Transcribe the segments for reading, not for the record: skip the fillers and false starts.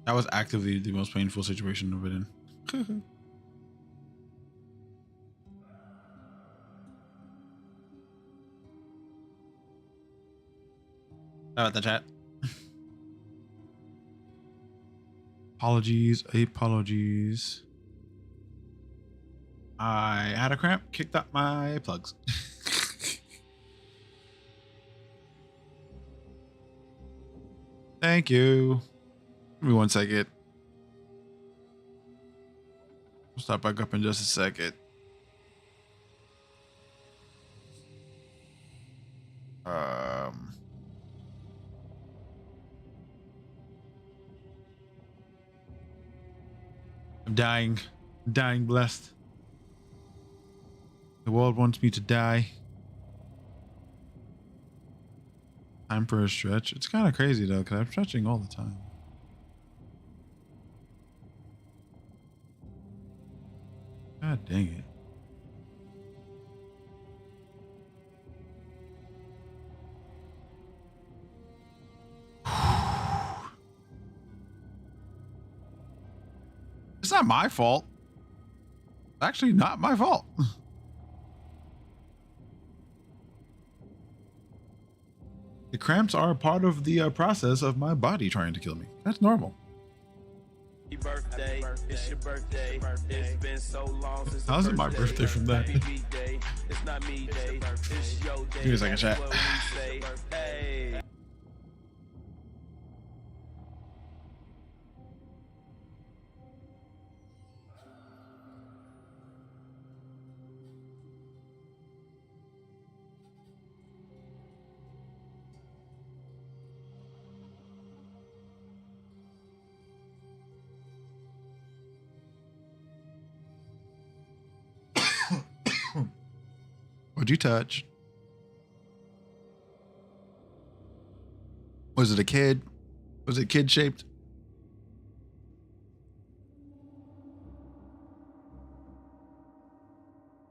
That was actively the most painful situation I've been in. Shout out the chat. Apologies. I had a cramp, kicked out my plugs. Thank you. Give me 1 second. We'll start back up in just a second. I'm dying blessed. The world wants me to die. Time for a stretch. It's kind of crazy though, because I'm stretching all the time. God dang it. It's not my fault. It's actually not my fault. The cramps are a part of the process of my body trying to kill me. That's normal. Birthday. It's your birthday. It's been so long since how's it my birthday from that? It's not me day. It's your day. Give me a second, chat. Hey. What'd you touch? Was it a kid? Was it kid shaped?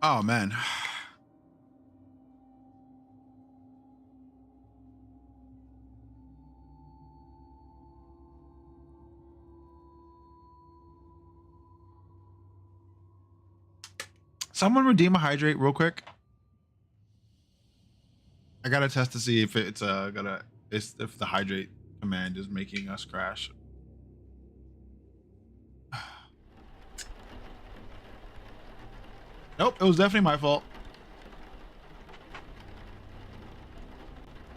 Oh man. Someone redeem a hydrate real quick. I gotta test to see if it's if the hydrate command is making us crash. Nope, it was definitely my fault.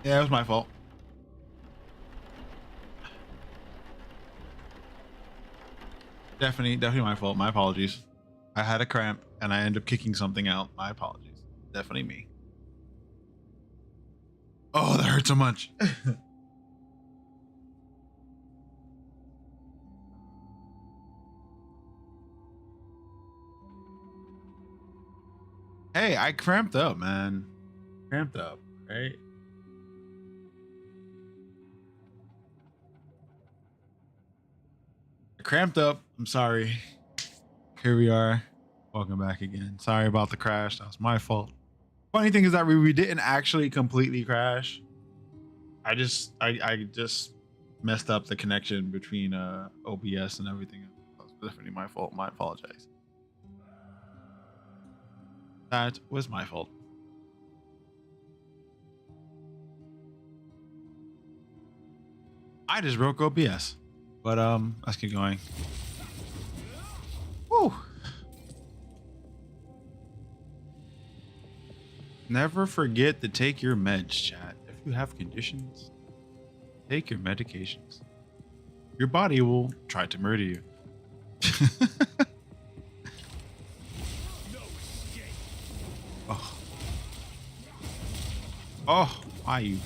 Yeah, it was my fault. Definitely my fault. My apologies. I had a cramp and I ended up kicking something out. My apologies. Definitely me. Oh, that hurt so much. Hey, I cramped up, man. Cramped up, right? I cramped up. I'm sorry. Here we are. Welcome back again. Sorry about the crash. That was my fault. Funny thing is that we didn't actually completely crash. I just messed up the connection between OBS and everything. That was definitely my fault. I apologize. That was my fault. I just broke OBS. But let's keep going. Woo! Never forget to take your meds, chat. If you have conditions, take your medications. Your body will try to murder you. Oh. Oh, why you?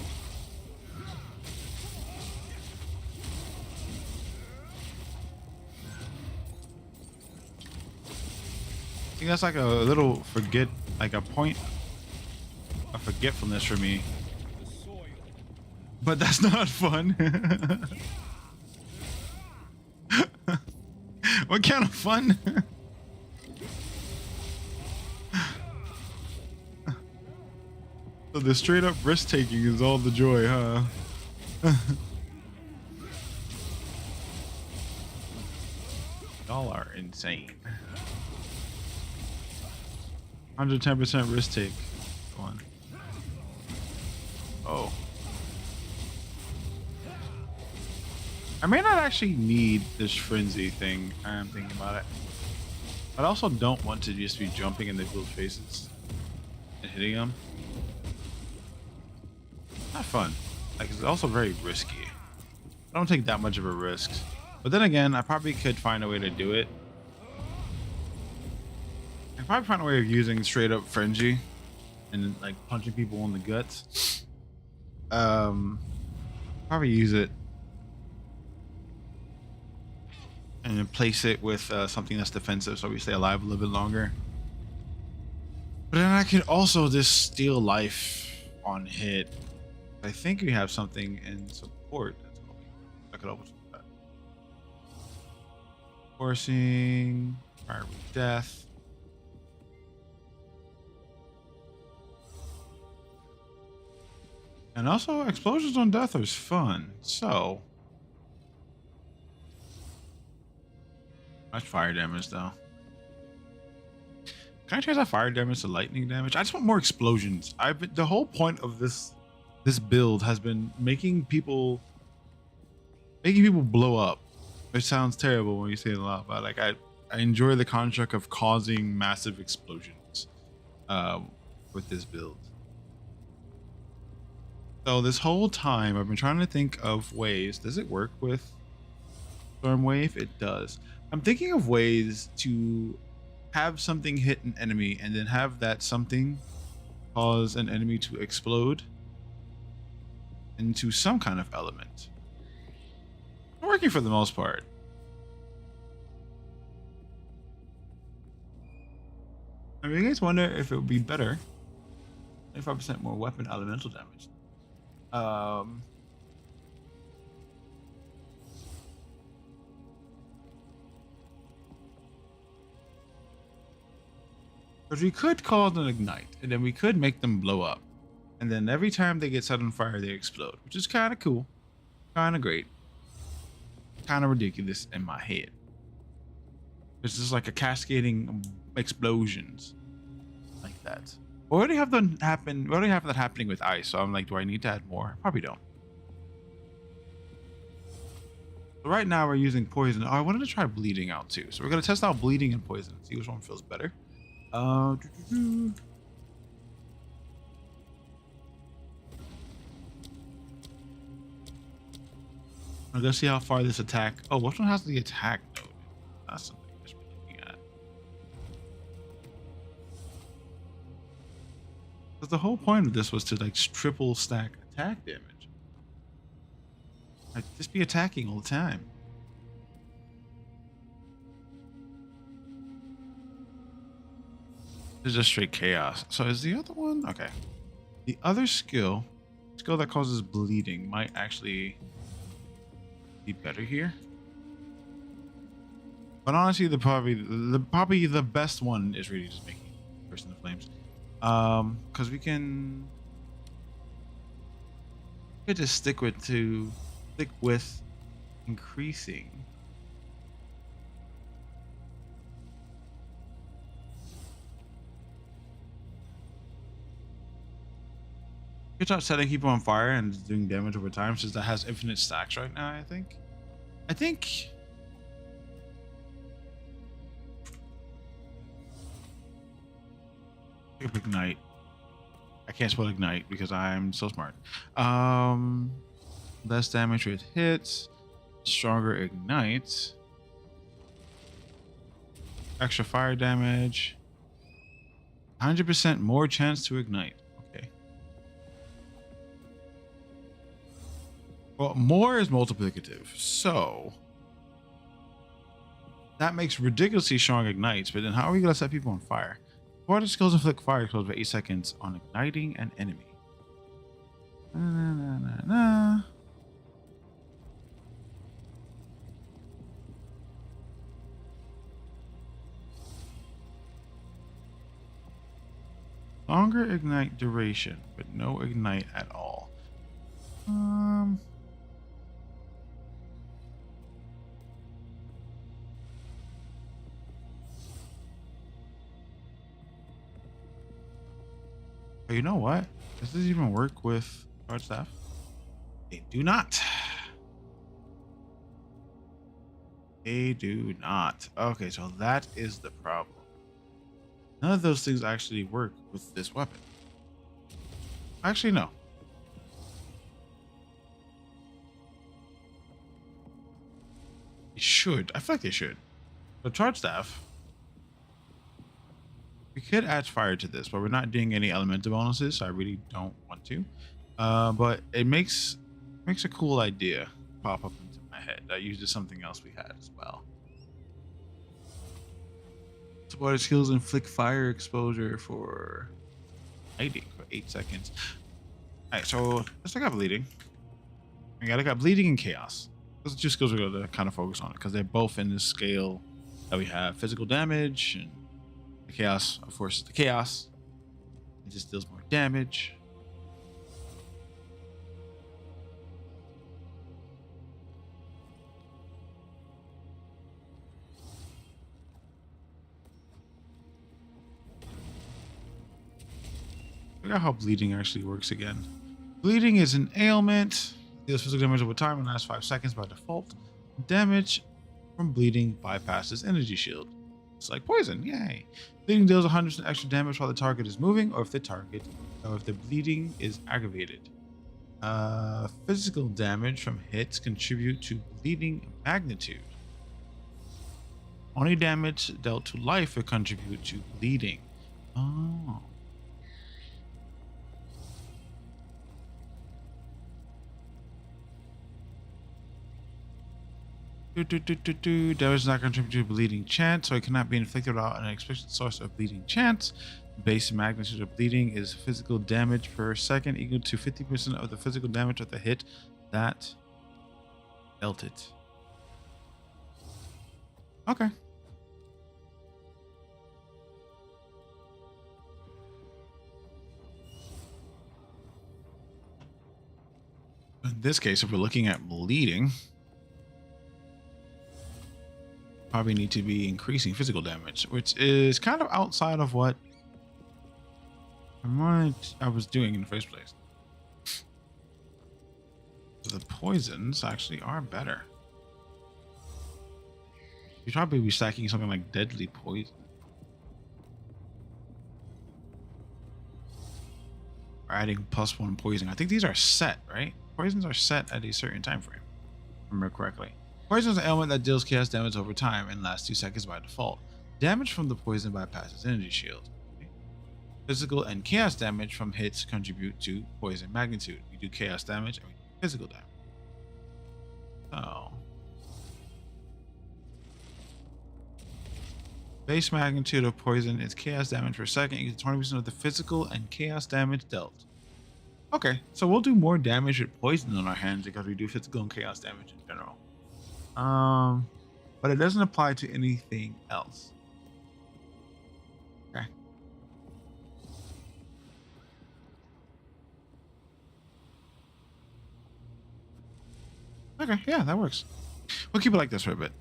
I think that's like a little like a point of forgetfulness for me. But that's not fun. What kind of fun? So the straight up risk taking is all the joy, huh? Y'all are insane. 110% risk take. Go on. Oh. I may not actually need this frenzy thing. I'm thinking about it. But I also don't want to just be jumping in the people's faces and hitting them. Not fun. Like, it's also very risky. I don't take that much of a risk. But then again, I probably could find a way to do it. I could probably find a way of using straight up frenzy and like punching people in the guts. Probably use it and then place it with something that's defensive so we stay alive a little bit longer. But then I can also just steal life on hit. I think we have something in support that's going. I could almost do that. Forcing, fire with death. And also explosions on death is fun. So much fire damage though. Can I change that fire damage to lightning damage? I just want more explosions. The whole point of this build has been making people blow up. It sounds terrible when you say it a lot, but like I enjoy the construct of causing massive explosions with this build. So this whole time I've been trying to think of ways. Does it work with Storm Wave? It does. I'm thinking of ways to have something hit an enemy and then have that something cause an enemy to explode into some kind of element. It's working for the most part. I mean, you guys wonder if it would be better 25% more weapon elemental damage. But we could cause an ignite, and then we could make them blow up, and then every time they get set on fire, they explode, which is kind of cool, kind of great, kind of ridiculous in my head. It's just like a cascading explosions like that. We already have that happen. We already have that happening with ice. So I'm like, do I need to add more? Probably don't. So right now we're using poison. Oh, I wanted to try bleeding out too. So we're gonna test out bleeding and poison. See which one feels better. Let's see how far this attack. Oh, which one has the attack node? That's something I should be looking at. Because the whole point of this was to like triple stack attack damage. Like just be attacking all the time. It's just straight chaos. So is the other one? Okay. The other skill that causes bleeding might actually be better here. But honestly, probably the best one is really just making Burst into Flames. Because we can just stick with increasing. You start setting people on fire and doing damage over time, since that has infinite stacks right now. I think ignite. I can't spell ignite because I'm so smart. Less damage with hits, stronger ignite, extra fire damage, 100% more chance to ignite. Okay. Well, more is multiplicative, so that makes ridiculously strong ignites. But then, how are we gonna set people on fire? Water skills inflict fire explodes for 8 seconds on igniting an enemy. Longer ignite duration, but no ignite at all. Oh, you know what? Does this even work with charge staff? They do not. They do not. Okay, so that is the problem. None of those things actually work with this weapon. Actually, no. They should. I feel like they should. So charge staff. We could add fire to this, but we're not doing any elemental bonuses, so I really don't want to. But it makes a cool idea pop up into my head. That uses something else we had as well. Supported skills inflict fire exposure for lighting for 8 seconds. Alright, so let's look at bleeding. We gotta look at bleeding and chaos. Those are two skills we're gonna kind of focus on because they're both in this scale that we have physical damage and the chaos, of course, is the chaos. It just deals more damage. Look at how bleeding actually works again. Bleeding is an ailment. Deals physical damage over time and lasts 5 seconds by default. Damage from bleeding bypasses energy shield. It's like poison, yay. Bleeding deals 100% extra damage while the target is moving or if the bleeding is aggravated. Physical damage from hits contribute to bleeding magnitude. Only damage dealt to life will contribute to bleeding. Oh. Damage does not contribute to bleeding chance, so it cannot be inflicted without an expected source of bleeding chance. Base magnitude of bleeding is physical damage per second equal to 50% of the physical damage of the hit that dealt it. Okay. In this case, if we're looking at bleeding, probably need to be increasing physical damage, which is kind of outside of what I was doing in the first place. The poisons actually are better. You probably be stacking something like deadly poison. Or adding +1 poison. I think these are set, right? Poisons are set at a certain time frame, if I remember correctly. Poison is an ailment that deals chaos damage over time and lasts 2 seconds by default. Damage from the poison bypasses energy shield. Okay. Physical and chaos damage from hits contribute to poison magnitude. We do chaos damage and we do physical damage. So, base magnitude of poison is chaos damage per second equals 20% of the physical and chaos damage dealt. Okay, so we'll do more damage with poison on our hands because we do physical and chaos damage in general. But it doesn't apply to anything else. Okay. Okay, yeah, that works. We'll keep it like this for a bit.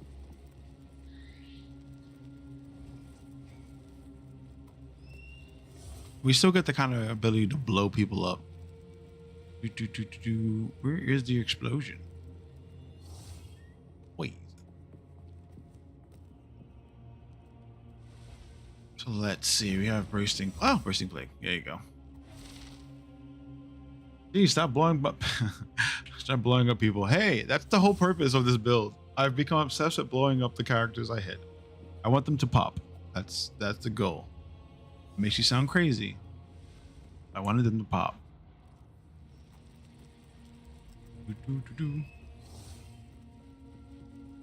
We still get the kind of ability to blow people up. Where is the explosion? Wait. So let's see. We have bursting. Oh, bursting plague. There you go. Geez, stop blowing up. Stop blowing up people. Hey, that's the whole purpose of this build. I've become obsessed with blowing up the characters I hit. I want them to pop. That's the goal. It makes you sound crazy. I wanted them to pop.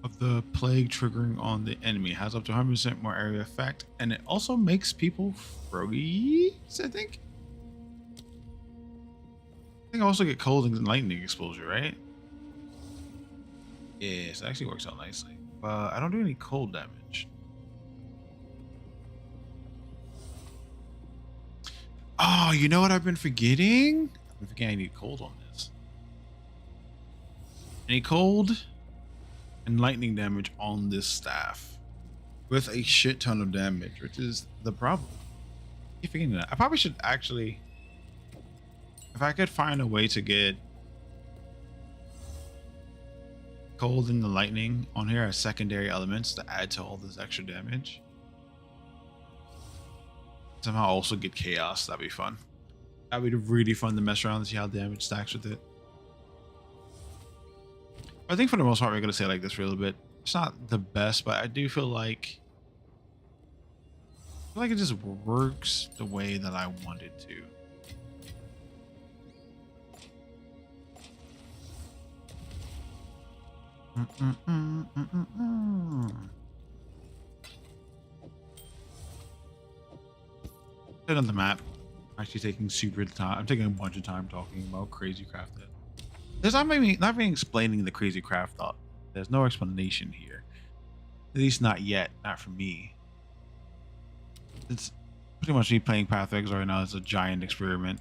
Of the plague triggering on the enemy has up to 100% more area effect, and it also makes people freeze. I think I also get cold and lightning exposure, right? Yes, it actually works out nicely. But I don't do any cold damage. Oh, you know what I've been forgetting? I've been forgetting I need cold on this. Any cold and lightning damage on this staff with a shit ton of damage, which is the problem. I keep forgetting that. I probably should actually If I could find a way to get cold and the lightning on here as secondary elements to add to all this extra damage. Somehow also get chaos, that'd be fun. That'd be really fun to mess around and see how damage stacks with it. I think for the most part we're gonna stay like this for a little bit. It's not the best, but I do feel like it just works the way that I want it to. On the map, I'm actually taking super time. I'm taking a bunch of time talking about crazy craft. There's not even explaining the crazy craft thought. There's no explanation here, at least not yet. Not for me. It's pretty much me playing Pathfinder right now. It's a giant experiment.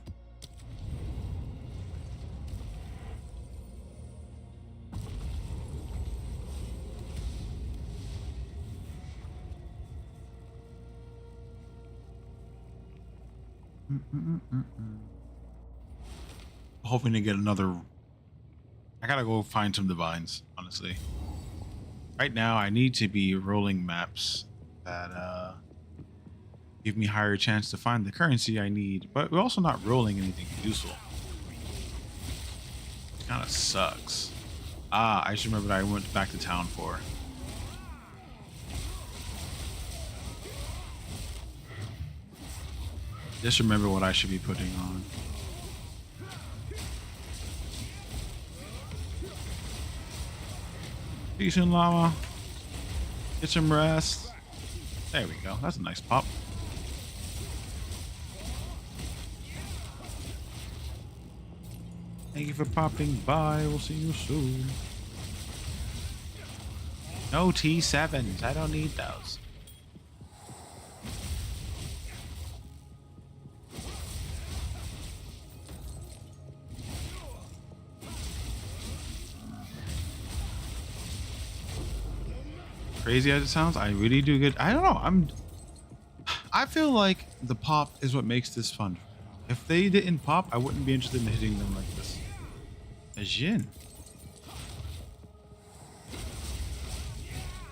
Hoping to get another. I gotta go find some divines, honestly. Right now I need to be rolling maps that give me higher chance to find the currency I need, but we're also not rolling anything useful. It kind of sucks. I just remember what I went back to town for. Just remember what I should be putting on. Decent llama. Get some rest. There we go. That's a nice pop. Thank you for popping by. We'll see you soon. No T7s. I don't need those. Crazy as it sounds, I really do good. I don't know. I feel like the pop is what makes this fun. If they didn't pop, I wouldn't be interested in hitting them like this. A Jin.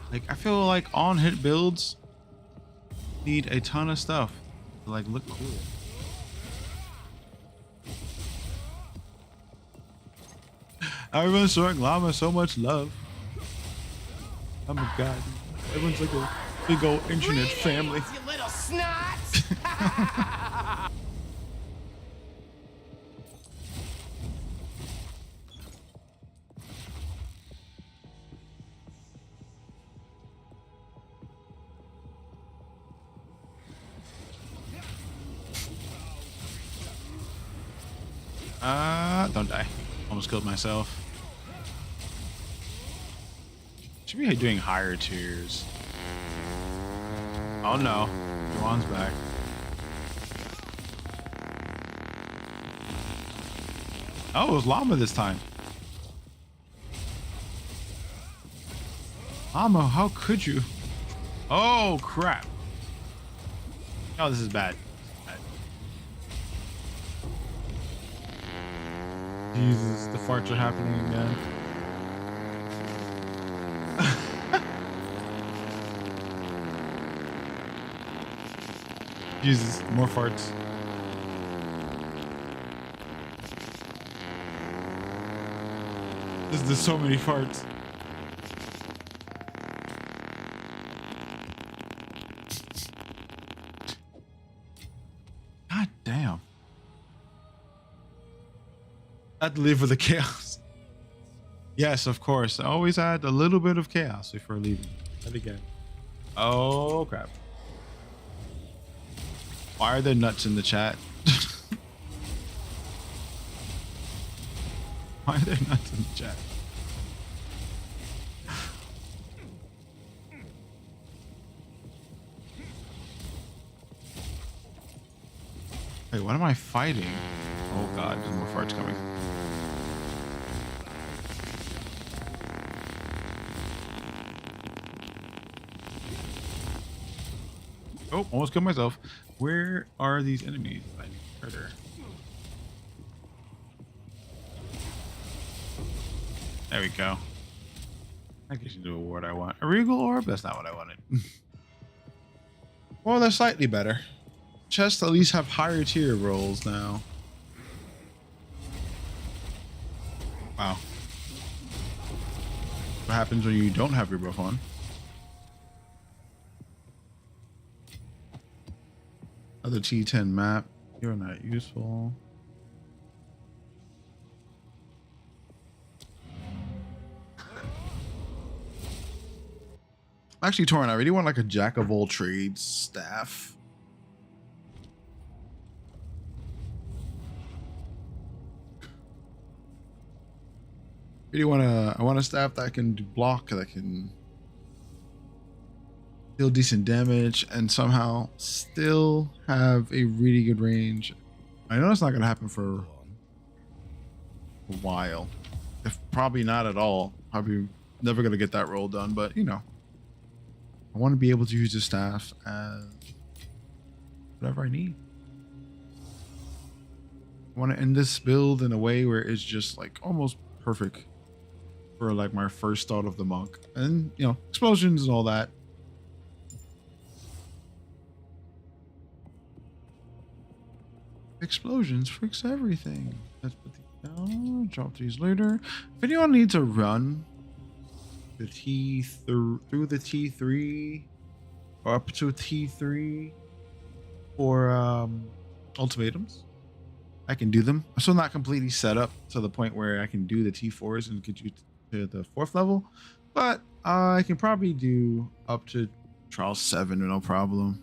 Like, I feel like on hit builds need a ton of stuff to like look cool. Everyone's showing llama so much love. Oh my god. Everyone's like a big old internet family. You little snots! Don't die. Almost killed myself. Should be doing higher tiers. Oh no. Juan's back. Oh, it was llama this time. Llama, how could you? Oh crap. Oh, this is bad. Jesus, the farts are happening again. Jesus, more farts. There's so many farts. God damn. I'd live with the chaos. Yes, of course. I always add a little bit of chaos before leaving. That again. Oh crap. Why are there nuts in the chat? Why are there nuts in the chat? Wait, what am I fighting? Oh god, there's more farts coming. Oh, almost killed myself. Where are these enemies? I need to murder. There we go. I guess you do a ward I want. A regal orb? That's not what I wanted. Well, they're slightly better. Chests at least have higher tier rolls now. Wow. What happens when you don't have your buff on? Other T10 map. You're not useful. Actually, Torin, I really want like a jack of all trades staff. Really I want a staff that can do block, that can deal decent damage, and somehow still have a really good range. I know it's not gonna happen for a while. If probably not at all. Probably never gonna get that roll done, but you know. I want to be able to use the staff as whatever I need. I want to end this build in a way where it's just like almost perfect for like my first start of the monk, and you know, explosions and all that. Explosions fix everything. Let's put these down. Drop these later. If anyone needs to run the through the T3 or up to T3 for ultimatums, I can do them. I'm still not completely set up to the point where I can do the T4s and get you to the 4th level, but I can probably do up to trial 7 no problem.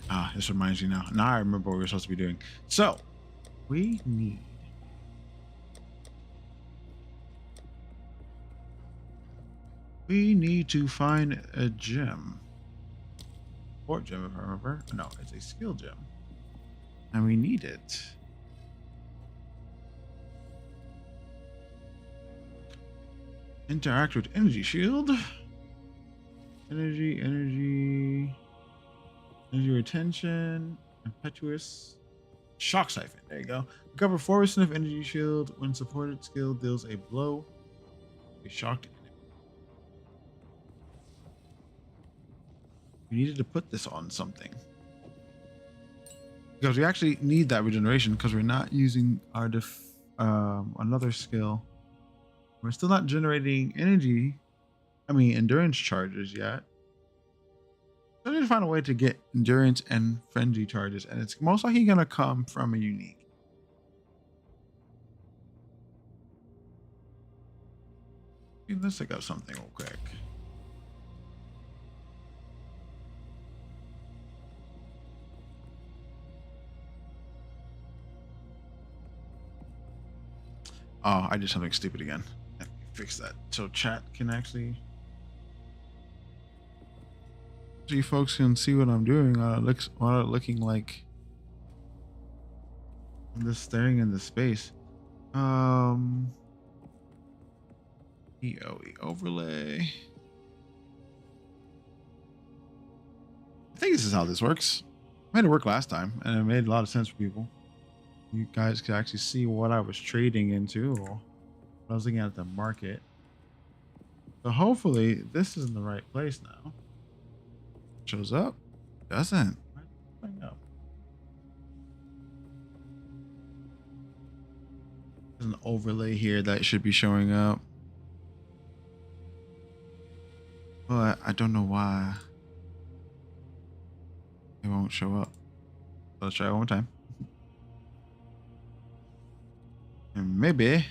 Ah, this reminds me now. Now I remember what we're supposed to be doing. So, we need to find a gem. Sport gem, if I remember. No, it's a skill gem. And we need it. Interact with energy shield. Energy retention, impetuous, shock siphon. There you go. Recover 4% of energy shield when supported skill deals a blow. A shocked enemy. We needed to put this on something because we actually need that regeneration because we're not using our another skill. We're still not generating endurance charges yet. So I need to find a way to get endurance and frenzy charges, and it's most likely gonna come from a unique. Let's check out something real quick. Oh, I did something stupid again. Let me fix that so chat can actually. So you folks can see what I'm doing. Looking like I'm just staring into space. EOE overlay. I think this is how this works. I made it work last time, and it made a lot of sense for people. You guys could actually see what I was trading into, or I was looking at the market. So hopefully this is in the right place now. Shows up? Doesn't. I know. There's an overlay here that should be showing up. But I don't know why it won't show up. So let's try it one more time. And maybe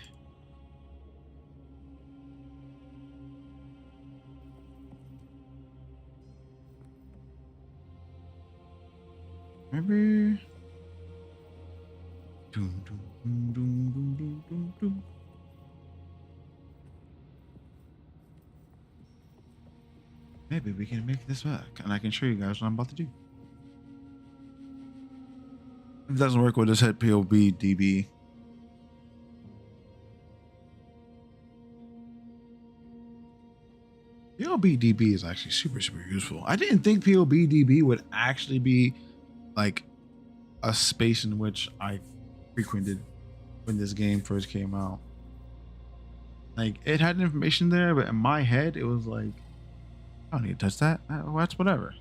Doom, doom, doom, doom, doom, doom, doom. Maybe we can make this work, and I can show you guys what I'm about to do. If it doesn't work, we'll just hit POB DB. POB DB is actually super useful. I didn't think POB DB would actually be like a space in which I frequented when this game first came out. Like, it had information there, but in my head it was like, I don't need to touch that. That's whatever.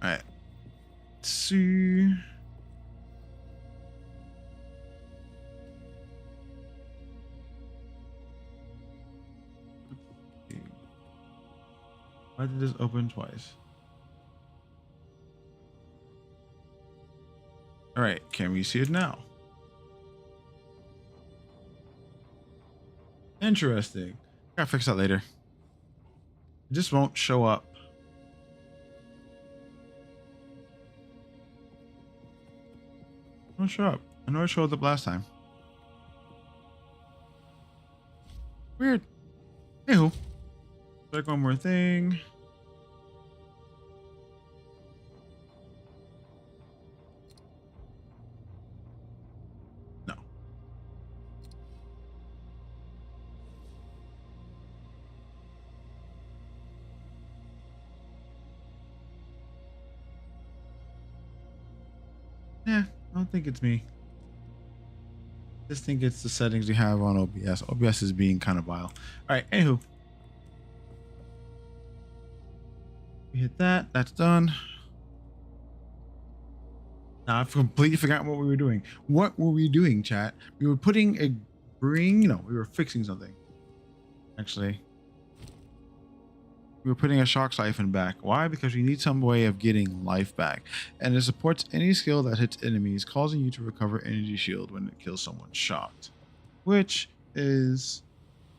All right. Let's see. Why did this open twice? All right, can we see it now? Interesting. Gotta fix that later. It just won't show up. It won't show up. I know it showed up last time. Weird. Anywho. Check one more thing. No. Yeah, I don't think it's me. I just think it's the settings you have on OBS. OBS is being kind of vile. All right, anywho. We hit that. That's done. Now I've completely forgotten what we were doing. What were we doing, chat? We were putting a ring. No, we were fixing something. Actually, we were putting a shock siphon back. Why? Because we need some way of getting life back, and it supports any skill that hits enemies, causing you to recover energy shield when it kills someone shocked, which is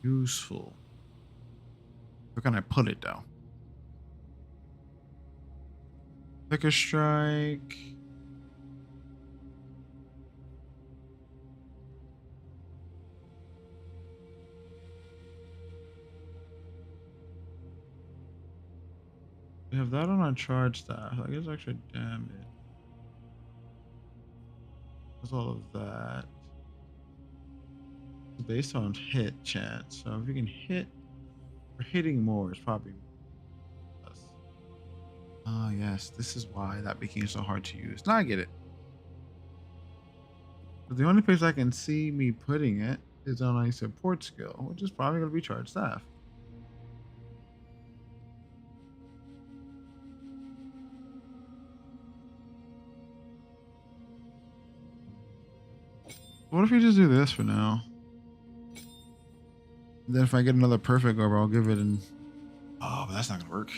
useful. Where can I put it though? Pick a strike. We have that on our charge staff. I guess extra damage. What's all of that? It's based on hit chance. So if you can hit, or hitting more is probably less. Oh yes, this is why that became so hard to use. Now I get it. But the only place I can see me putting it is on a support skill, which is probably going to be charge staff. What if we just do this for now? Then if I get another perfect orb, I'll give it an... Oh, but that's not going to work.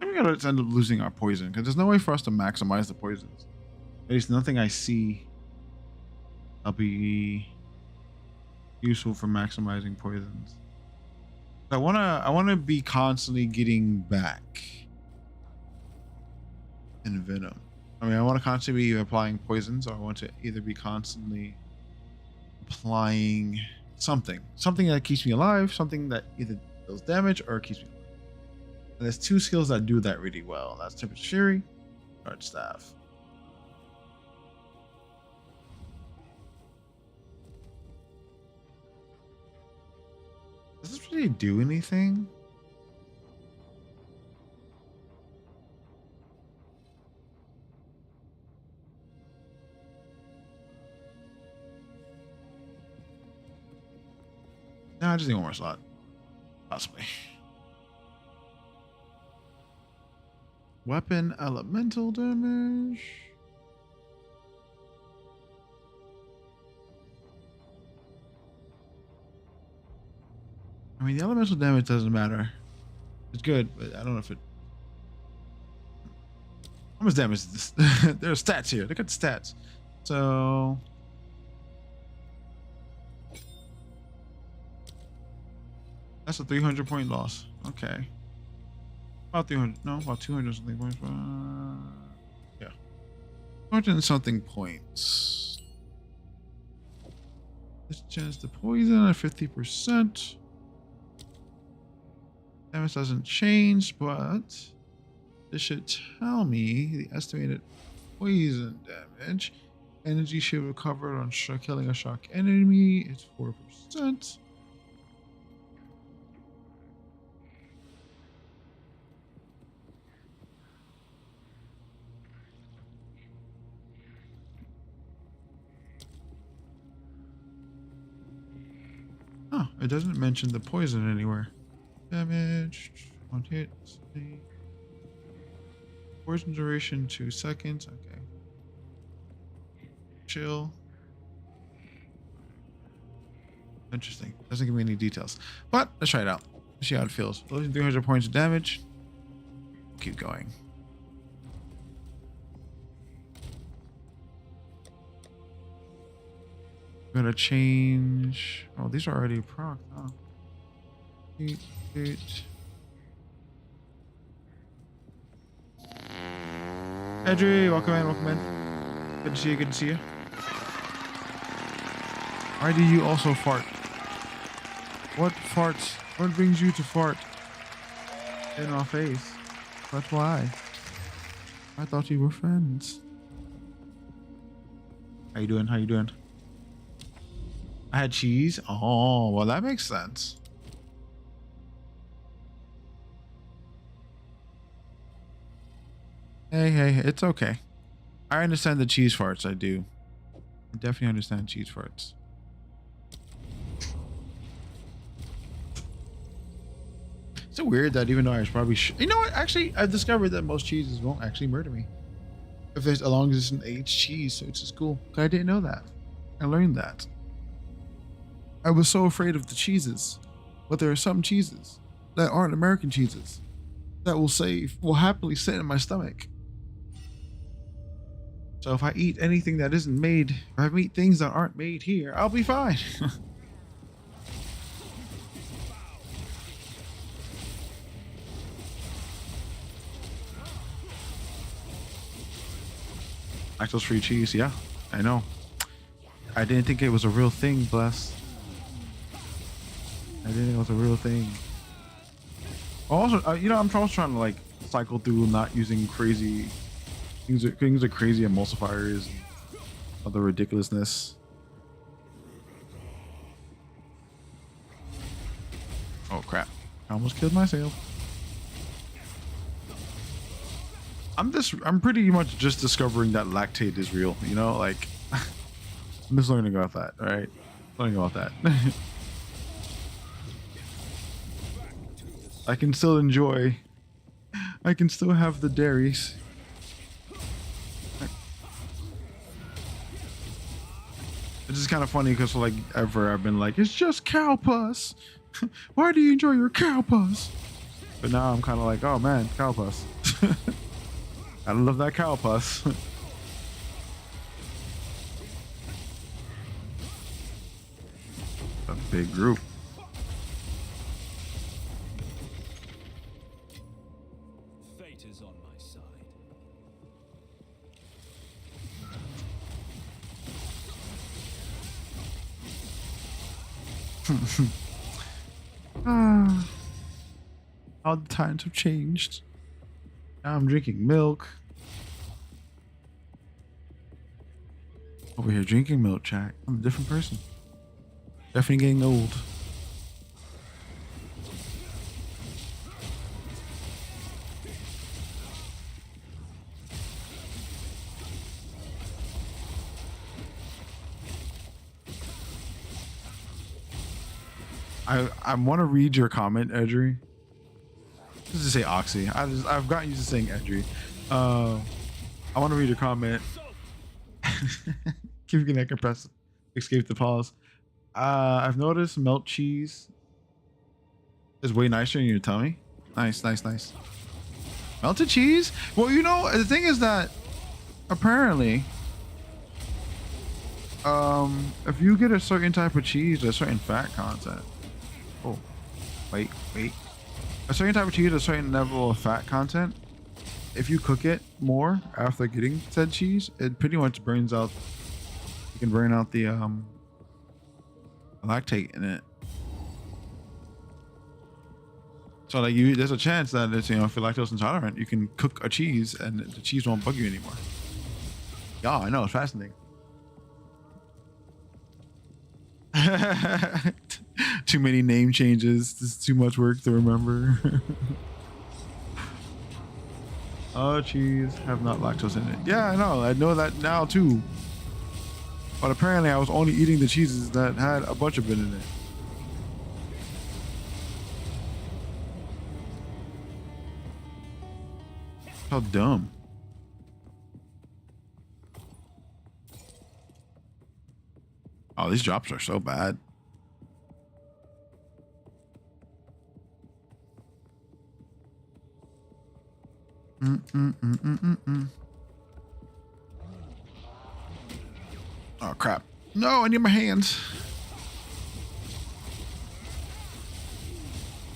We're going to end up losing our poison, because there's no way for us to maximize the poisons. At least nothing I see will be useful for maximizing poisons. I wanna be constantly getting back in venom. I mean, I want to constantly be applying poisons, or I want to either be constantly applying something that keeps me alive, something that either deals damage or keeps me alive. And there's two skills that do that really well. That's Tempest Fury, Charge Staff. Does this really do anything? No, I just need one more slot. Possibly. Weapon elemental damage. I mean, the elemental damage doesn't matter. It's good, but I don't know if it... How much damage is this? There are stats here. Look at the stats. So... That's a 300 point loss. Okay. About 300. No, about 200 something points. Yeah. 200 and something points. This chance to poison at 50%. Damage doesn't change, but this should tell me the estimated poison damage. Energy shield recovered on killing a shock enemy. It's 4%. Oh, it doesn't mention the poison anywhere. Damage, one hit. Poison duration 2 seconds. Okay. Chill. Interesting. Doesn't give me any details. But let's try it out. Let's see how it feels. Losing 300 points of damage. Keep going. I'm gonna change. Oh, these are already proc. Huh? 8. Edry, welcome in, welcome in. Good to see you, good to see you. Why do you also fart? What farts? What brings you to fart? In our face. That's why. I thought you were friends. How you doing? How you doing? I had cheese. Oh, well, that makes sense. Hey, it's okay. I understand the cheese farts. I do. I definitely understand cheese farts. It's so weird that even though I was probably you know what? Actually, I've discovered that most cheeses won't actually murder me. If there's, as long as it's an aged cheese, so it's just cool. I didn't know that. I learned that. I was so afraid of the cheeses, but there are some cheeses that aren't American cheeses that will happily sit in my stomach. So if I eat anything that isn't made, if I eat things that aren't made here, I'll be fine. Lactose-free cheese, yeah, I know. I didn't think it was a real thing, bless. I didn't think it was a real thing. Also, you know, I'm also trying to like cycle through not using crazy things are crazy emulsifiers and other ridiculousness. Oh crap. I almost killed myself. I'm pretty much just discovering that lactate is real, you know, like I'm just learning about that, all right? Learning about that. I can still have the dairies. It's just kind of funny because like ever I've been like, it's just cow pus. Why do you enjoy your cow pus? But now I'm kind of like, oh man, cow pus. I love that cow pus. A big group. Fate is on my side. How the times have changed. Now I'm drinking milk. Over here drinking milk, chat. I'm a different person. Definitely getting old. I want to read your comment, Edry. Just to say Oxy. I've gotten used to saying Edry. I want to read your comment. Keep getting that press escape the pause. I've noticed melt cheese is way nicer in your tummy. Nice. Melted cheese? Well, you know, the thing is that apparently if you get a certain type of cheese, there's certain fat content. Oh, wait. A certain type of cheese, a certain level of fat content. If you cook it more after getting said cheese, it pretty much burns out. You can burn out the lactate in it. So like you, there's a chance that it's, you know, if you're lactose intolerant, you can cook a cheese and the cheese won't bug you anymore. Yeah, I know, it's fascinating. Too many name changes. This is too much work to remember. Oh, cheese have not lactose in it. Yeah, I know that now too. But apparently I was only eating the cheeses that had a bunch of it in it. How dumb. Oh, these drops are so bad. Oh crap. No, I need my hands.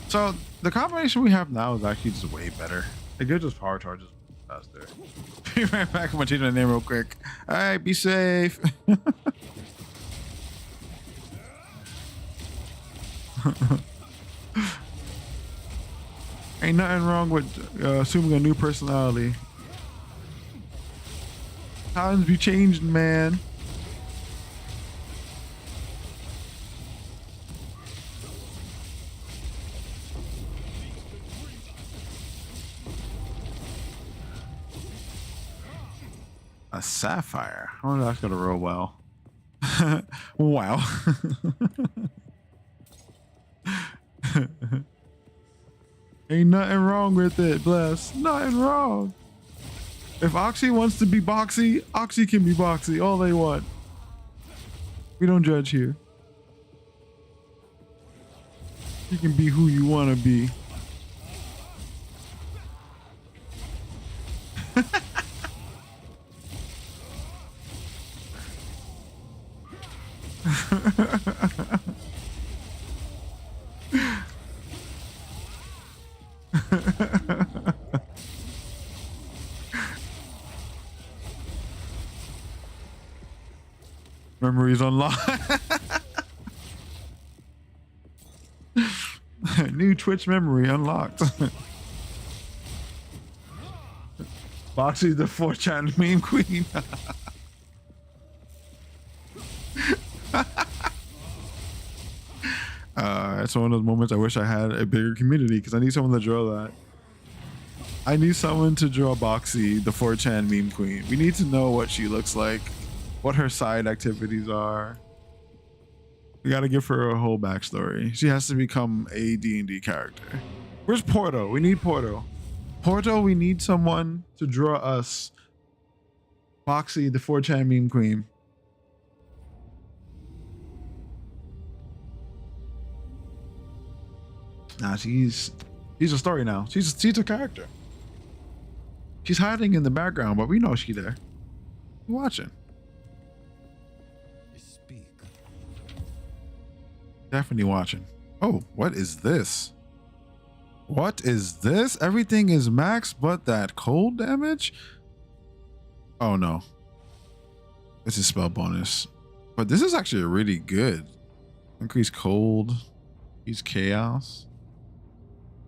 So the combination we have now is actually just way better. It gives us power charges faster. Be right back. I'm gonna change my name real quick. All right, be safe. Ain't nothing wrong with assuming a new personality. Times be changing, man. A sapphire. I wonder if that's gonna roll well. Wow. Ain't nothing wrong with it, bless. Nothing wrong. If Oxy wants to be boxy, Oxy can be boxy all they want. We don't judge here. You can be who you want to be. Memories unlocked. New Twitch memory unlocked. Boxy the 4chan meme queen. It's one of those moments I wish I had a bigger community because I need someone to draw that. I need someone to draw Boxy, the 4chan meme queen. We need to know what she looks like, what her side activities are. We got to give her a whole backstory. She has to become a D&D character. Where's Porto? We need Porto. Porto, we need someone to draw us Boxy, the 4chan meme queen. Nah, she's a story now. She's a character. She's hiding in the background, but we know she's there. We're watching. Speak. Definitely watching. Oh, what is this? What is this? Everything is max but that cold damage? Oh no. This is spell bonus. But this is actually really good. Increase cold. Use chaos.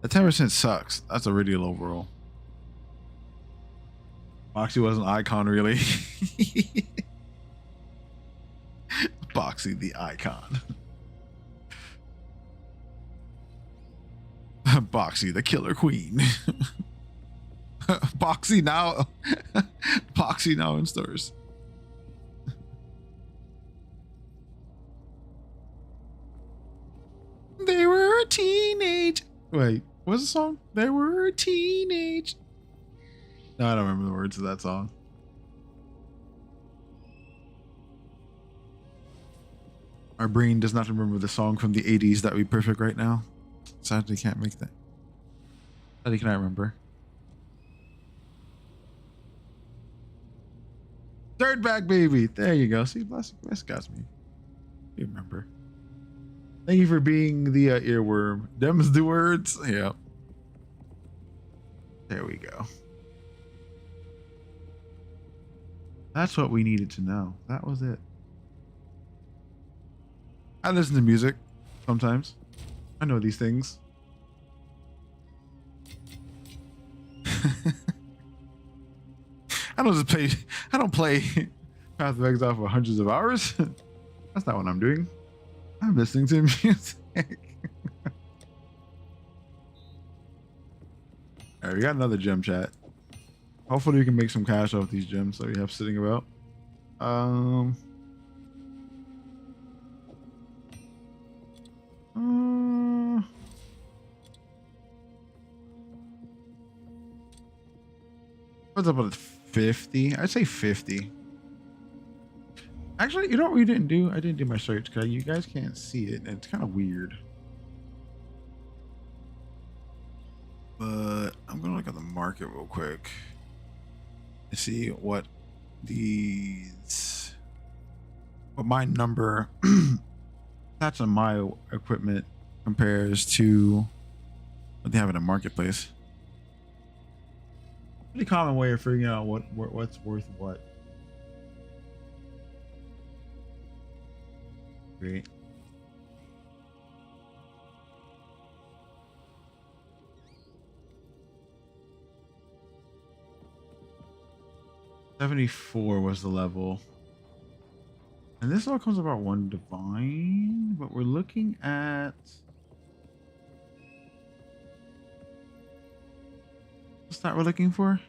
The 10% sucks. That's a really low roll. Boxy was an icon, really. Boxy the icon. Boxy the killer queen. Boxy now. Boxy now in stores. They were a teenage. Wait, what's the song? They were a teenage. No, I don't remember the words of that song. Our brain does not remember the song from the 80s that we perfect right now. Sadly, can't make that. Sadly, cannot remember. Third back, baby. There you go. See, bless got me. You remember. Thank you for being the earworm. Them's the words. Yeah. There we go. That's what we needed to know. That was it. I listen to music sometimes. I know these things. I don't just play. I don't play Path of Exile for hundreds of hours. That's not what I'm doing. I'm listening to music. All right, we got another gem, chat. Hopefully, we can make some cash off these gems that we have sitting about. What's up with 50? I'd say 50. Actually, you know what we didn't do? I didn't do my search because you guys can't see it, and it's kind of weird. But I'm gonna look at the market real quick and see what my number that's on my equipment compares to what they have in the marketplace. Pretty common way of figuring out what's worth what. Great. $74 was the level. And this all comes about one divine, but we're looking at what's that we're looking for?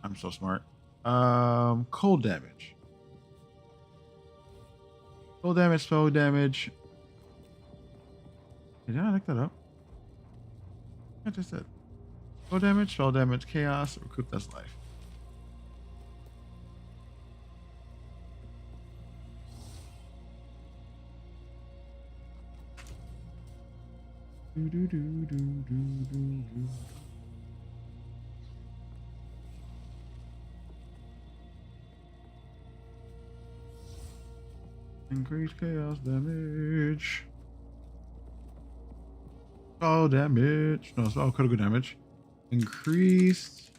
I'm so smart. Cold damage. Cold damage, spell damage. Did I look that up? I just said cold damage, spell damage, chaos, recoup that's life. Increase chaos damage. Spell damage. No, spell critical damage. Increased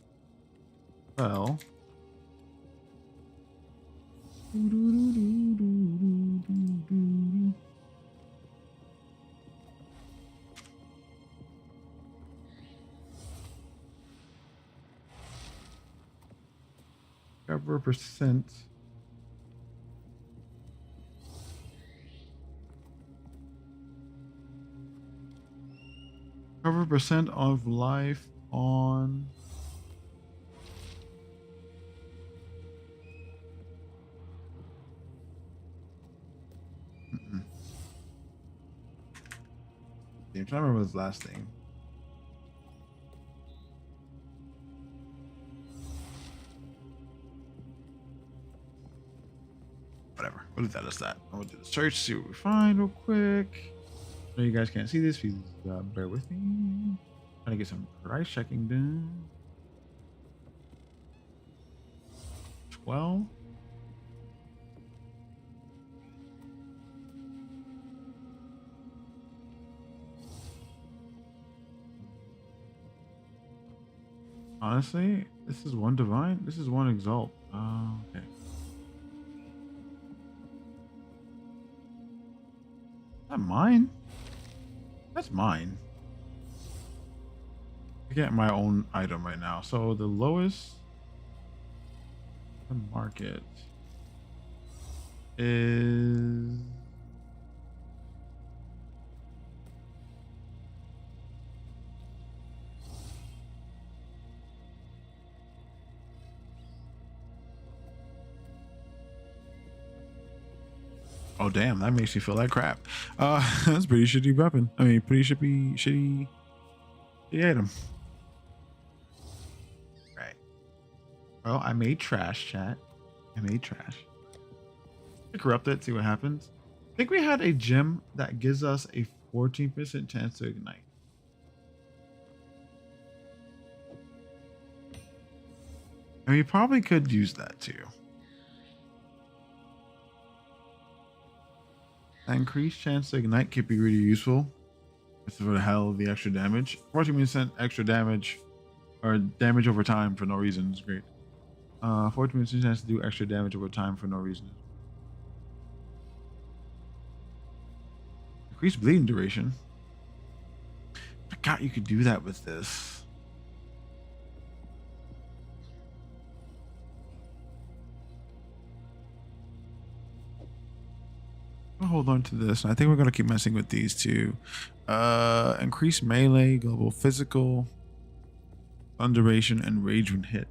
spell. Cover percent. Cover percent of life on I'm trying to remember his last name. Whatever. We'll leave that as that. I'm gonna do the search, see what we find real quick. I know you guys can't see this. Please bear with me. Trying to get some price checking done. 12. Honestly, this is one divine. This is one exalt. Okay. Is that mine? That's mine. I get my own item right now. So the lowest the market is oh damn, that makes me feel like crap. That's pretty shitty weapon. I mean, pretty shitty item. Right. Well, I made trash, chat. I made trash. Corrupt it, see what happens. I think we had a gem that gives us a 14% chance to ignite. And we probably could use that too. That increased chance to ignite could be really useful. Just for the hell of the extra damage. 14% extra damage or damage over time for no reason is great. 14 minutes has to do extra damage over time for no reason. Increase bleeding duration. I forgot you could do that with this. I'll hold on to this. I think we're gonna keep messing with these two. Increase melee, global physical, stun duration, and rage when hit.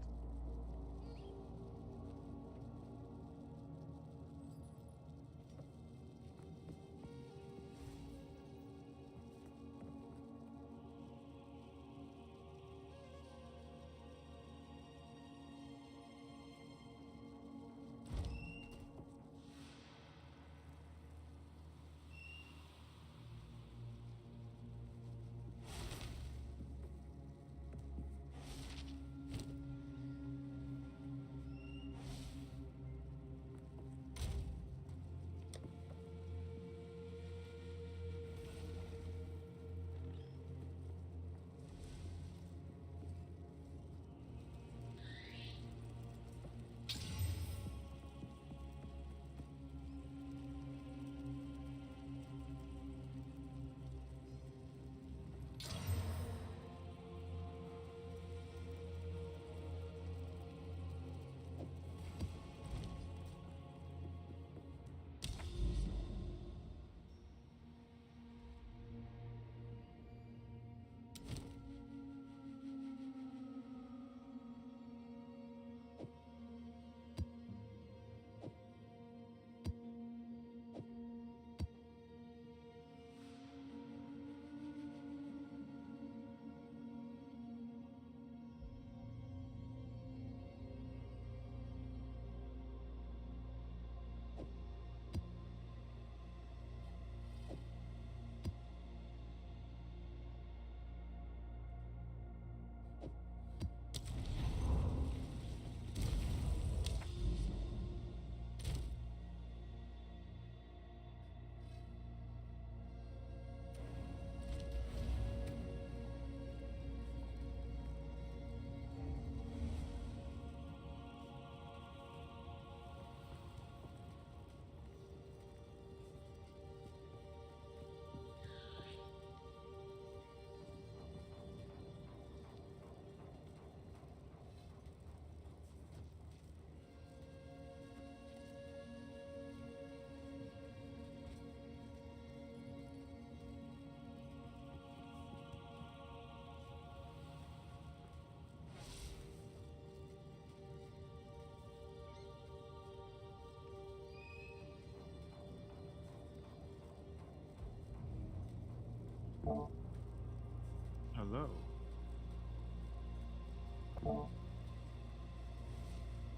Hello.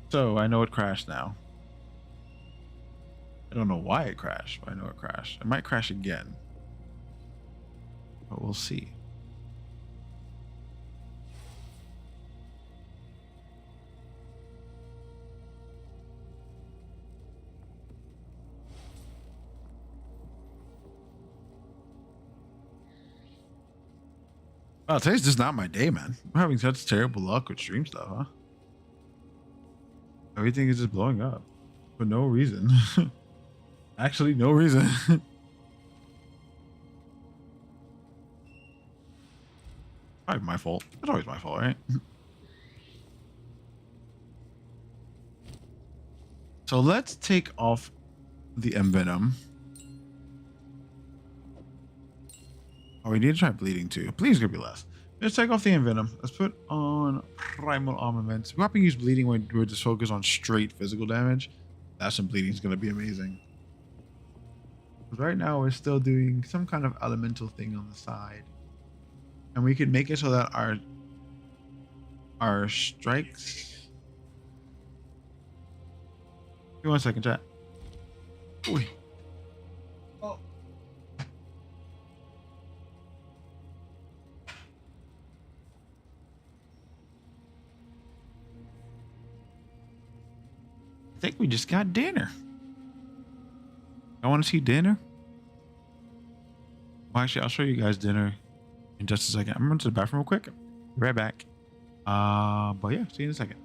So I know it crashed now. I don't know why it crashed, but I know it crashed. It might crash again, but we'll see. Oh, today's just not my day, man. I'm having such terrible luck with stream stuff, huh? Everything is just blowing up for no reason. Actually, no reason. Probably my fault. It's always my fault, right? So let's take off the envenom. Oh, we need to try bleeding too. Bleeding's gonna be less. Let's take off the envenom. Let's put on primal armaments. We're probably use bleeding when we're just focused on straight physical damage. That's when bleeding is gonna be amazing. Right now we're still doing some kind of elemental thing on the side, and we can make it so that our strikes. Give me 1 second, chat. Ooh. Oh. I think we just got dinner. I want to see dinner. Well, actually, I'll show you guys dinner in just a second. I'm going to the bathroom real quick. Be right back. But yeah, see you in a second.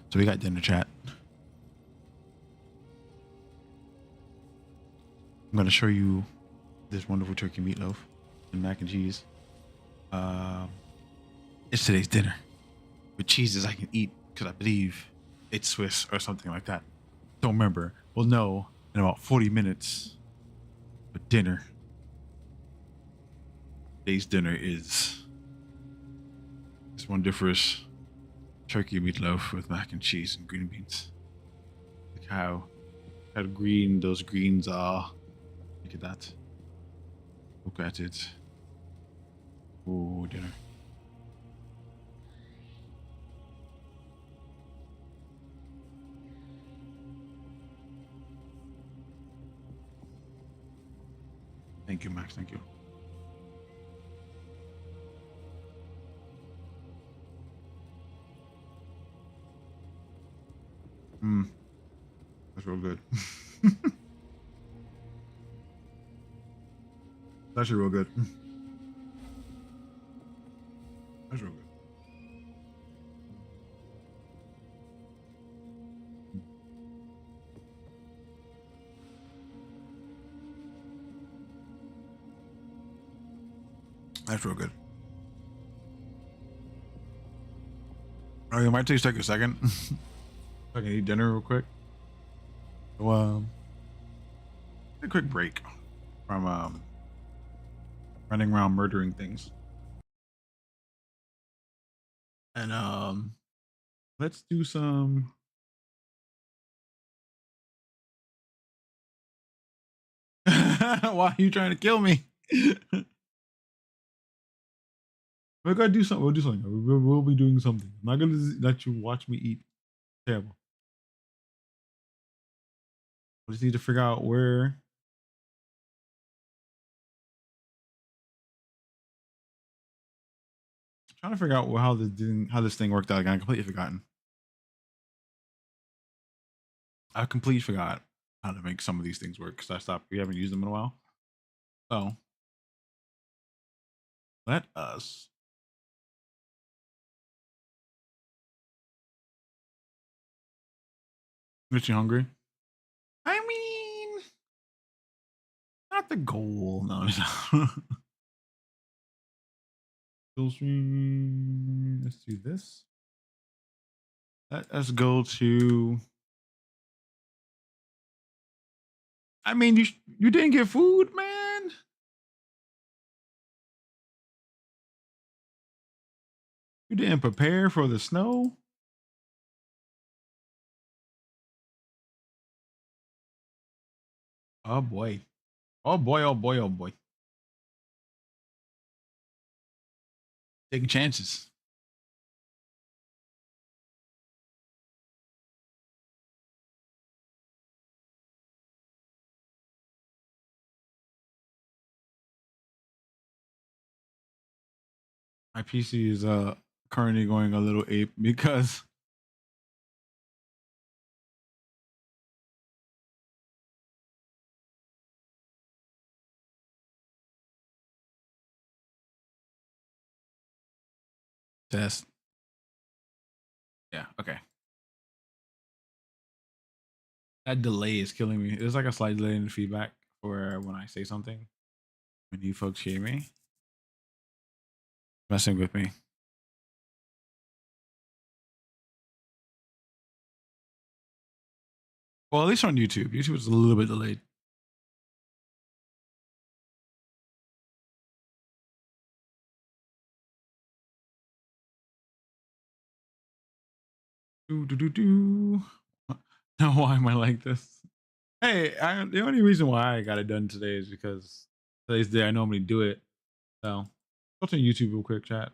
So we got dinner chat. I'm gonna show you this wonderful turkey meatloaf and mac and cheese. It's today's dinner with cheeses I can eat because I believe it's Swiss or something like that. Don't remember. We'll know in about 40 minutes. But dinner. Today's dinner is this wonderful turkey meatloaf with mac and cheese and green beans. Look how green those greens are. Look at that. Look at it. Oh, dinner. Thank you, Max. Thank you. That's real good. That's actually real good. That's real good. That's real good. Oh, it might take a second. I can eat dinner real quick. So, a quick break from running around murdering things, and let's do some. Why are you trying to kill me? We're gonna do something. We'll do something. We'll be doing something. I'm not gonna let you watch me eat. Terrible. We just need to figure out where. Trying to figure out how this thing worked out. I completely forgotten. I completely forgot how to make some of these things work because I stopped. We haven't used them in a while. So let us. Makes you hungry? I mean, not the goal. No, it's not. Full screen. Let's do this. Let us go to. I mean, you didn't get food, man. You didn't prepare for the snow. Oh boy. Oh boy. Oh boy. Oh boy. Taking chances. My PC is currently going a little ape because test. Yeah, okay. That delay is killing me. There's like a slight delay in the feedback for when I say something. When you folks hear me, messing with me. Well, at least on YouTube. YouTube is a little bit delayed. Do. Now, why am I like this? Hey, the only reason why I got it done today is because today's the day I normally do it. So, go to YouTube real quick, chat.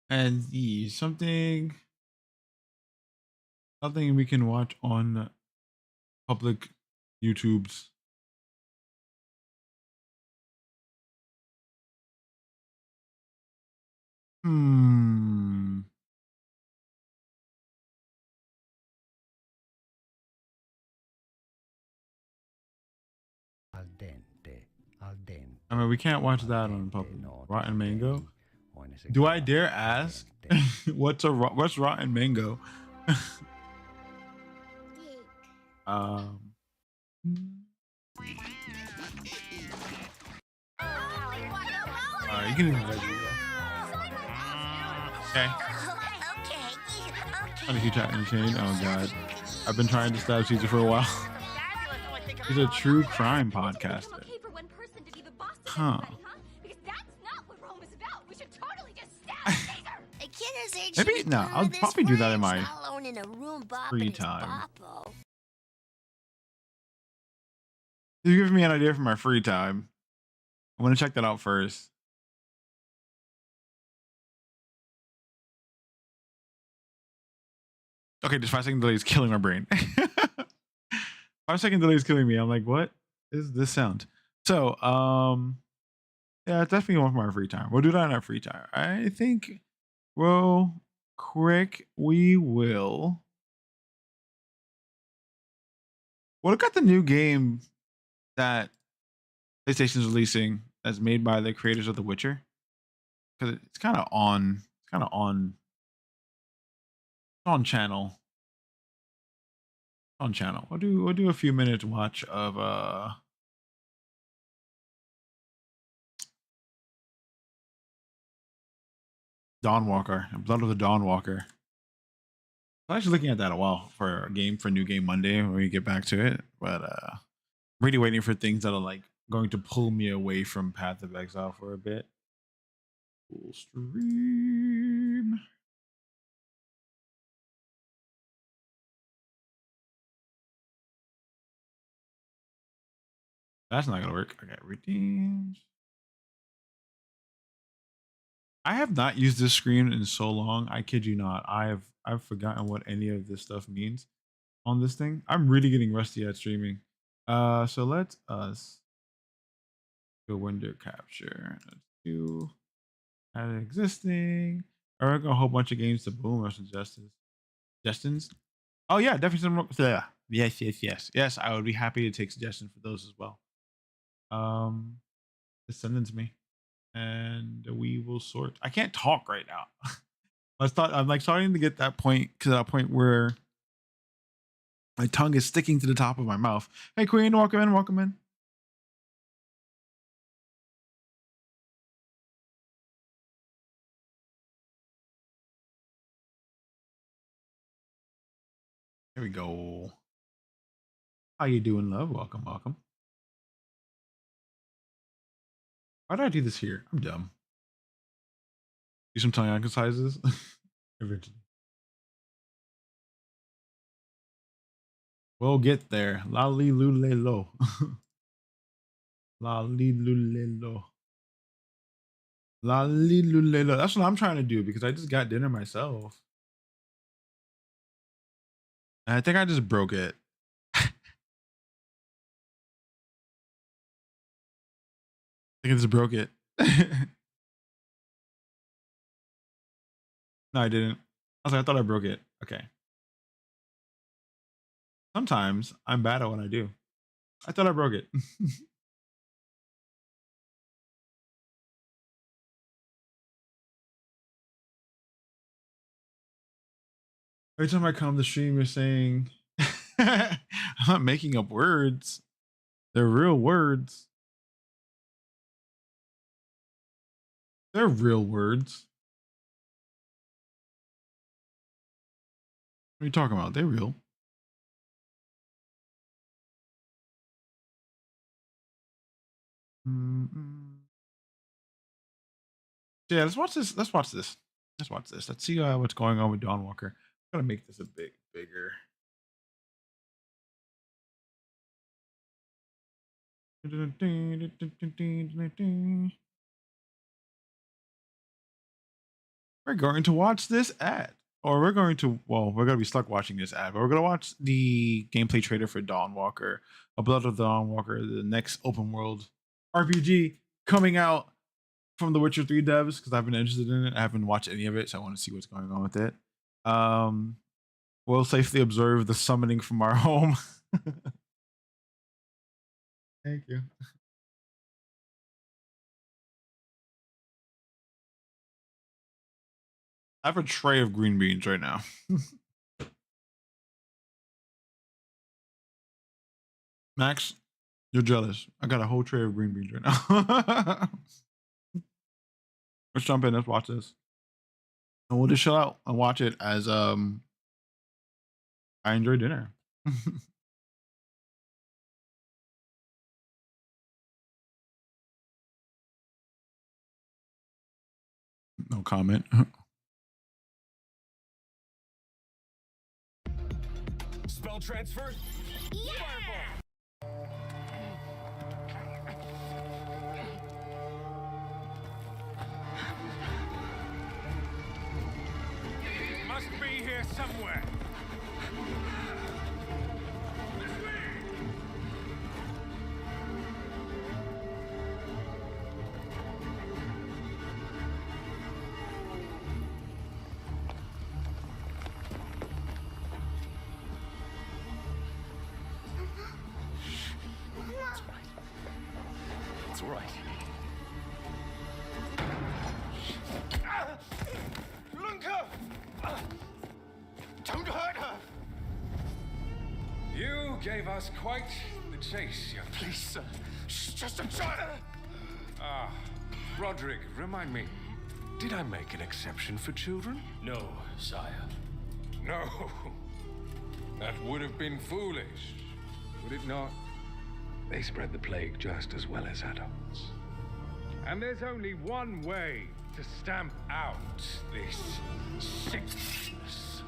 And something we can watch on public YouTube's. Hmm. Al dente, al dente. I mean, we can't watch al that on dente, public. no Rotten te Mango. dei, o en ese Do I caso, dare al ask? dente. What's Rotten Mango? um. You can even veggie, okay. Funny you chat and chain. Oh god, I've been trying to stab Caesar for a while. He's a true crime podcaster. Huh. Maybe no. I'll probably do that in my free time. You give me an idea for my free time. I want to check that out first. Okay, just 5 second delay is killing my brain. 5 second delay is killing me. I'm like, what is this sound? So, yeah, it's definitely one for my free time. We'll do that in our free time. I think real quick, we will. We'll look at the new game that PlayStation's releasing that's made by the creators of The Witcher. Because it's kind of on channel. On channel. We'll do a few minutes watch of Dawn Walker, Blood of the Dawn Walker. I'm actually looking at that a while for New Game Monday when we get back to it. But I'm really waiting for things that are like going to pull me away from Path of Exile for a bit. Full stream. That's not gonna work. Okay, redeems. I have not used this screen in so long. I kid you not. I've forgotten what any of this stuff means on this thing. I'm really getting rusty at streaming. So let us go window capture. Let's do add existing. I reckon a whole bunch of games to boom or suggestions. Oh yeah, definitely some. Yeah. Yes. I would be happy to take suggestions for those as well. Just send them to me, and we will sort. I can't talk right now. I'm like starting to get that point where my tongue is sticking to the top of my mouth. Hey Queen, welcome in, welcome in. Here we go. How you doing, love? Welcome, welcome. Why did I do this here? I'm dumb. Do some tongue exercises eventually. We'll get there. La li lule lo. La li lule lo. La li lule lo. That's what I'm trying to do because I just got dinner myself. And I think I just broke it. I think I just broke it. No, I didn't. I thought I broke it. Okay. Sometimes I'm bad at what I do. I thought I broke it. Every time I come to stream, you're saying, I'm not making up words. They're real words. They're real words. What are you talking about? They're real. Mm-mm. Yeah, let's watch this. Let's watch this. Let's see what's going on with Dawn Walker. I'm gonna make this a bit bigger. We're going to watch this ad. Or we're going to, well, we're going to be stuck watching this ad, but we're going to watch the gameplay trailer for Dawn Walker, A Blood of Dawn Walker, the next open world RPG coming out from the Witcher 3 devs because I've been interested in it. I haven't watched any of it, so I want to see what's going on with it. We'll safely observe the summoning from our home. Thank you. I have a tray of green beans right now. Max, you're jealous. I got a whole tray of green beans right now. Let's jump in. Let's watch this. And we'll just chill out and watch it as I enjoy dinner. No comment. Spell transfer? Yeah! Must be here somewhere. It's all right. Lunka! Don't hurt her! You gave us quite the chase, young. Please, sir. She's just a child. Ah, Roderick, remind me. Did I make an exception for children? No, sire. No. That would have been foolish, would it not? They spread the plague just as well as adults. And there's only one way to stamp out this sickness.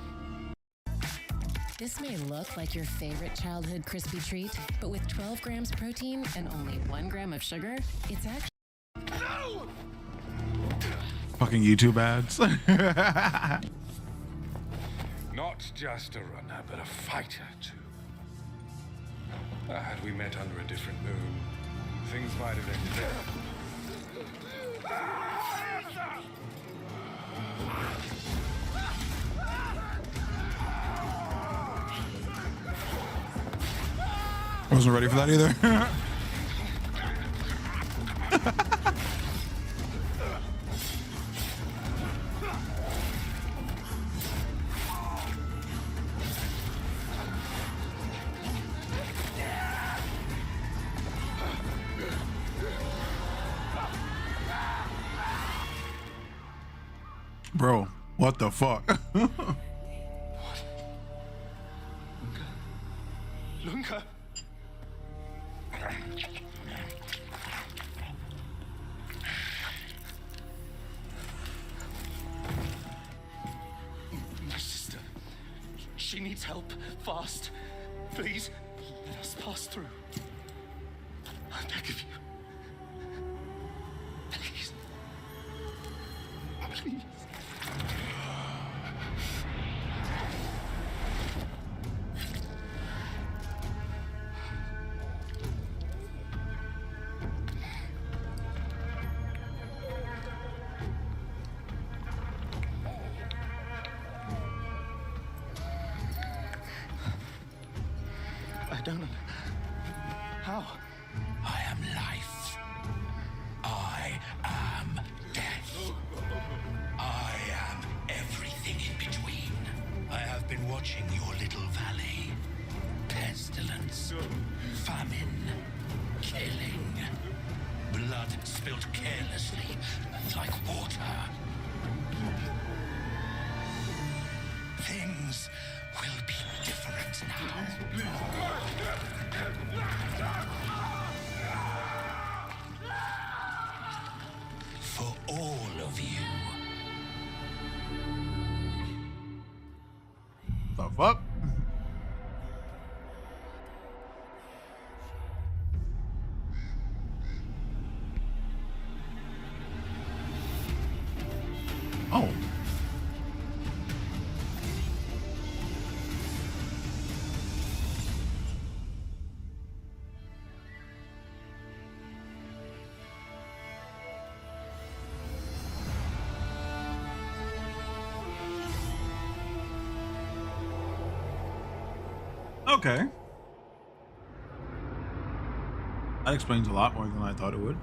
This may look like your favorite childhood crispy treat, but with 12 grams protein and only 1 gram of sugar, it's actually... No! Fucking YouTube ads. Not just a runner, but a fighter, too. Had we met under a different moon, things might have ended there. I wasn't ready for that either. Bro, what the fuck? Lunka? My sister. She needs help. Fast. Please, let us pass through. I beg of you. Please. Please. I don't know. How? I am life. I am death. I am everything in between. I have been watching your little valley. Pestilence, famine, killing. Blood spilt carelessly, like water. Things will be different now. For all of you. The fuck? Oh. Okay. That explains a lot more than I thought it would.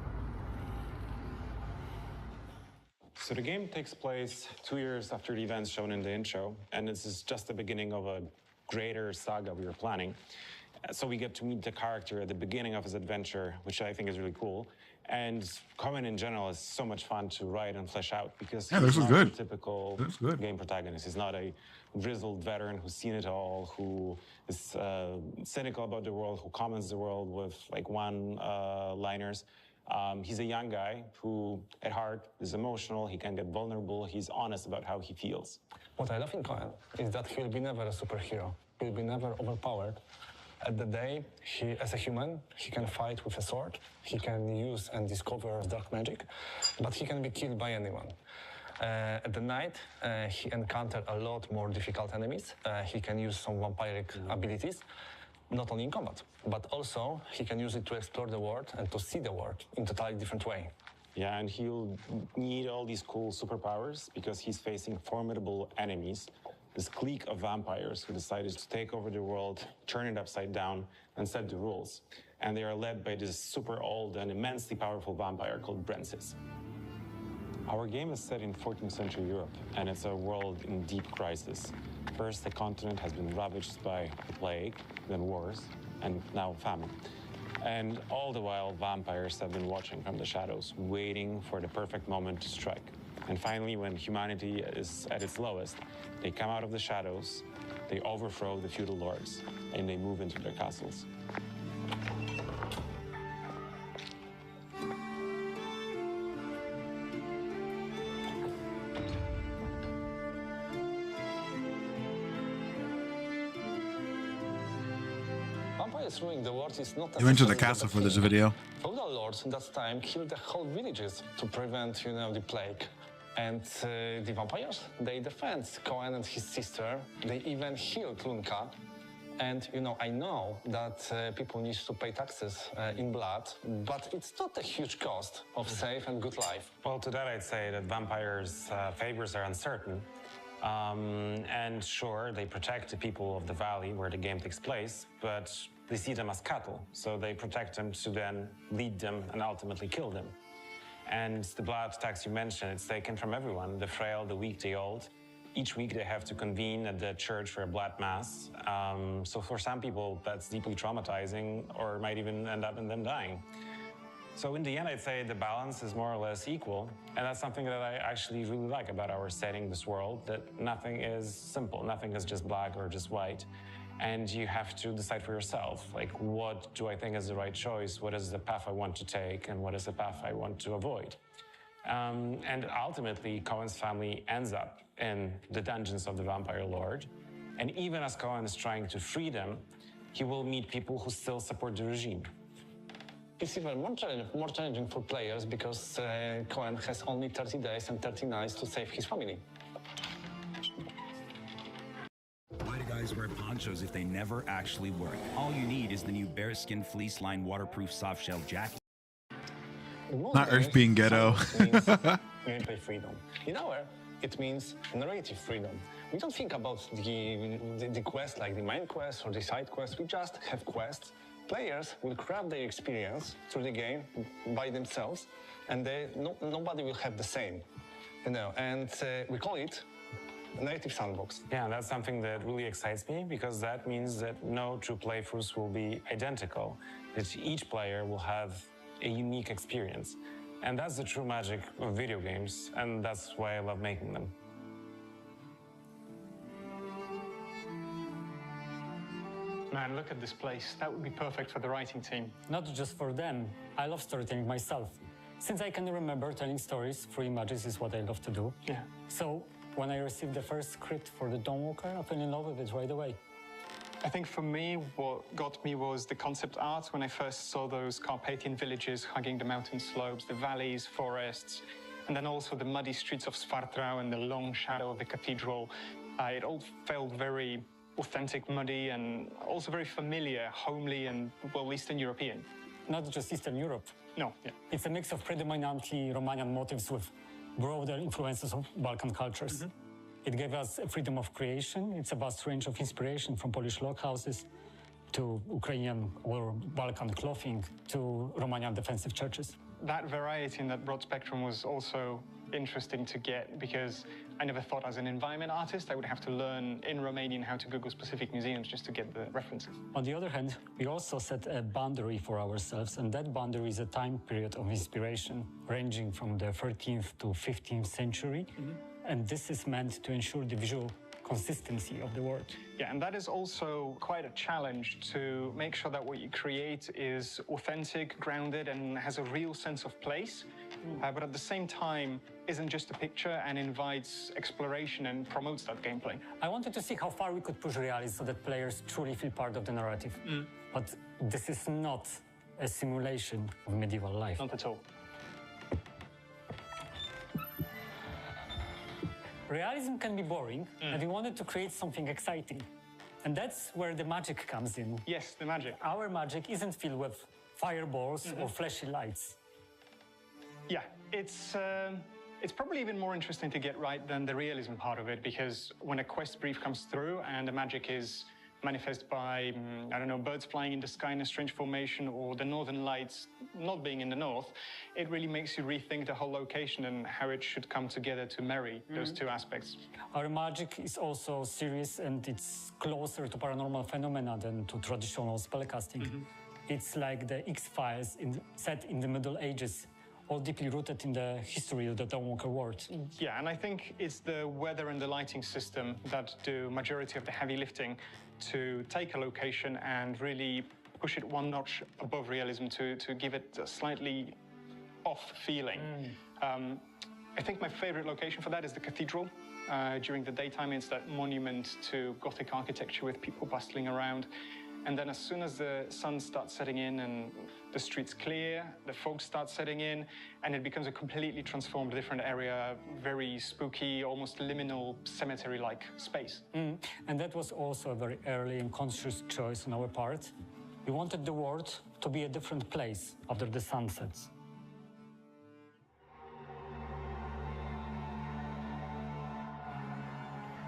So the game takes place 2 years after the events shown in the intro, and this is just the beginning of a greater saga we were planning. So we get to meet the character at the beginning of his adventure, which I think is really cool. And Cohen in general is so much fun to write and flesh out because he's not a typical game protagonist. He's not a grizzled veteran who's seen it all, who is cynical about the world, who comments the world with like one-liners. He's a young guy who, at heart, is emotional. He can get vulnerable. He's honest about how he feels. What I love in Cohen is that he'll be never a superhero. He'll be never overpowered. At the day, as a human, he can fight with a sword. He can use and discover dark magic, but he can be killed by anyone. At the night, he encountered a lot more difficult enemies. He can use some vampiric abilities, not only in combat, but also he can use it to explore the world and to see the world in a totally different way. Yeah, and he'll need all these cool superpowers because he's facing formidable enemies. This clique of vampires who decided to take over the world, turn it upside down, and set the rules. And they are led by this super old and immensely powerful vampire called Brensis. Our game is set in 14th century Europe, and it's a world in deep crisis. First, the continent has been ravaged by the plague, then wars, and now famine. And all the while, vampires have been watching from the shadows, waiting for the perfect moment to strike. And finally, when humanity is at its lowest, they come out of the shadows, they overthrow the feudal lords, and they move into their castles. Vampires ruling the world is not. You went to the castle for this video. Feudal lords in that time killed the whole villages to prevent, the plague. And the vampires, they defend Cohen and his sister. They even healed Lunka. And, I know that people need to pay taxes in blood, but it's not a huge cost of safe and good life. Well, to that I'd say that vampires' favors are uncertain. And sure, they protect the people of the valley where the game takes place, but they see them as cattle. So they protect them to then lead them and ultimately kill them. And the blood tax you mentioned, it's taken from everyone, the frail, the weak, the old. Each week they have to convene at the church for a blood mass. So for some people, that's deeply traumatizing or might even end up in them dying. So in the end, I'd say the balance is more or less equal. And that's something that I actually really like about our setting, this world, that nothing is simple. Nothing is just black or just white. And you have to decide for yourself, like, what do I think is the right choice? What is the path I want to take? And what is the path I want to avoid? And ultimately, Cohen's family ends up in the dungeons of the Vampire Lord. And even as Cohen is trying to free them, he will meet people who still support the regime. It's even more challenging for players because Cohen has only 30 days and 30 nights to save his family. Why do guys wear ponchos if they never actually work? All you need is the new bearskin fleece lined waterproof soft shell jacket. Not Earth being ghetto. Gameplay freedom. In our, it means narrative freedom. We don't think about the quest like the main quest or the side quest. We just have quests. Players will craft their experience through the game by themselves, and nobody will have the same, And we call it a narrative sandbox. Yeah, that's something that really excites me because that means that no two playthroughs will be identical. That each player will have a unique experience, and that's the true magic of video games, and that's why I love making them. Man, look at this place. That would be perfect for the writing team. Not just for them. I love storytelling myself. Since I can remember, telling stories through images is what I love to do. Yeah. So when I received the first script for The Dawnwalker, I fell in love with it right away. I think for me, what got me was the concept art when I first saw those Carpathian villages hugging the mountain slopes, the valleys, forests, and then also the muddy streets of Svartrau and the long shadow of the cathedral. It all felt very authentic, muddy, and also very familiar, homely, and, well, Eastern European. Not just Eastern Europe. No, yeah. It's a mix of predominantly Romanian motifs with broader influences of Balkan cultures. Mm-hmm. It gave us a freedom of creation. It's a vast range of inspiration from Polish log houses to Ukrainian or Balkan clothing to Romanian defensive churches. That variety in that broad spectrum was also interesting to get because I never thought as an environment artist I would have to learn in Romanian how to Google specific museums just to get the references. On the other hand, we also set a boundary for ourselves, and that boundary is a time period of inspiration ranging from the 13th to 15th century. And this is meant to ensure the visual consistency of the work. Yeah, and that is also quite a challenge to make sure that what you create is authentic, grounded, and has a real sense of place, but at the same time isn't just a picture and invites exploration and promotes that gameplay. I wanted to see how far we could push realism so that players truly feel part of the narrative. But this is not a simulation of medieval life. Not at all. Realism can be boring, and we wanted to create something exciting. And that's where the magic comes in. Yes, the magic. Our magic isn't filled with fireballs or flashy lights. Yeah, it's probably even more interesting to get right than the realism part of it, because when a quest brief comes through and the magic is manifest by, I don't know, birds flying in the sky in a strange formation or the northern lights not being in the north, it really makes you rethink the whole location and how it should come together to marry those two aspects. Our magic is also serious, and it's closer to paranormal phenomena than to traditional spellcasting. It's like the X-Files set in the Middle Ages, all deeply rooted in the history of the Dawnwalker world. Yeah, and I think it's the weather and the lighting system that do majority of the heavy lifting to take a location and really push it one notch above realism to give it a slightly off feeling. I think my favorite location for that is the cathedral. During the daytime, it's that monument to Gothic architecture with people bustling around. And then as soon as the sun starts setting in and the streets clear, the fog starts setting in, and it becomes a completely transformed, different area, very spooky, almost liminal, cemetery-like space. And that was also a very early and conscious choice on our part. We wanted the world to be a different place after the sun sets.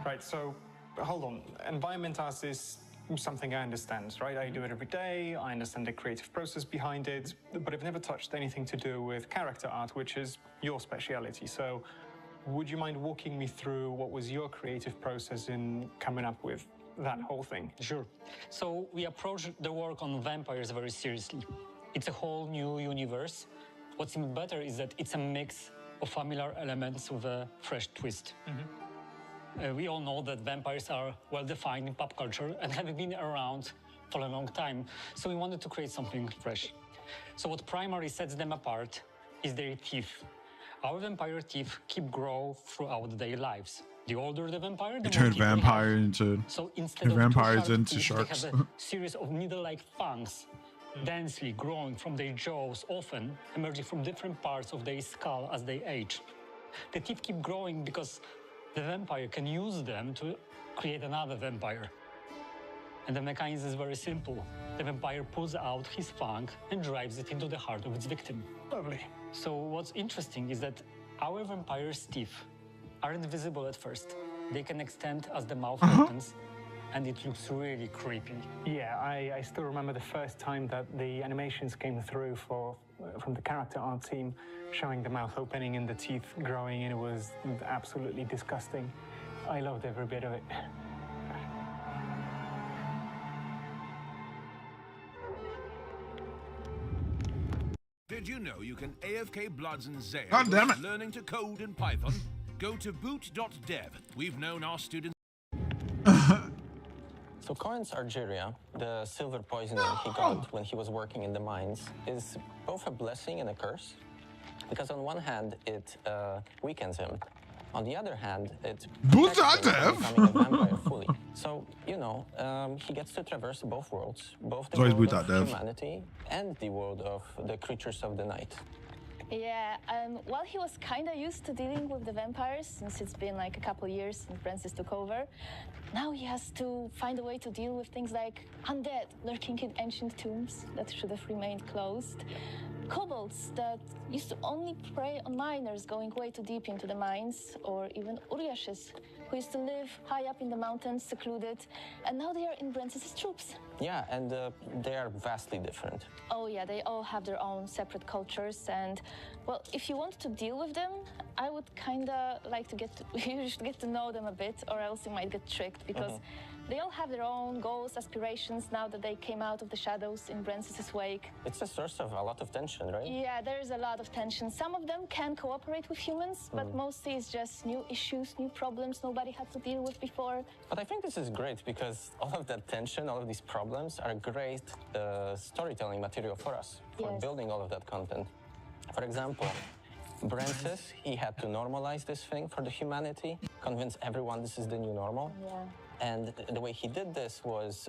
Right, so hold on. Environment art is something I understand, right? I do it every day, I understand the creative process behind it, but I've never touched anything to do with character art, which is your speciality. So would you mind walking me through what was your creative process in coming up with that whole thing? Sure. So we approached the work on vampires very seriously. It's a whole new universe. What's even better is that it's a mix of familiar elements with a fresh twist. We all know that vampires are well-defined in pop culture and have been around for a long time, so we wanted to create something fresh. So what primarily sets them apart is their teeth. Our vampire teeth keep growing throughout their lives. The older the vampire, the more teeth they have. So instead of vampires two into teeth, sharks. they have a series of needle-like fangs, densely growing from their jaws, often emerging from different parts of their skull as they age. The teeth keep growing because the vampire can use them to create another vampire. And the mechanism is very simple. The vampire pulls out his fang and drives it into the heart of its victim. Lovely. So what's interesting is that our vampire's teeth aren't visible at first. They can extend as the mouth opens, and it looks really creepy. Yeah, I still remember the first time that the animations came through from the character art team, showing the mouth opening and the teeth growing, and it was absolutely disgusting. I loved every bit of it. Did you know you can AFK Bloods and Zay God damn it. learning to code in Python? Go to boot.dev. We've known our students. So Corin's Argeria, the silver poisoning he got when he was working in the mines, is both a blessing and a curse. Because on one hand, it weakens him. On the other hand, it protects him from becoming a vampire fully. So, you know, he gets to traverse both worlds, both the world of humanity and the world of the creatures of the night. Yeah, well, he was kind of used to dealing with the vampires since it's been like a couple years since Francis took over. Now he has to find a way to deal with things like undead lurking in ancient tombs that should have remained closed, kobolds that used to only prey on miners going way too deep into the mines, or even Uriashes who used to live high up in the mountains, secluded, and now they are in Brenz's troops. Yeah, and they are vastly different. Oh yeah, they all have their own separate cultures, and well, if you want to deal with them, I would kinda like to you should get to know them a bit, or else you might get tricked, because they all have their own goals, aspirations, now that they came out of the shadows in Brenz's wake. It's a source of a lot of tension, right? Yeah, there's a lot of tension. Some of them can cooperate with humans, but mostly it's just new issues, new problems nobody had to deal with before. But I think this is great because all of that tension, all of these problems are great storytelling material for us, for building all of that content. For example, Brenz, he had to normalize this thing for the humanity, convince everyone this is the new normal. Yeah. And the way he did this was,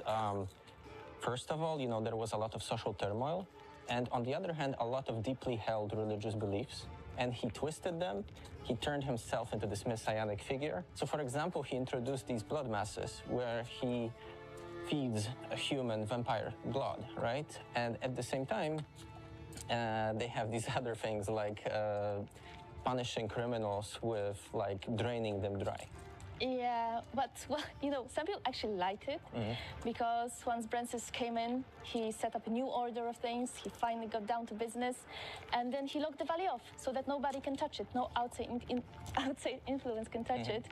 first of all, you know, there was a lot of social turmoil. And on the other hand, a lot of deeply held religious beliefs. And he twisted them. He turned himself into this messianic figure. So, for example, he introduced these blood masses where he feeds a human vampire blood, right? And at the same time, they have these other things like punishing criminals with like draining them dry. Yeah, but well, you know, some people actually liked it because once Brenz came in, he set up a new order of things. He finally got down to business, and then he locked the valley off so that nobody can touch it. No outside influence can touch it.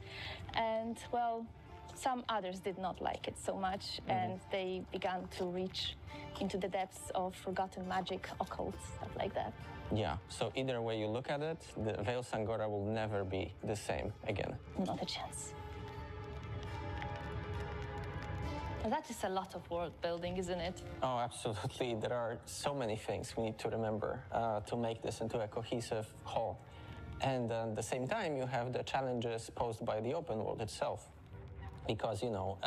And well, some others did not like it so much, and they began to reach into the depths of forgotten magic, occult, stuff like that. Yeah, so either way you look at it, the Veil Sangora will never be the same again. Not a chance. That is a lot of world building, isn't it? Oh, absolutely. There are so many things we need to remember to make this into a cohesive whole. And at the same time, you have the challenges posed by the open world itself. Because, you know,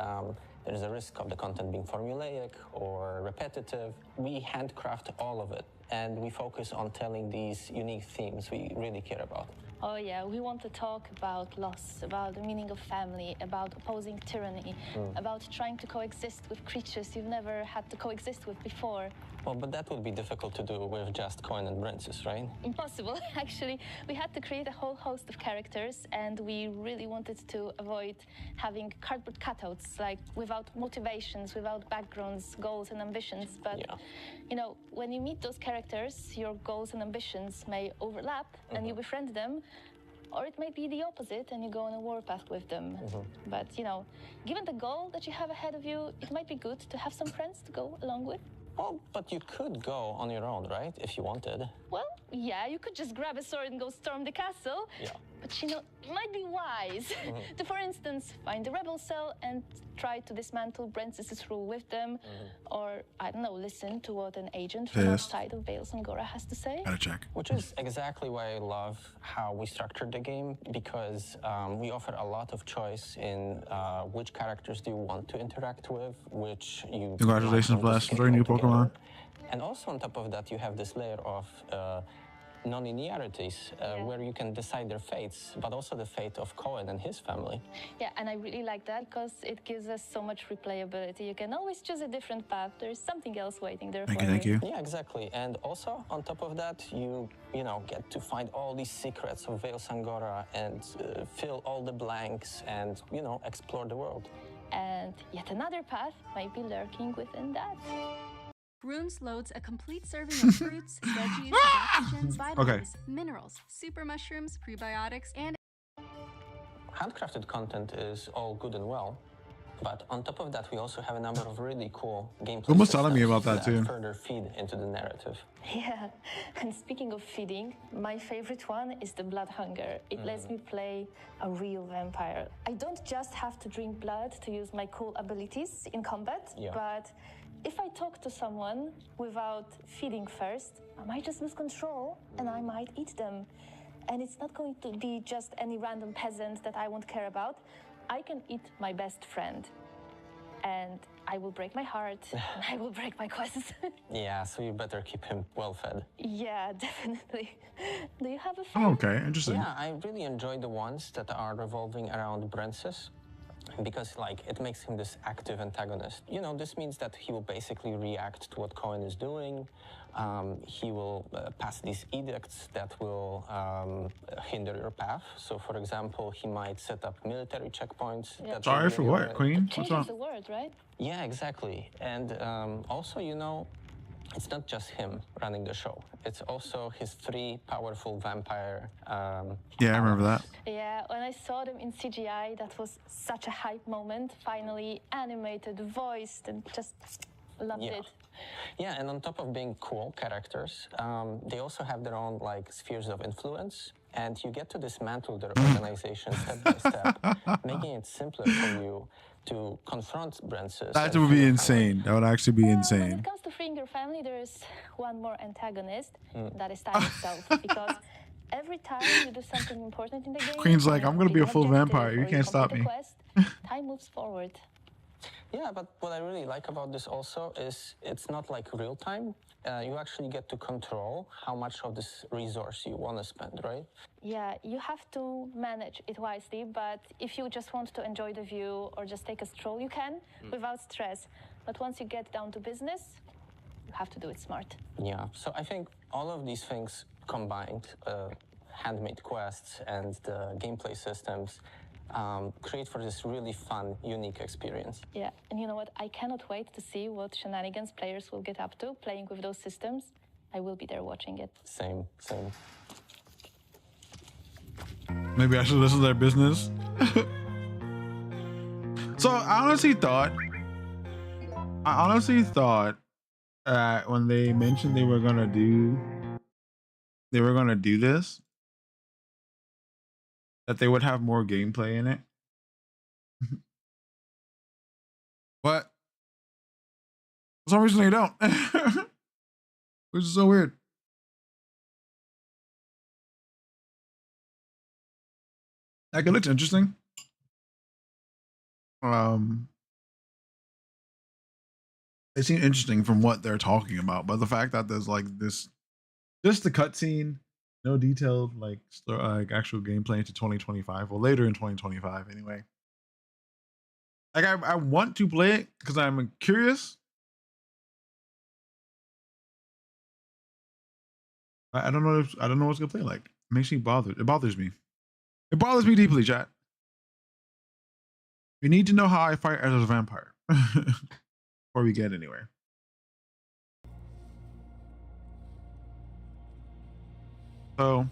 there's a risk of the content being formulaic or repetitive. We handcraft all of it, and we focus on telling these unique themes we really care about. Oh yeah, we want to talk about loss, about the meaning of family, about opposing tyranny, about trying to coexist with creatures you've never had to coexist with before. Well, but that would be difficult to do with just Coin and Brenz, right? Impossible, actually. We had to create a whole host of characters, and we really wanted to avoid having cardboard cutouts, like without motivations, without backgrounds, goals and ambitions. But, you know, when you meet those characters, your goals and ambitions may overlap, and you befriend them, or it might be the opposite and you go on a warpath with them. But, you know, given the goal that you have ahead of you, it might be good to have some friends to go along with. Well, but you could go on your own, right? If you wanted. Well, yeah, you could just grab a sword and go storm the castle. Yeah. But, you know, it might be wise to, for instance, find the rebel cell and try to dismantle Brenz's rule with them. Or, I don't know, listen to what an agent from outside of Veil Sangora has to say. Gotta check. Which is exactly why I love how we structured the game, because we offer a lot of choice in which characters do you want to interact with, which you... Congratulations, Blast, for your new Pokemon. And also on top of that, you have this layer of non-linearities where you can decide their fates, but also the fate of Cohen and his family. Yeah, and I really like that because it gives us so much replayability. You can always choose a different path. There's something else waiting there for you. Thank you. Yeah, exactly. And also on top of that, you know, get to find all these secrets of Veil Sangora and fill all the blanks and, you know, explore the world. And yet another path might be lurking within that. Runes loads a complete serving of fruits, veggies, adaptogens, vitamins, minerals, super mushrooms, prebiotics, and... Handcrafted content is all good and well, but on top of that, we also have a number of really cool gameplay Someone was telling me about that too. Further feed into the narrative. Yeah, and speaking of feeding, my favorite one is the blood hunger. It lets me play a real vampire. I don't just have to drink blood to use my cool abilities in combat, but if I talk to someone without feeding first, I might just lose control and I might eat them. And it's not going to be just any random peasant that I won't care about. I can eat my best friend. And I will break my heart, and I will break my quests. Yeah, so you better keep him well fed. Yeah, definitely. Do you have a friend? Oh, okay, interesting. Yeah, I really enjoy the ones that are revolving around Brenz's. because like it makes him this active antagonist. You know, this means that he will basically react to what Cohen is doing. He will pass these edicts that will hinder your path. So, for example, he might set up military checkpoints. Yeah. That Sorry will be for in your what, way. Queen? It What's changes wrong? the world, right? Yeah, exactly. And also, you know, it's not just him running the show. It's also his 3 powerful vampire. Yeah, I remember that. Yeah, when I saw them in CGI, that was such a hype moment. Finally animated, voiced, and just loved it. Yeah, and on top of being cool characters, they also have their own like spheres of influence, and you get to dismantle their organization step by step, making it simpler for you to confront Brancis. That and would be free your insane. That would actually be When insane. it comes to freeing your family, there is one more antagonist. That is time itself. Because every time you do something important in the game, Queen's or like, you I'm gonna be a complete full an objective, vampire. You or can't stop complete me. a quest, time moves forward. Yeah, but what I really like about this also is it's not like real time. You actually get to control how much of this resource you want to spend, right? Yeah, you have to manage it wisely, but if you just want to enjoy the view or just take a stroll, you can without stress. But once you get down to business, you have to do it smart. Yeah, so I think all of these things combined, handmade quests and the gameplay systems, create for this really fun, unique experience. Yeah, and you know what? I cannot wait to see what shenanigans players will get up to playing with those systems. I will be there watching it. Same. Maybe I should listen to their business. So I honestly thought that when they mentioned they were gonna do this, that they would have more gameplay in it. But for some reason they don't. Which is so weird. Like, it looks interesting. It seemed interesting from what they're talking about, but the fact that there's like this, just the cutscene, no detailed like actual gameplay into 2025, or later in 2025 anyway. Like, I want to play it because I'm curious. I don't know what's gonna play like. It makes me bothered. It bothers me. It bothers me deeply, chat. You need to know how I fight as a vampire before we get anywhere. So,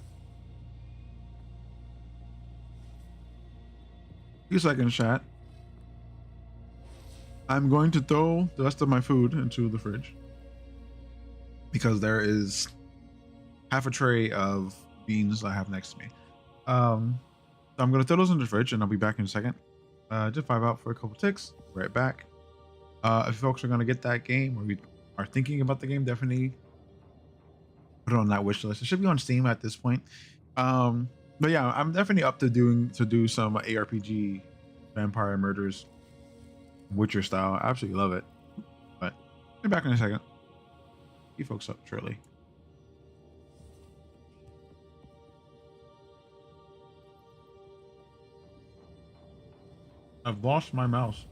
few seconds, chat. I'm going to throw the rest of my food into the fridge because there is half a tray of beans I have next to me. So I'm going to throw those in the fridge and I'll be back in a second. Just vibe out for a couple ticks. Right back. If folks are going to get that game, or you are thinking about the game, definitely put it on that wish list. It should be on Steam at this point. But yeah, I'm definitely up to do some ARPG vampire murders, Witcher style. I absolutely love it. But I'll be back in a second. You folks up shortly. I've lost my mouse.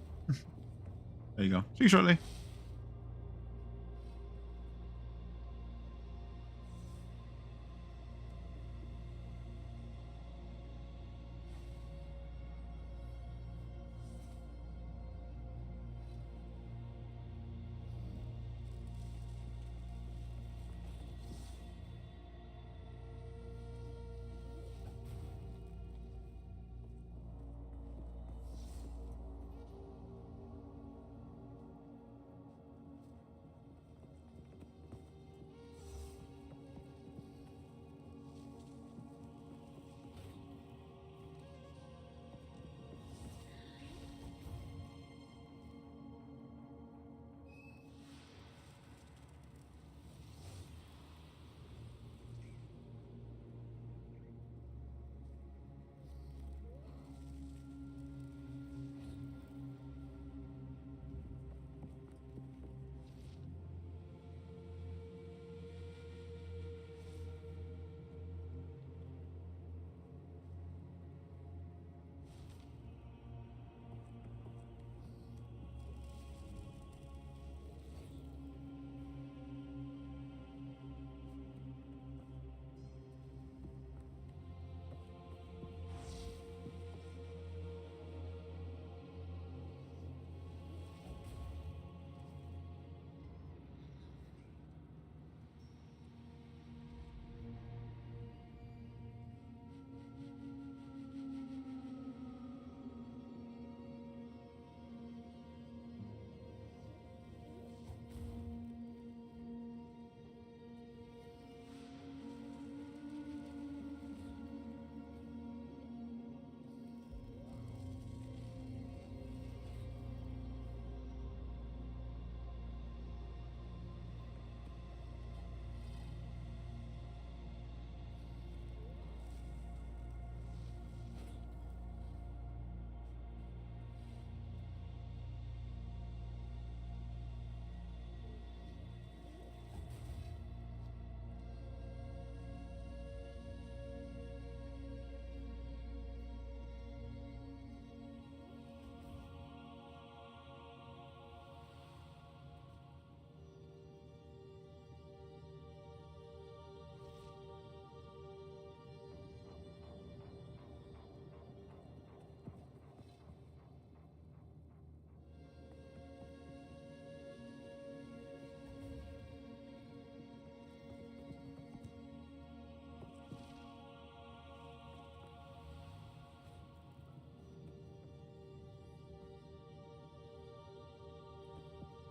There you go. See you shortly.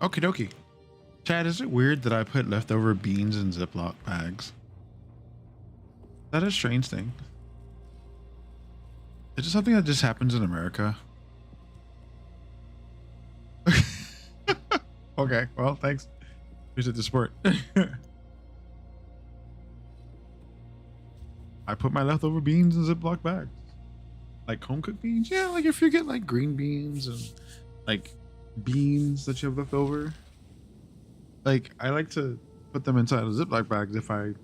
Okie dokie. Chad, is it weird that I put leftover beans in Ziploc bags? Is that a strange thing? Is it something that just happens in America? Okay, well, thanks. Appreciate the support. I put my leftover beans in Ziploc bags. Like home cooked beans? Yeah, like if you get like green beans and like beans that you have left over. Like I like to put them inside of Ziploc bags if I'm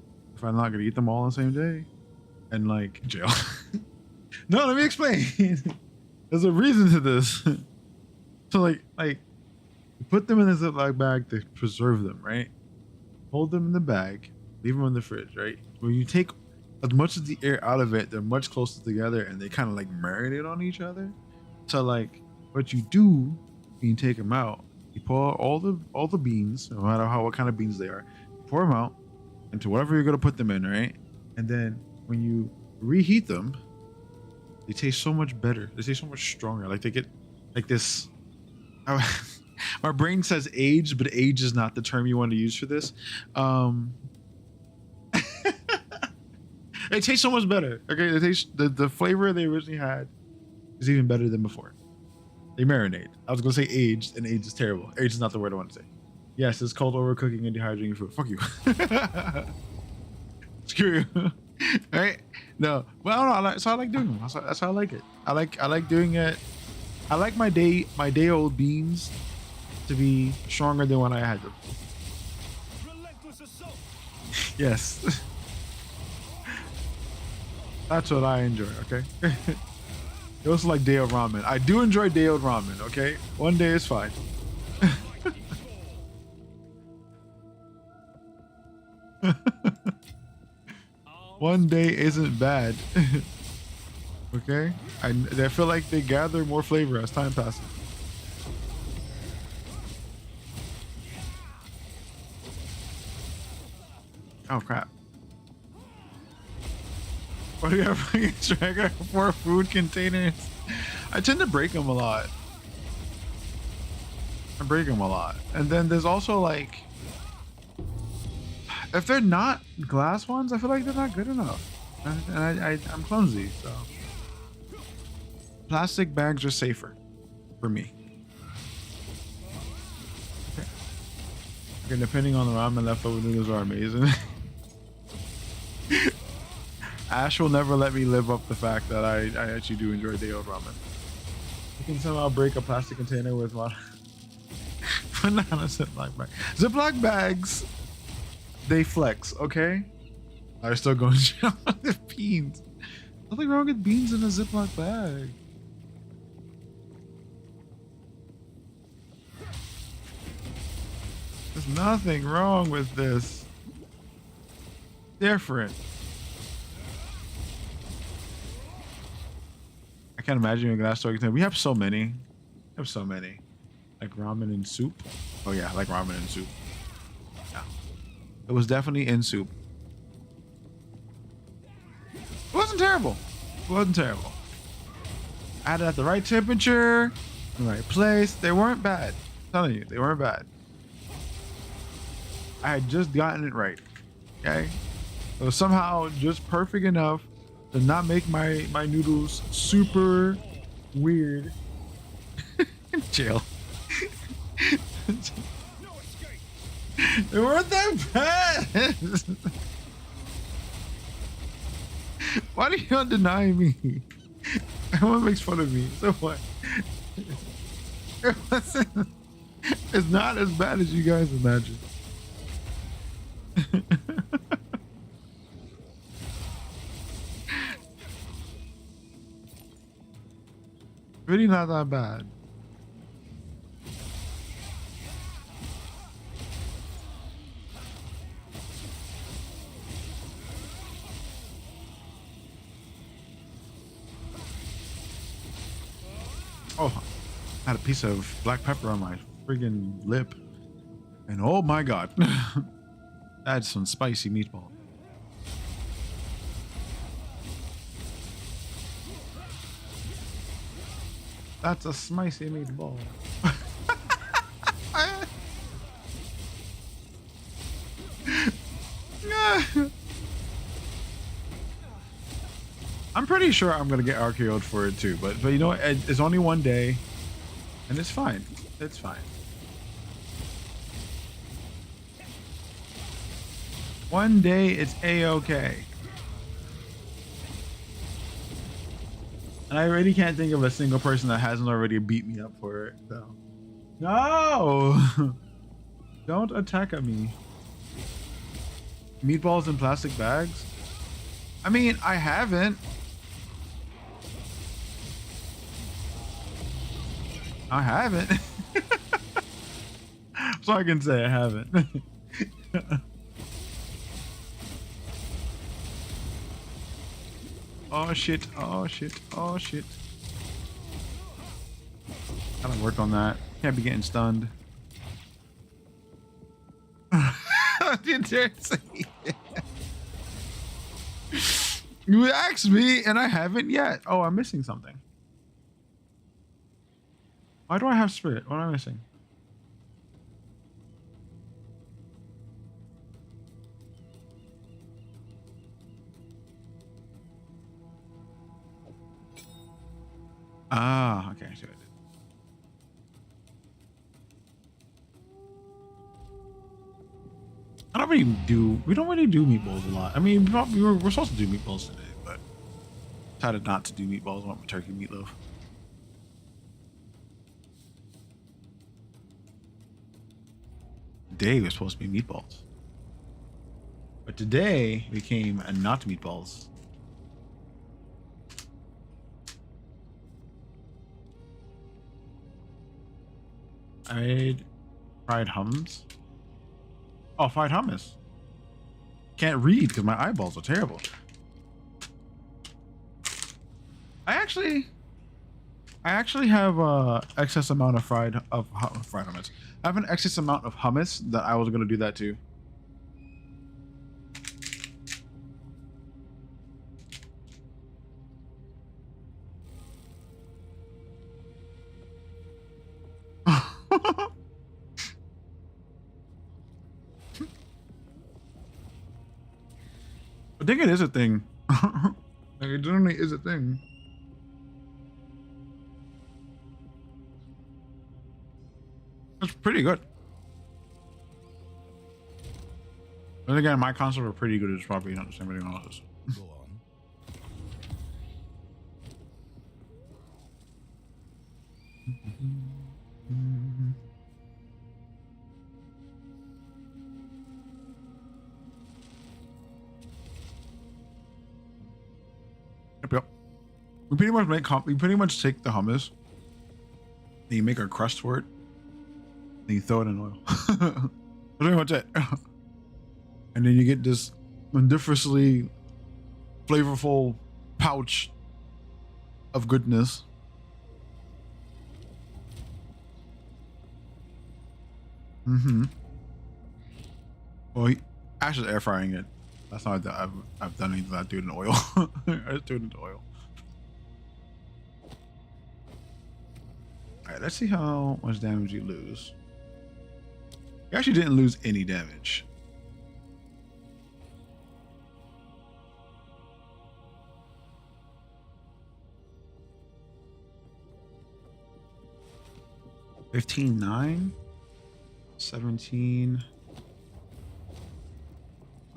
not gonna eat them all on the same day. And like jail. No, let me explain. There's a reason to this. So like you put them in a Ziploc bag to preserve them, right? Hold them in the bag, leave them in the fridge, right? When you take as much of the air out of it, they're much closer together and they kind of like marinate on each other. So like what you do when you take them out, you pour all the beans, no matter what kind of beans they are, pour them out into whatever you're gonna put them in, right? And then when you reheat them, they taste so much better. They taste so much stronger. Like they get like this. My brain says age, but age is not the term you want to use for this. They taste so much better. Okay, they taste the flavor they originally had is even better than before. They marinate. I was gonna say aged, and aged is terrible. Aged is not the word I want to say. Yes, it's called overcooking and dehydrating food. Fuck you. Screw you. All right? No, well, I don't know. So I like doing them. That's how I like it. I like doing it. I like my day old beans to be stronger than when I had them. Yes. That's what I enjoy, okay? It was like day old ramen. I do enjoy day old ramen, okay? One day is fine. One day isn't bad. Okay? I feel like they gather more flavor as time passes. Oh crap. What do you have a tracker for food containers? I tend to break them a lot. I break them a lot. And then there's also like, if they're not glass ones, I feel like they're not good enough. And I'm clumsy, so. Plastic bags are safer for me. Okay, depending on the ramen, leftover noodles are amazing. Ash will never let me live up the fact that I actually do enjoy day old ramen. You can somehow break a plastic container with one banana Ziploc bag. Ziploc bags, they flex, okay? I'm still going to the beans. Nothing wrong with beans in a Ziploc bag. There's nothing wrong with this. Different. I can't imagine a glass store container. We have so many. We have so many. Like ramen and soup. Oh yeah, like ramen and soup. Yeah. It was definitely in soup. It wasn't terrible. It wasn't terrible. I had it at the right temperature, the right place. They weren't bad. I'm telling you, they weren't bad. I had just gotten it right. Okay? It was somehow just perfect enough to not make my noodles super weird. Jail. They weren't that bad. Why do y'all deny me? Everyone makes fun of me. So what? It's not as bad as you guys imagine. Really not that bad. Oh, I had a piece of black pepper on my friggin' lip. And oh my God. That's some spicy meatball. That's a spicy meatball. I'm pretty sure I'm gonna get RKO'd for it too, but you know what? It's only one day, and it's fine. It's fine. One day, it's a-okay. And I already can't think of a single person that hasn't already beat me up for it. So, no, don't attack at me. Meatballs in plastic bags. I mean, I haven't. So I can say I haven't. Oh shit, oh shit, oh shit. Gotta work on that. Can't be getting stunned. I didn't dare say it. You asked me and I haven't yet. Oh, I'm missing something. Why do I have spirit? What am I missing? Ah, okay, I see what I did. We don't really do meatballs a lot. I mean, we're supposed to do meatballs today, but decided not to do meatballs. I want my turkey meatloaf. Today was supposed to be meatballs, but today became not meatballs. I made fried hummus. Oh, fried hummus. Can't read because my eyeballs are terrible. I actually have excess amount of fried hummus. I have an excess amount of hummus that I was gonna do that too. I think it is a thing. Like, it generally is a thing. That's pretty good. Then again, my concept are pretty good. It's probably not the same as anyone else's. Go on. Yep. We pretty much take the hummus, then you make a crust for it, then you throw it in oil. That's pretty much it. And then you get this wonderfully flavorful pouch of goodness. Well, Ash is air frying it. That's not that I've done anything that. I do it in oil. I just do it in oil. All right, let's see how much damage you lose. You actually didn't lose any damage. $15,900, 17.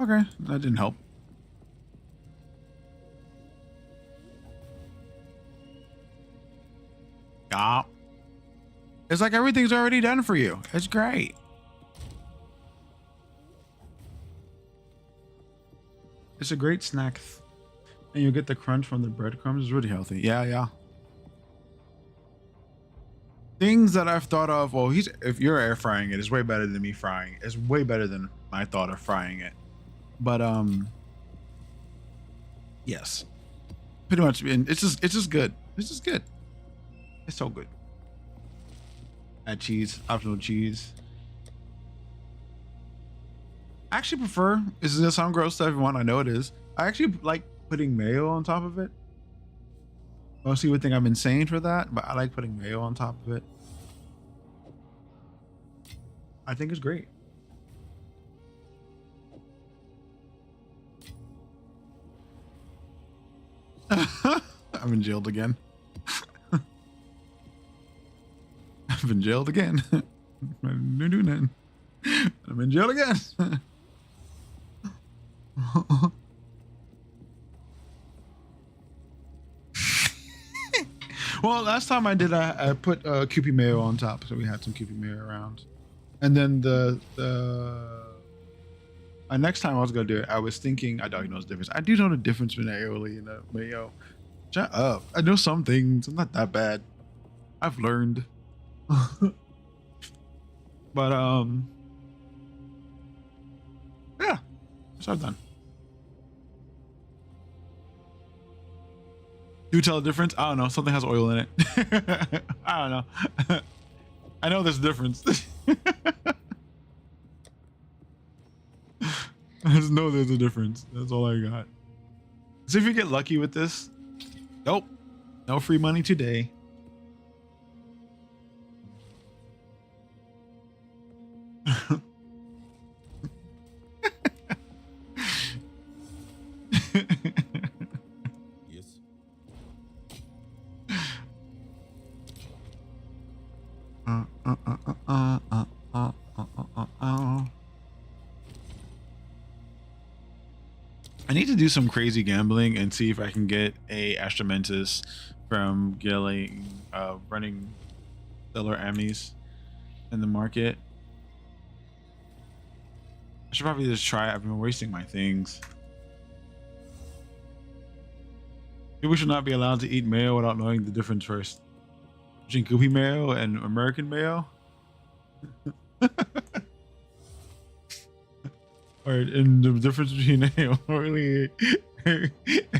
Okay, that didn't help. Yeah. It's like everything's already done for you. It's great. It's a great snack. And you get the crunch from the breadcrumbs. It's really healthy. Yeah, yeah. Things that I've thought of. Well, if you're air frying it, it's way better than me frying. It's way better than my thought of frying it. But yes, pretty much. And it's just good. It's just good. It's so good. Add cheese, optional cheese. I actually prefer. Is this sound gross to everyone? I know it is. I actually like putting mayo on top of it. Most people would think I'm insane for that, but I like putting mayo on top of it. I think it's great. I'm in jailed again. I've been jailed again. I'm in jail again. Well, last time I did, I put Kewpie mayo on top, so we had some Kewpie mayo around. And then the next time I was gonna do it, I was thinking I don't know the difference. I do know the difference between aioli and mayo. Shut up! I know some things. I'm not that bad. I've learned. But yeah, so I'm done. Do you tell the difference? I don't know. Something has oil in it. I don't know. I know there's a difference. I just know there's a difference. That's all I got. See if you get lucky with this. Nope. No free money today. Yes. I need to do some crazy gambling and see if I can get a Astramantis from Gilly running stellar Amis in the market. I should probably just try it. I've been wasting my things. People should not be allowed to eat mayo without knowing the difference first. Between Kewpie mayo and American mayo. Or in the difference between aioli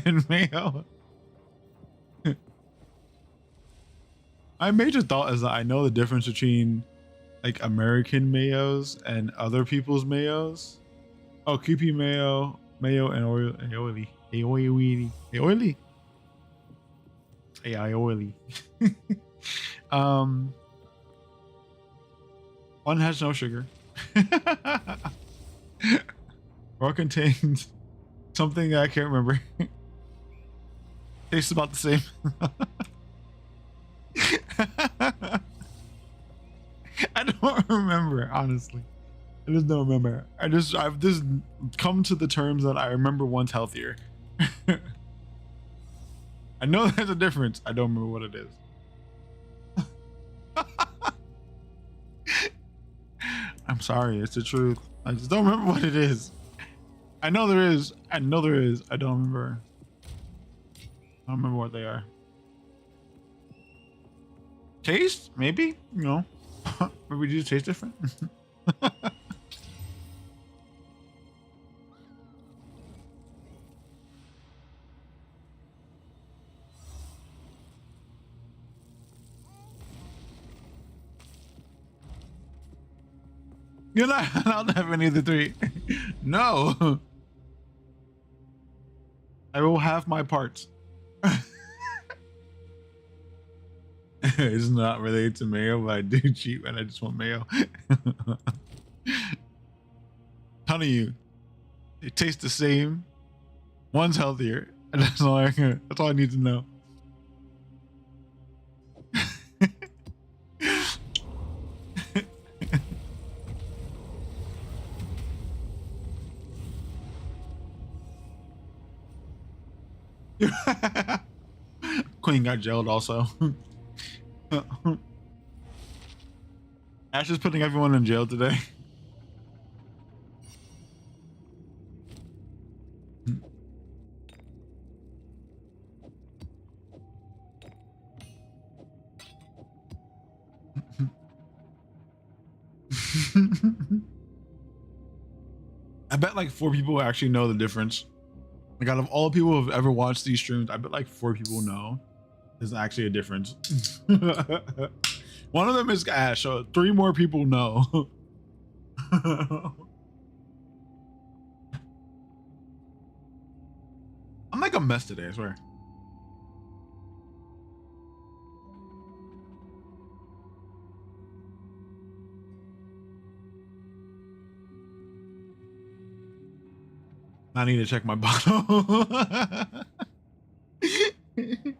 and mayo. My major thought is that I know the difference between like American mayos and other people's mayos. Oh, Kewpie mayo, and aioli. One has no sugar. Or contains something I can't remember. Tastes about the same. I don't remember, honestly. I just don't remember. I've just come to the terms that I remember one's healthier. I know there's a difference. I don't remember what it is. I'm sorry, it's the truth. I just don't remember what it is. I know there is. I know there is. I don't remember. I don't remember what they are. Taste? Maybe? No. Maybe do taste different? You're not allowed to have any of the three. No. I will have my parts. It's not related to mayo, but I do cheat when I just want mayo. Telling you, they taste the same. One's healthier. And that's all I need to know. Queen got jailed also. Ash is putting everyone in jail today. I bet like 4 people actually know the difference. Like out of all the people who have ever watched these streams, I bet like 4 people know there's actually a difference. One of them is Ash, so 3 more people know. I'm like a mess today, I swear. I need to check my bottle. I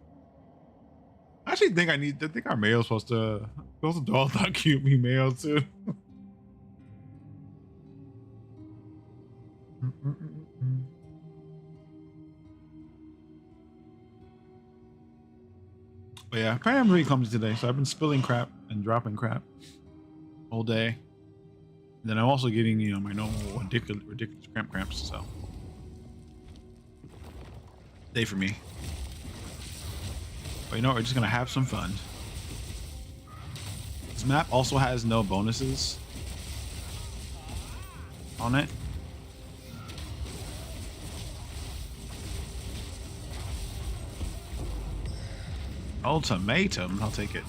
actually think I think our mail's supposed to do all that cute me mail too. But yeah, apparently I'm really clumsy today, so I've been spilling crap and dropping crap all day. And then I'm also getting, you know, my normal ridiculous cramps. So day for me. But you know what? We're just gonna have some fun. This map also has no bonuses on it. Ultimatum, I'll take it.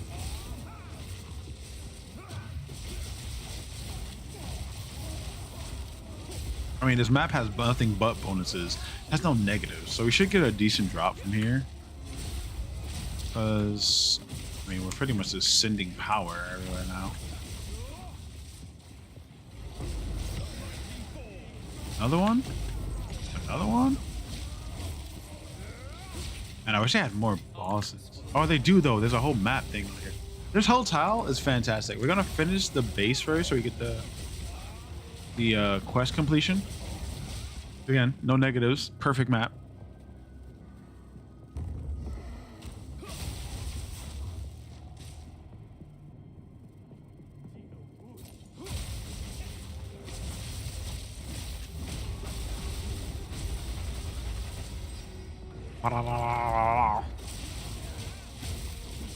I mean, this map has nothing but bonuses. It has no negatives, so we should get a decent drop from here. Because, I mean, we're pretty much just sending power everywhere now. Another one? Another one? And I wish I had more bosses. Oh, they do though. There's a whole map thing here. This whole tile is fantastic. We're gonna finish the base first so we get the quest completion. Again, no negatives. Perfect map.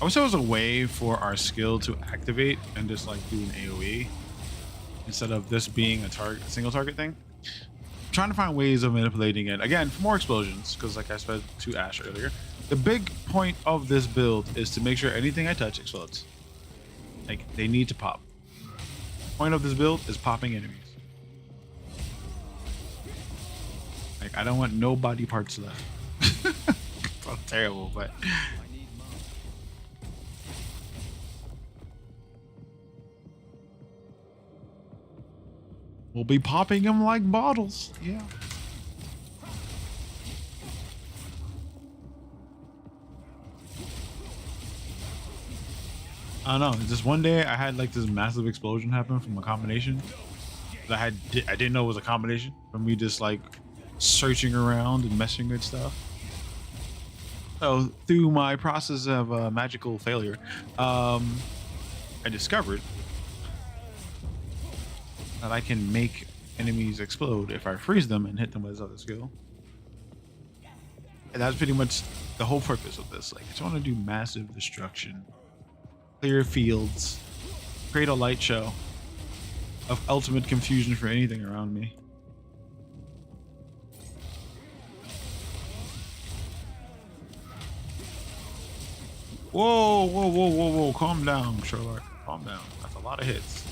I wish there was a way for our skill to activate and just like do an AoE instead of this being a single target thing. I'm trying to find ways of manipulating it again for more explosions, because like I said to Ash earlier, the big point of this build is to make sure anything I touch explodes. Like, they need to pop. Point of this build is popping enemies. Like, I don't want no body parts left. Sounds terrible, but we'll be popping them like bottles. Yeah. I don't know. Just one day I had like this massive explosion happen from a combination that I didn't know it was a combination from me just like searching around and messing with stuff. So through my process of magical failure, I discovered that I can make enemies explode if I freeze them and hit them with this other skill. And that's pretty much the whole purpose of this. Like, I just want to do massive destruction, clear fields, create a light show of ultimate confusion for anything around me. Whoa, whoa, whoa, whoa, whoa. Calm down, Sherlock. Calm down. That's a lot of hits.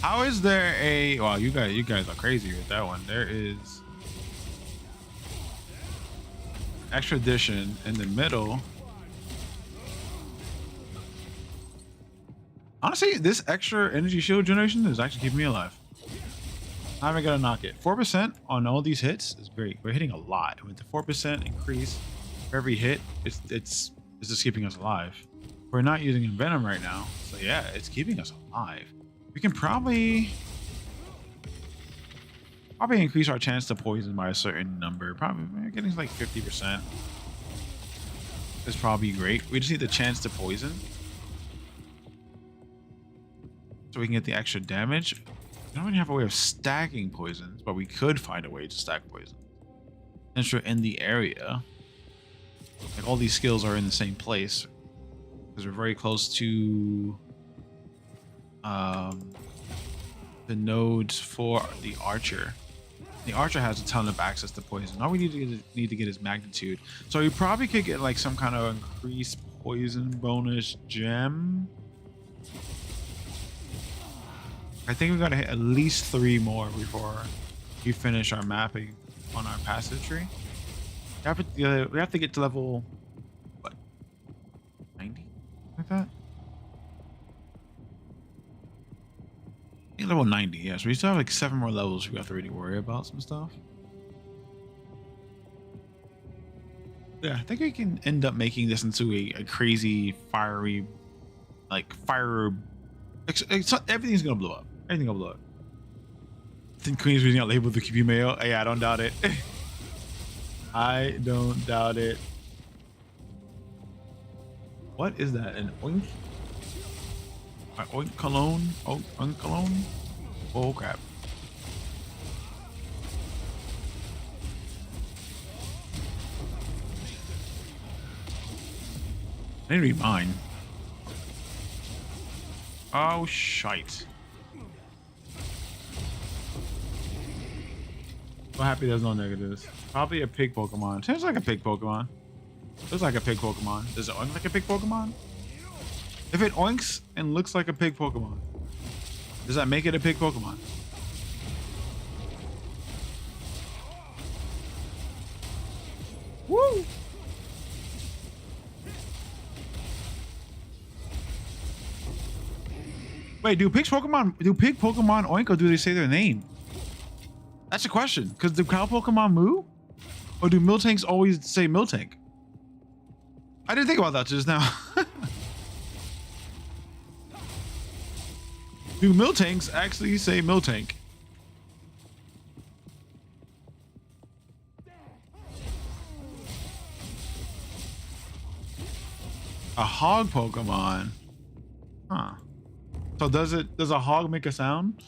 How is there a... Wow, you guys are crazy with that one. There is extradition in the middle. Honestly, this extra energy shield generation is actually keeping me alive. I'm not even gonna knock it. 4% on all these hits is great. We're hitting a lot. With the 4% increase for every hit, it's just keeping us alive. We're not using Envenom right now, so yeah, it's keeping us alive. We can probably increase our chance to poison by a certain number. Probably getting like 50%. Is probably great. We just need the chance to poison, so we can get the extra damage. We don't really have a way of stacking poisons, but we could find a way to stack poison. Since we're in the area, like all these skills are in the same place, because we're very close to the nodes for the archer. The archer has a ton of access to poison. All we need to get is magnitude. So we probably could get like some kind of increased poison bonus gem. I think we gotta hit at least 3 more before we finish our mapping on our passive tree. We have to get to level, what, 90? Like that? level 90, yeah. So we still have like 7 more levels we have to really worry about some stuff. Yeah, I think we can end up making this into a crazy, fiery, like fire. Everything's gonna blow up. Everything gonna blow up. I think Queen's reading out label to keep you mayo. Yeah, I don't doubt it. I don't doubt it. What is that? An oink? Oink cologne? Oh, oink cologne? Oh crap. I need to read mine. Oh shite. So happy there's no negatives. Probably a pig Pokemon. Seems like a pig Pokemon. Looks like a pig Pokemon. Does it oink like a pig Pokemon? If it oinks and looks like a pig Pokemon, does that make it a pig Pokemon? Woo! Wait, do pig Pokemon oink or do they say their name? That's a question. Because do cow Pokemon moo? Or do Miltanks always say Miltank? I didn't think about that just now. Do Miltanks actually say Miltank? A hog Pokemon. Huh. So does a hog make a sound?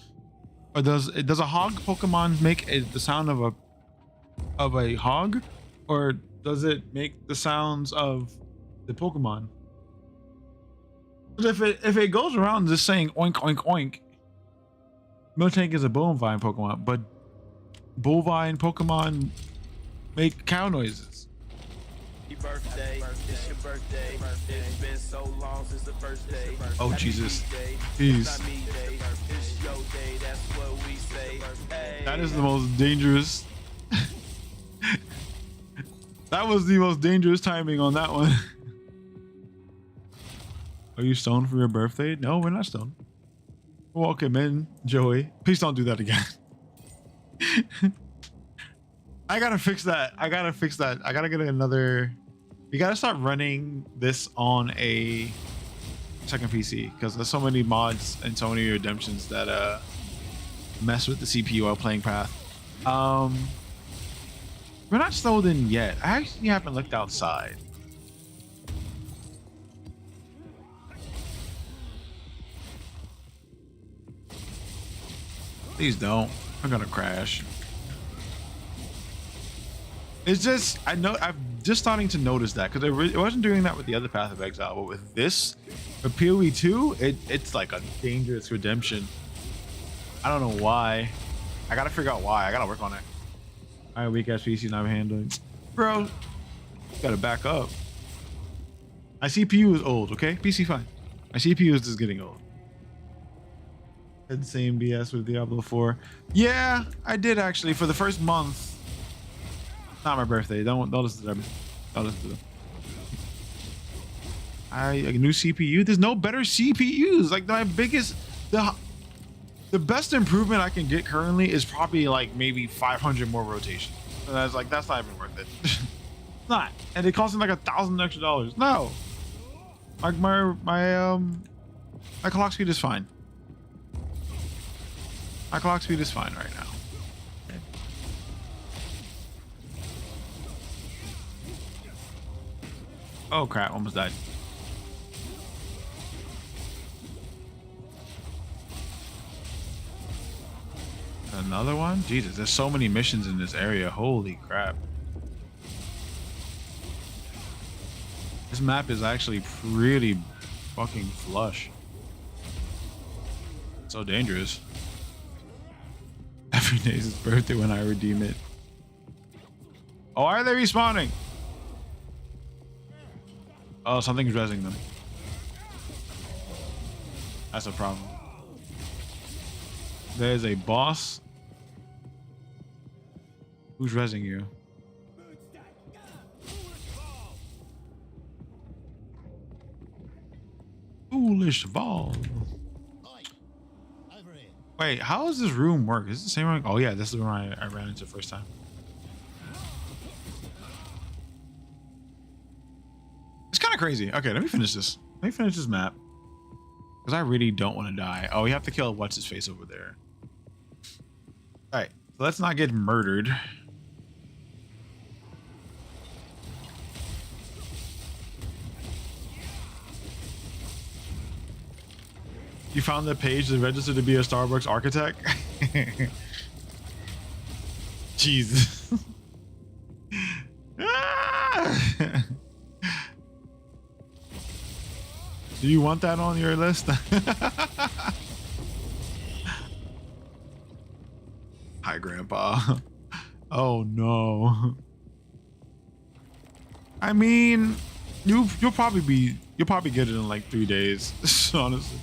Or does a hog Pokemon make the sound of a hog? Or does it make the sounds of the Pokemon? But if it goes around just saying oink oink oink, Miltank is a bovine Pokemon, but bovine Pokemon make cow noises. Birthday, it's your birthday. It's been so long since the first day. Oh Jesus. Jeez. It's your day, that's what we say. That is the most dangerous. That was the most dangerous timing on that one. Are you stoned for your birthday? No, we're not stoned. Welcome in, Joey. Please don't do that again. I gotta fix that. I gotta get another. We gotta start running this on a second PC because there's so many mods and so many redemptions that mess with the CPU while playing Path. We're not snowed in yet. I actually haven't looked outside. Please don't. I'm gonna crash. It's just, I'm just starting to notice that because it wasn't doing that with the other Path of Exile, but with this, for PoE 2, it's like a dangerous redemption. I don't know why. I gotta figure out why. I gotta work on it. All right, weak ass PC not handling. Bro, you gotta back up. My CPU is old, okay? PC fine. My CPU is just getting old. Had the same BS with Diablo 4. Yeah, I did actually for the first month. Not my birthday. Don't listen to them. Don't listen to them. A new CPU. There's no better CPUs. Like my biggest, the best improvement I can get currently is probably like maybe 500 more rotations. And I was like, that's not even worth it. It's not. And it costs me like $1,000 extra. No. Like my clock speed is fine. My clock speed is fine right now. Oh crap, almost died. Another one? Jesus, there's so many missions in this area. Holy crap. This map is actually pretty fucking flush. So dangerous. Every day is his birthday when I redeem it. Oh, why are they respawning? Oh, something's rezzing them. That's a problem. There's a boss. Who's rezzing you? Foolish Val. Wait, how does this room work? Is it the same one? Oh yeah, this is the one I ran into the first time. It's kind of crazy. Okay, let me finish this. Let me finish this map. Because I really don't want to die. Oh, we have to kill what's his face over there. All right, so let's not get murdered. You found the page that registered to be a Starbucks architect? Jeez. Do you want that on your list? Hi, Grandpa. Oh no. I mean, you'll probably get it in like 3 days. Honestly,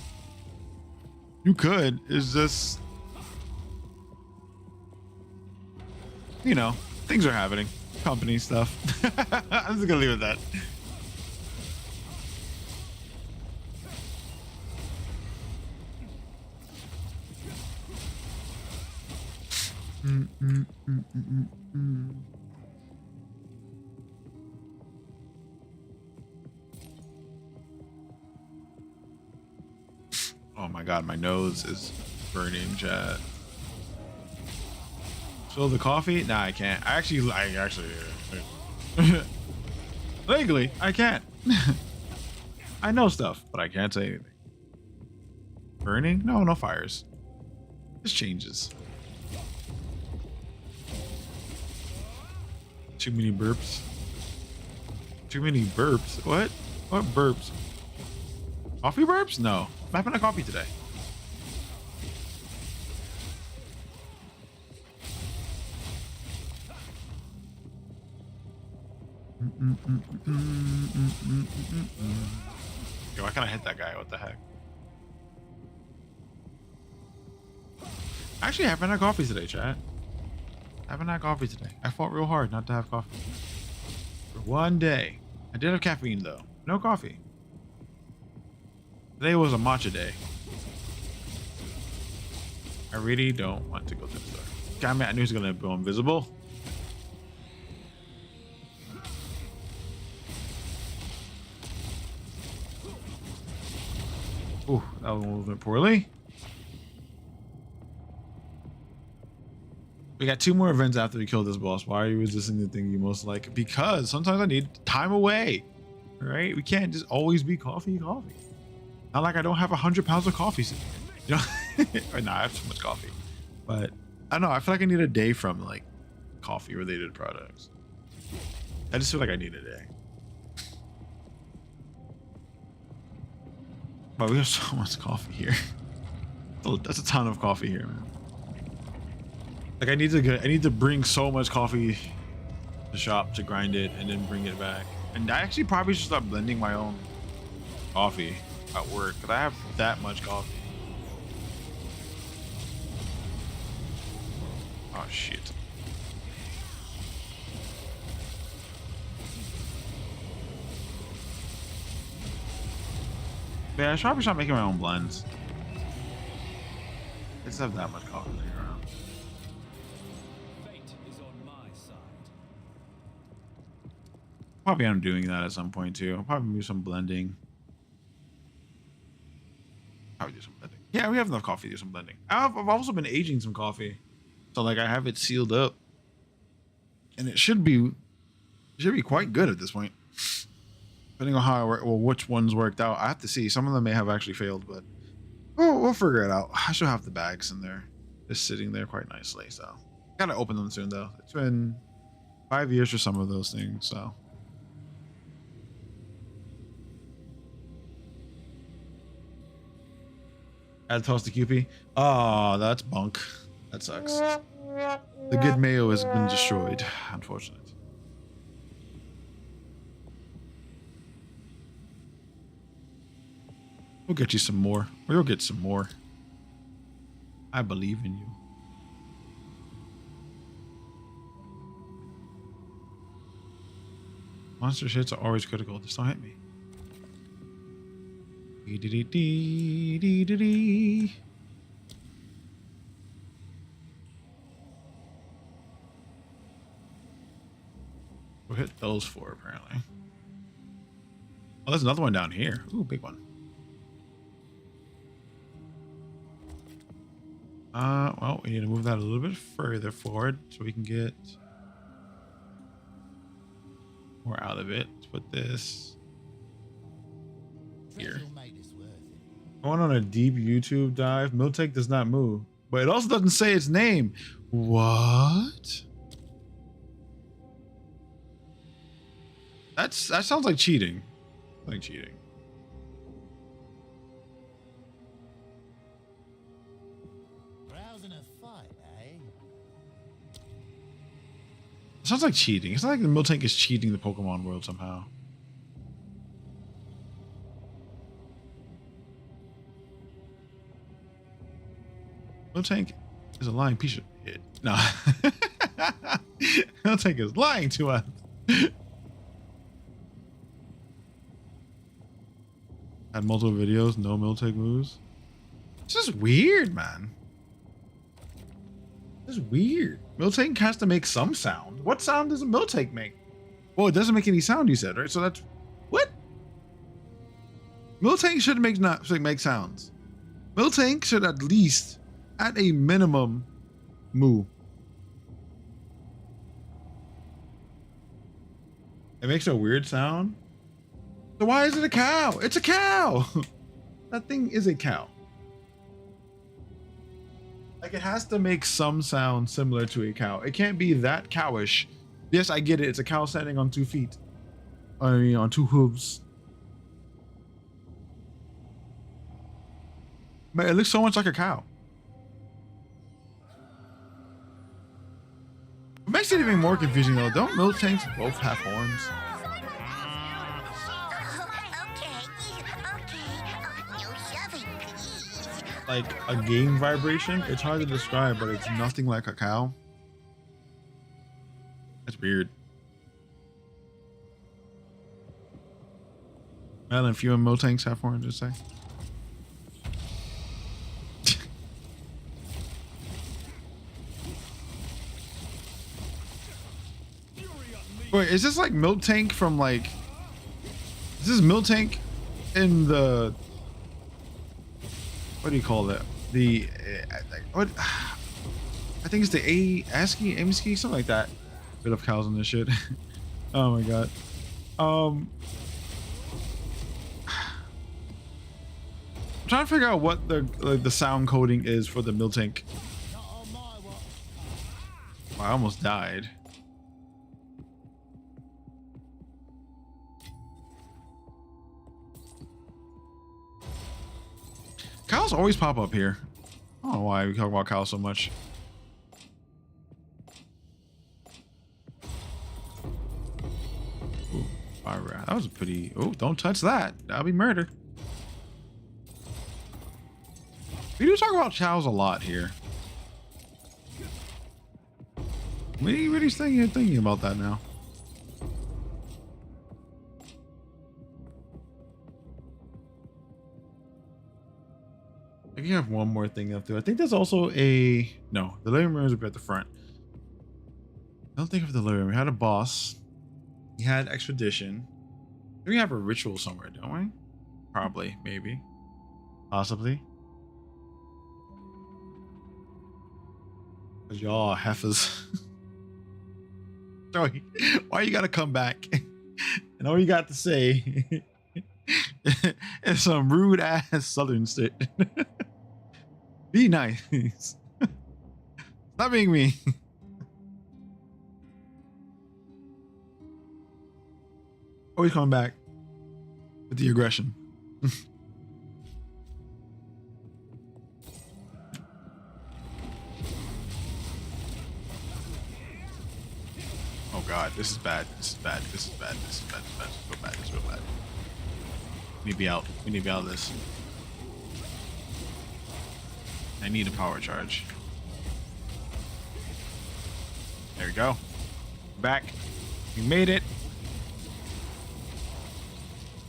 you could. It's just, you know, things are happening. Company stuff. I'm just gonna leave it at that. Oh my god, my nose is burning, chat. Fill the coffee? Nah, I can't. I actually legally I can't. I know stuff, but I can't say anything. Burning? No, no fires. Just changes. Too many burps. Too many burps. What? What burps? Coffee burps? No. I'm having a coffee today. Yo, why can't I hit that guy? What the heck? Actually, I haven't had coffee today, chat. I haven't had coffee today. I fought real hard not to have coffee. For one day. I did have caffeine though. No coffee. Today was a matcha day. I really don't want to go to the store. Damn it, I knew he was gonna go invisible. Ooh, that was a little bit poorly. We got 2 more events after we kill this boss. Why are you resisting the thing you most like? Because sometimes I need time away. All right, we can't just always be coffee. Not like I don't have 100 pounds of coffee sitting here, you know. Or nah, I have too much coffee. But I don't know. I feel like I need a day from like coffee related products. I just feel like I need a day. But we have so much coffee here. That's a ton of coffee here, man. Like I need to bring so much coffee to the shop to grind it and then bring it back. And I actually probably should start blending my own coffee at work because I have that much coffee. Oh shit. Yeah, I should probably start making my own blends. I just have that much coffee laying around. Probably I'm doing that at some point too. I'll probably do some blending. Probably do some blending. Yeah, we have enough coffee to do some blending. I've also been aging some coffee. So like I have it sealed up. And it should be quite good at this point. Depending on how I work, well, which ones worked out. I have to see. Some of them may have actually failed, but we'll figure it out. I should have the bags in there. Just sitting there quite nicely. So gotta open them soon though. It's been 5 years for some of those things, so. Add toast to QP. Oh, that's bunk. That sucks. The good mayo has been destroyed, unfortunately. We'll get you some more. We'll get some more. I believe in you. Monster hits are always critical. Just don't hit me. We'll hit those 4 apparently. Oh, there's another one down here. Ooh, big one. Well, we need to move that a little bit further forward so we can get more out of it. Let's put this here. Going on a deep YouTube dive. Miltank does not move, but it also doesn't say its name. What? That sounds like cheating. Like cheating. Sounds like cheating. It's not like the Miltank is cheating the Pokemon world somehow. Miltank is a lying piece of shit. No. Miltank is lying to us. Had multiple videos, no Miltank moves. It's just weird, man. This is weird. Miltank has to make some sound. What sound does a Miltank make? Well, it doesn't make any sound, you said, right? So that's what? Miltank should make sounds. Miltank should at least, at a minimum, moo. It makes a weird sound. So why is it a cow? It's a cow. That thing is a cow. Like, it has to make some sound similar to a cow. It can't be that cowish. Yes, I get it. It's a cow standing on 2 feet. I mean, on 2 hooves. But it looks so much like a cow. What makes it even more confusing, though, don't Miltanks both have horns? Like a game vibration, it's hard to describe, but it's nothing like a cow. That's weird. Well, a few Miltanks have horns, just say. Wait, is this like Miltank from like? Is this Miltank in the? What do you call it? The what? I think it's the ASCII, AMSCII, something like that. Bit of cows on this shit. Oh my god. I'm trying to figure out what the sound coding is for the Miltank. Oh, I almost died. Cows always pop up here. I don't know why we talk about cows so much. Ooh, all right, that was a pretty. Oh, don't touch that. That'll be murder. We do talk about cows a lot here. What are you really thinking about that now? I think you have one more thing up there. I think there's also a no. The living room is at the front. I don't think of the living room. We had a boss. We had expedition. We have a ritual somewhere, don't we? Probably, maybe, possibly. Cause y'all heifers. Sorry, why you gotta come back? And all you got to say is some rude ass southern shit. Be nice. Stop being mean. Always coming back with the aggression. Oh god, this is bad. This is bad. This is bad. This is bad. This is real bad. This is real bad. We need to be out. We need to be out of this. I need a power charge. There we go. Back. We made it.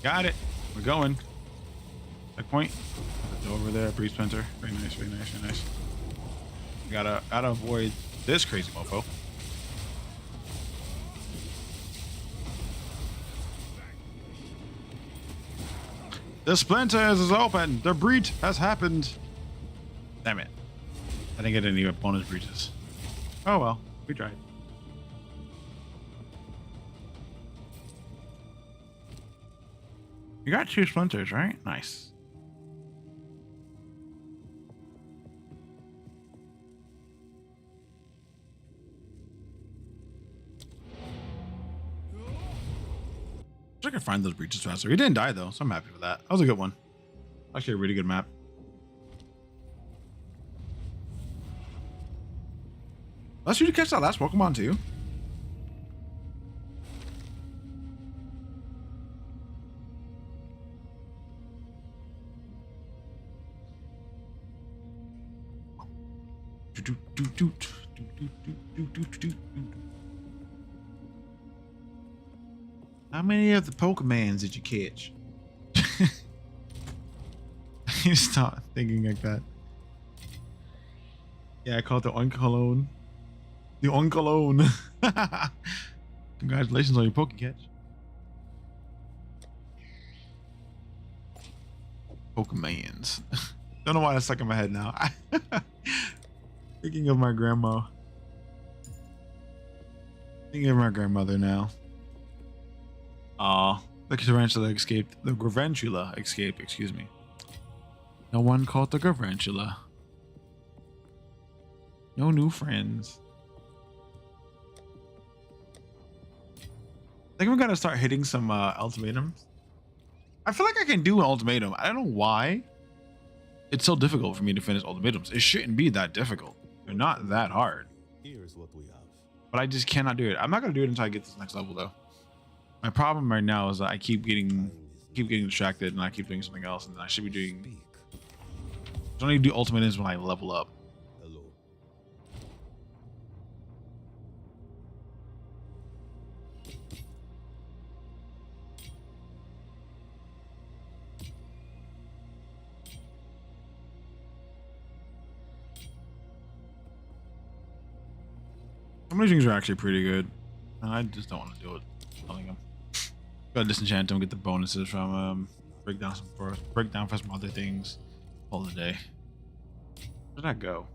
Got it. We're going. Checkpoint. Over there, breeze spencer. Very nice, very nice, very nice. We gotta avoid this crazy mofo. The splinters is open. The breach has happened. Damn it. I didn't get any bonus breaches. Oh well, we tried. You got 2 splinters, right? Nice. I can find those breaches faster. He didn't die though, so I'm happy with that. That was a good one. Actually, a really good map. Let's you to catch that last Pokemon too. How many of the Pokemons did you catch? You stop thinking like that. Yeah, I call it the Oinkalone. The Oinkalone. Congratulations on your Pokecatch. Pokemons. Don't know why that's stuck in my head now. Thinking of my grandma. Thinking of my grandmother now. Aw, the tarantula escaped. The Gravantula escaped, excuse me. No one caught the Gravantula. No new friends. I think we gotta start hitting some ultimatums. I feel like I can do an ultimatum. I don't know why it's so difficult for me to finish ultimatums. It shouldn't be that difficult. They're not that hard. Here's what we have. But I just cannot do it. I'm not gonna do it until I get to this next level though. My problem right now is that I keep getting distracted and I keep doing something else, and I should be doing. I don't need to do ultimatums when I level up. Hello. Some of these things are actually pretty good. I just don't want to do it. Telling them. Gotta disenchant them, get the bonuses from break down for some other things. All the day. Where did I go?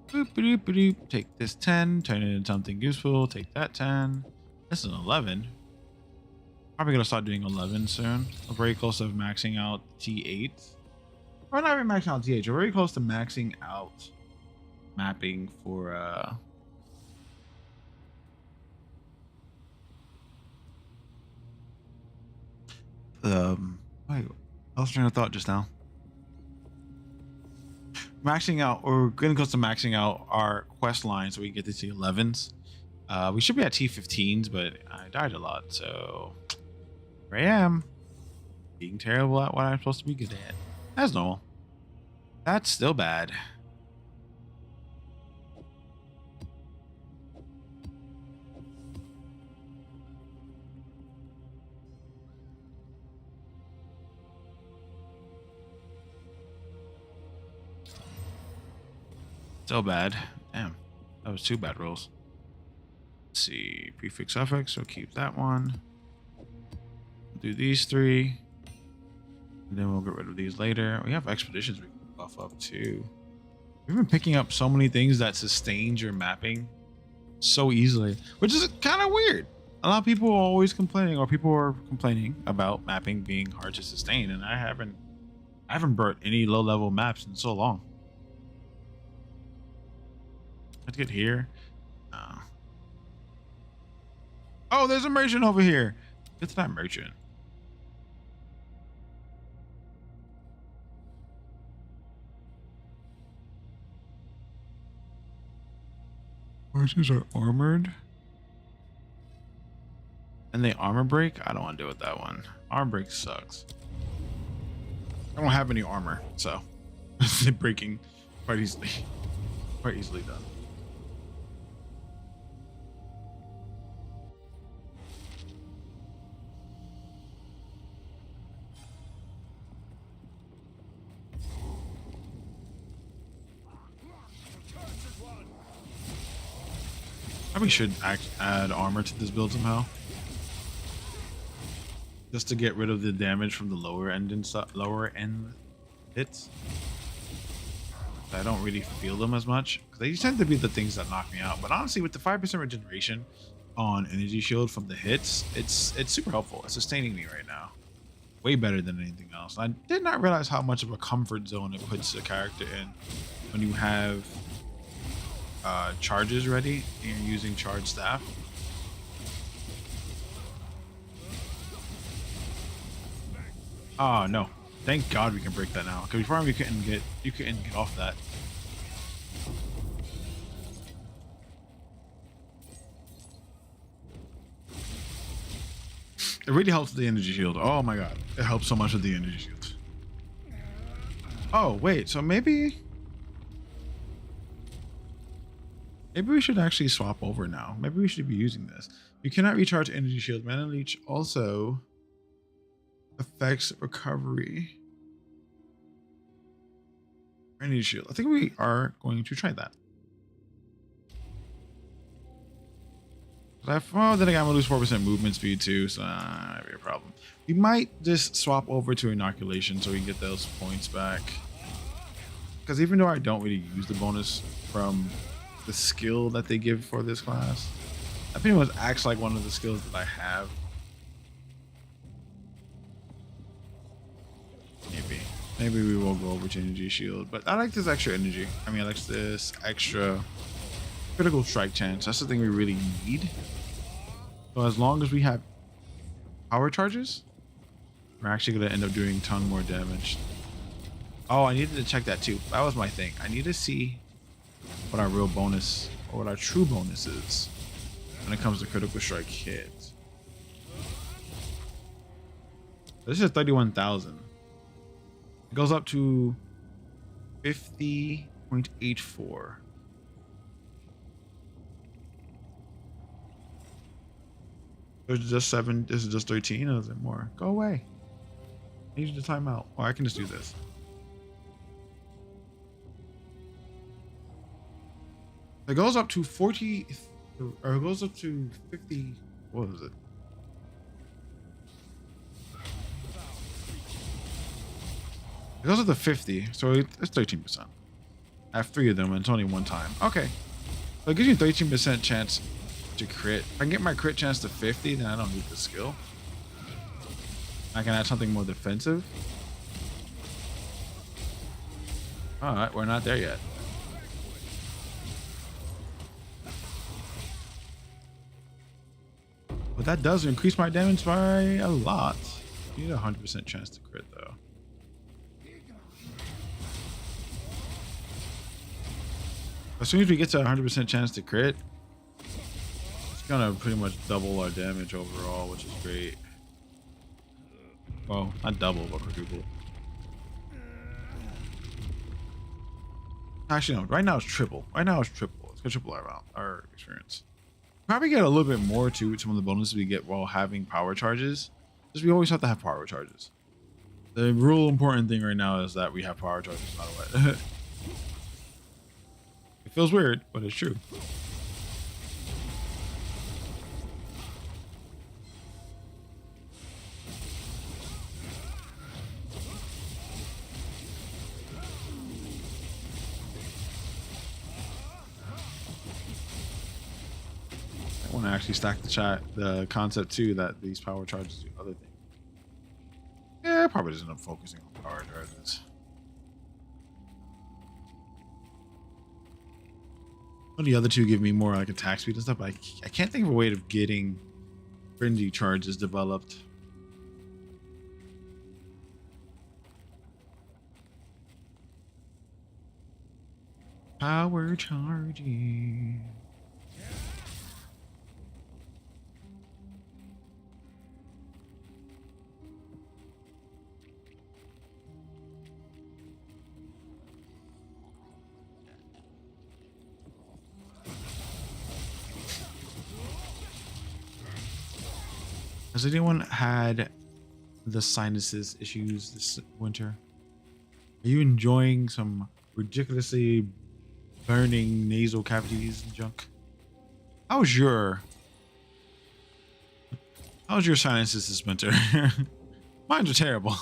Boop, boop, boop, boop. Take this 10, turn it into something useful. Take that 10. This is an 11. Probably gonna start doing 11 soon. We're very close to maxing out T8. We're not even maxing out T8. We're very close to maxing out mapping for wait, I was trying to thought just now. Maxing out, or getting close to maxing out our quest line so we can get to T11s. We should be at T15s, but I died a lot, so here I am. Being terrible at what I'm supposed to be good at. That's normal. That's still bad. So bad. Damn. That was 2 bad rolls. Let's see. Prefix suffix, so keep that one. Do these 3. And then we'll get rid of these later. We have expeditions we can buff up too. We've been picking up so many things that sustain your mapping so easily, which is kind of weird. A lot of people are always complaining, or people are complaining about mapping being hard to sustain, and I haven't burnt any low-level maps in so long. Let's get here. Oh, there's a merchant over here. Get to that merchant. Horses are armored. And they armor break? I don't want to deal with that one. Armor break sucks. I don't have any armor, so they're breaking quite easily. Quite easily done. Probably should add armor to this build somehow. just to get rid of the damage from the lower end and stuff, lower end hits. I don't really feel them as much because they tend to be the things that knock me out. But honestly, with the 5% regeneration on energy shield from the hits, it's super helpful. It's sustaining me right now, way better than anything else. I did not realize how much of a comfort zone it puts the character in when you have charges ready and you're using charge staff. Oh no! Thank God we can break that now. Because before you couldn't get off that. It really helps with the energy shield. Oh my God, it helps so much with the energy shield. Oh wait, so maybe we should actually swap over now. Maybe we should be using this. You cannot recharge energy shield. Mana leech also affects recovery. Energy shield. I think we are going to try that. Well, then again, I'm gonna lose 4% movement speed too, so that might be a problem. We might just swap over to inoculation so we can get those points back. Because even though I don't really use the bonus from the skill that they give for this class, that pretty much acts like one of the skills that I have. Maybe we will go over to energy shield, but I like this extra energy. I mean, I like this extra critical strike chance. That's the thing we really need. So as long as we have power charges, we're actually going to end up doing a ton more damage. Oh, I needed to check that too. That was my thing. I need to see what our real bonus or what our true bonus is when it comes to critical strike hits. This is 31,000. It goes up to 50.84. There's just 7. This is just 13. Or is it more? Go away. I need you to time out. Oh, I can just do this. It goes up to 40, or it goes up to 50. What is it? It goes up to 50, so it's 13%. I have 3 of them, and it's only one time. Okay, so it gives you 13% chance to crit. If I can get my crit chance to 50, then I don't need the skill. I can add something more defensive. All right, we're not there yet. But that does increase my damage by a lot. You need a 100% chance to crit though. As soon as we get to 100% chance to crit, it's gonna pretty much double our damage overall, which is great. Well, not double, but quadruple. Actually, no. Right now it's triple. It's gonna triple our experience. Probably get a little bit more too with some of the bonuses we get while having power charges. Because we always have to have power charges. The real important thing right now is that we have power charges, no matter what. It feels weird, but it's true. I want to actually stack the concept too that these power charges do other things. Yeah, probably just end up focusing on power charges. Well, the other two give me more like attack speed and stuff, but I can't think of a way of getting frenzy charges developed. Power charging. Has anyone had the sinuses issues this winter? Are you enjoying some ridiculously burning nasal cavities and junk? How's your How's your sinuses this winter? Mine are terrible.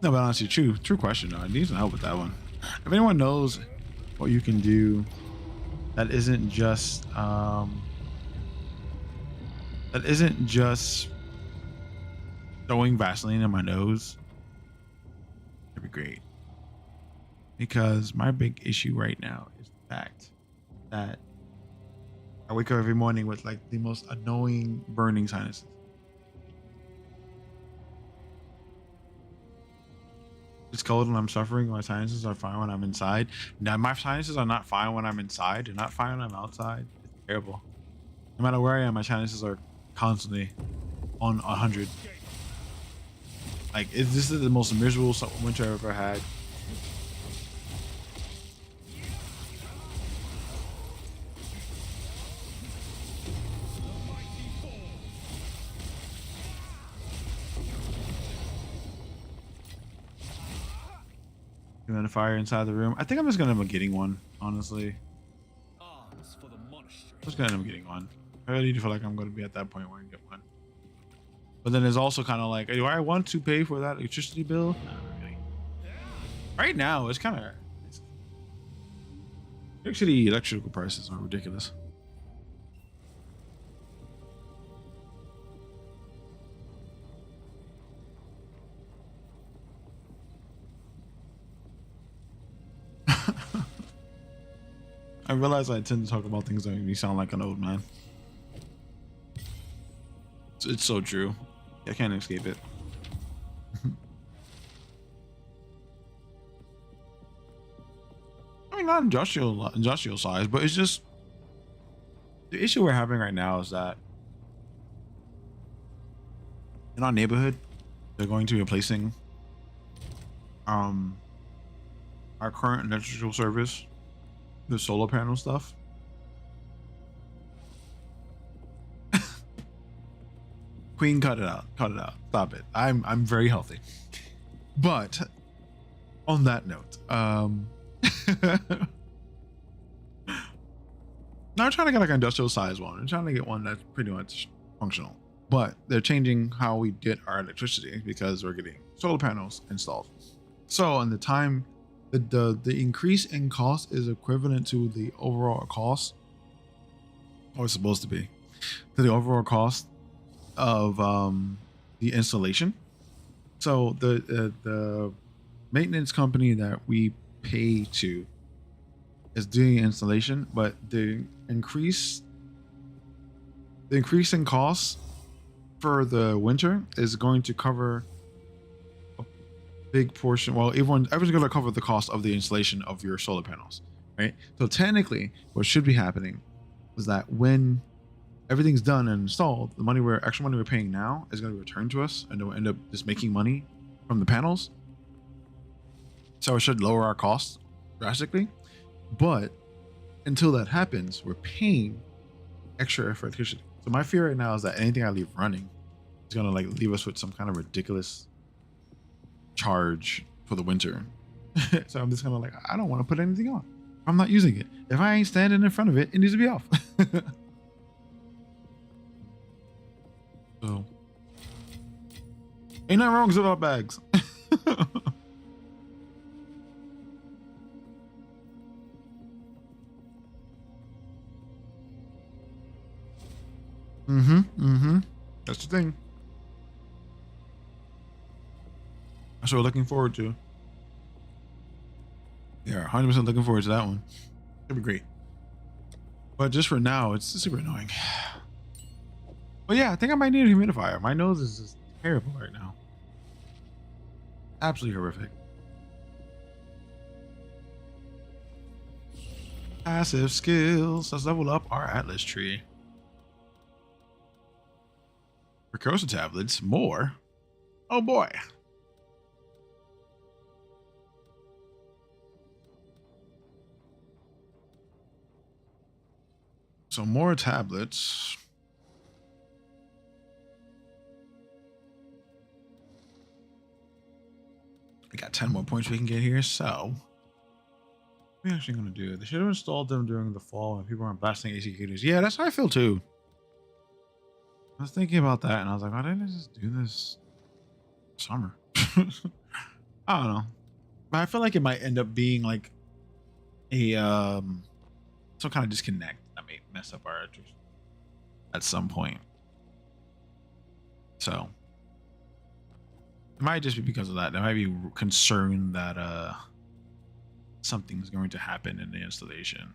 No, but honestly, true question though. I need some help with that one. If anyone knows what you can do that isn't just throwing Vaseline in my nose, that'd be great. Because my big issue right now is the fact that I wake up every morning with like the most annoying burning sinuses. It's cold and I'm suffering. My sinuses are fine when I'm inside. Now my sinuses are not fine when I'm inside. They're not fine when I'm outside. It's terrible. No matter where I am, my sinuses are constantly on 100. Like this is the most miserable winter I've ever had. And then a fire inside the room. I think I'm just gonna end up getting one, honestly. I'm just gonna end up getting one. I really feel like I'm gonna be at that point where I get one. But then there's also kind of like, do I want to pay for that electricity bill? No, not really. Right now, it's kind of actually electrical prices are ridiculous. I realize I tend to talk about things that make me sound like an old man. It's so true. I can't escape it. I mean, not industrial size, but it's just the issue we're having right now is that in our neighborhood, they're going to be replacing our current electrical service, the solar panel stuff. Queen, cut it out. Cut it out. Stop it. I'm very healthy. But on that note, not trying to get like an industrial size one. I'm trying to get one that's pretty much functional. But they're changing how we get our electricity because we're getting solar panels installed. So on the time, the increase in cost is equivalent to the overall cost, or it's supposed to be, to the overall cost of the installation. So the maintenance company that we pay to is doing installation, but the increase in costs for the winter is going to cover a big portion. Well, everyone's going to cover the cost of the installation of your solar panels, right? So technically, what should be happening is that when everything's done and installed, the extra money we're paying now is going to be returned to us, and we'll end up just making money from the panels. So it should lower our costs drastically. But until that happens, we're paying extra for electricity. So my fear right now is that anything I leave running is going to like leave us with some kind of ridiculous charge for the winter. So I'm just going to like, I don't want to put anything on. I'm not using it. If I ain't standing in front of it, it needs to be off. So ain't nothing wrong with zip-up bags. That's the thing. That's what we're looking forward to. Yeah, 100% looking forward to that one. It'll be great. But just for now, it's super annoying. But yeah, I think I might need a humidifier. My nose is just terrible right now. Absolutely horrific. Passive skills. Let's level up our Atlas tree. Precursor tablets. More. Oh boy. So more tablets. We got 10 more points we can get here, so what are we actually gonna do? They should have installed them during the fall when people weren't blasting executors. Yeah, that's how I feel too. I was thinking about that and I was like, why didn't I just do this summer? I don't know. But I feel like it might end up being like a some kind of disconnect that may mess up our interest at some point. So it might just be because of that. There might be concern that something's going to happen in the installation.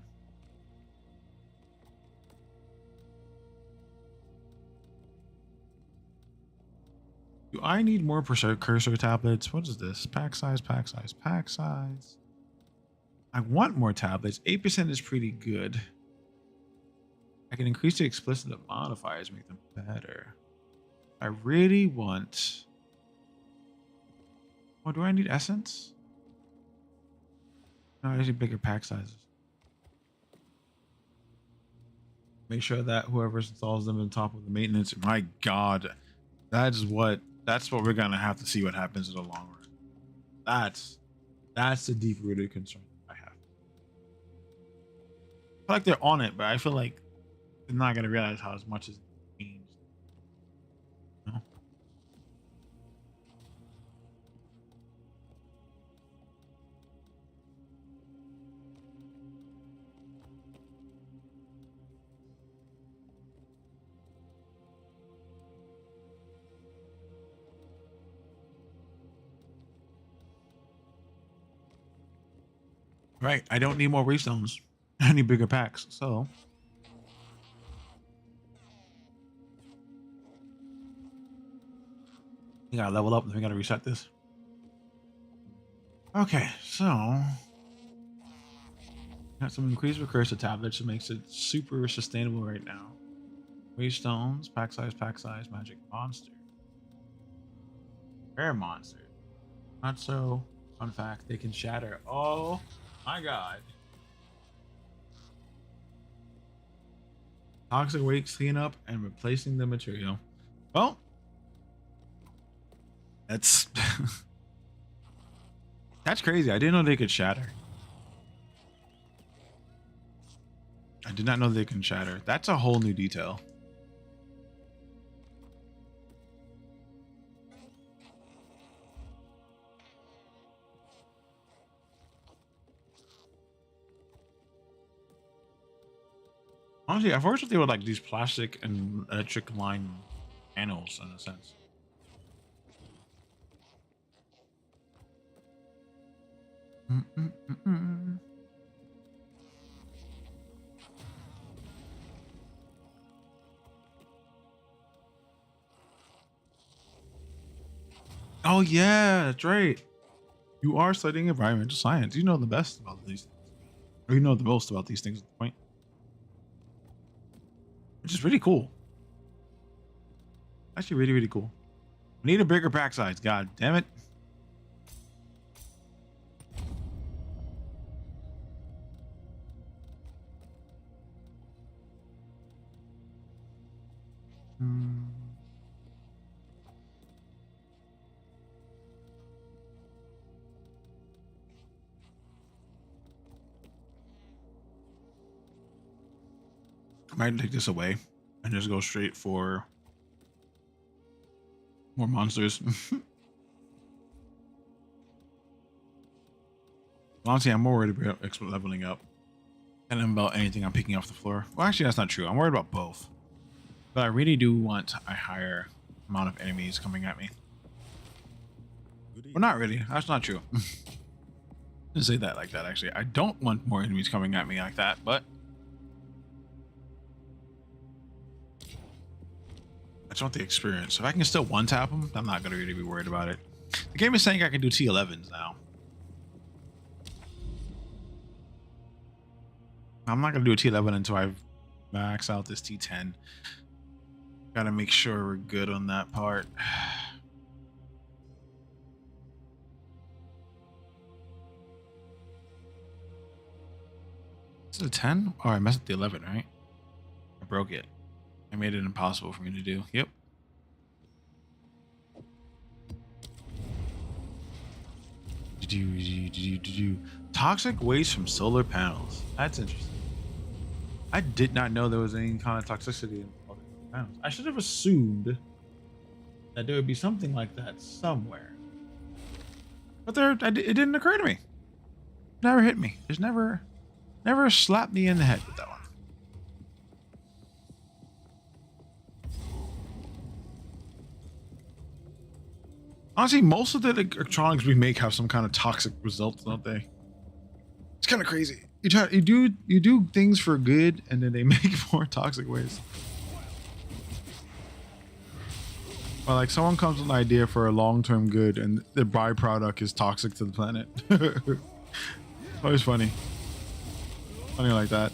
Do I need more cursor tablets? What is this? Pack size, pack size, pack size. I want more tablets. 8% is pretty good. I can increase the explicit modifiers, make them better. I really want... Oh, do I need essence? No, I need bigger pack sizes. Make sure that whoever installs them on top of the maintenance, my God, that's what we're gonna have to see what happens in the long run. That's the deep-rooted concern I have. I feel like they're on it, but I feel like they're not gonna realize how as much as it means. You know? Right, I don't need more restones. I need bigger packs, so we gotta level up and we gotta reset this. Okay, so got some increased recursive tablets that makes it super sustainable right now. Waystones, pack size, magic monster. Rare monster. Not so. Fun fact, they can shatter. Oh my God. Toxic waste cleanup and replacing the material. Well, that's that's crazy. I didn't know they could shatter. I did not know they can shatter. That's a whole new detail. Honestly, I've always thought they were like these plastic and electric line panels in a sense. Oh yeah, that's right. You are studying environmental science. You know the best about these things. Or you know the most about these things at the point. Which is really cool. Actually really, really cool. We need a bigger pack size. God damn it. I might take this away and just go straight for more monsters. Honestly, I'm more worried about leveling up than about anything I'm picking off the floor. Well, actually, that's not true. I'm worried about both. But I really do want a higher amount of enemies coming at me. Well, not really. That's not true. Didn't say that like that, actually. I don't want more enemies coming at me like that, but I just want the experience. If I can still one-tap them, I'm not going to really be worried about it. The game is saying I can do T11s now. I'm not going to do a T11 until I max out this T10. Got to make sure we're good on that part. Is it a 10? Oh, I messed up the 11, right? I broke it. I made it impossible for me to do. Yep. Toxic waste from solar panels. That's interesting. I did not know there was any kind of toxicity in solar panels. I should have assumed that there would be something like that somewhere. But it didn't occur to me. Never hit me. There's never slapped me in the head with that one. Honestly, most of the electronics we make have some kind of toxic results, don't they? It's kind of crazy. You do things for good, and then they make more toxic waste. Or like someone comes with an idea for a long-term good, and the byproduct is toxic to the planet. Always funny. Funny like that.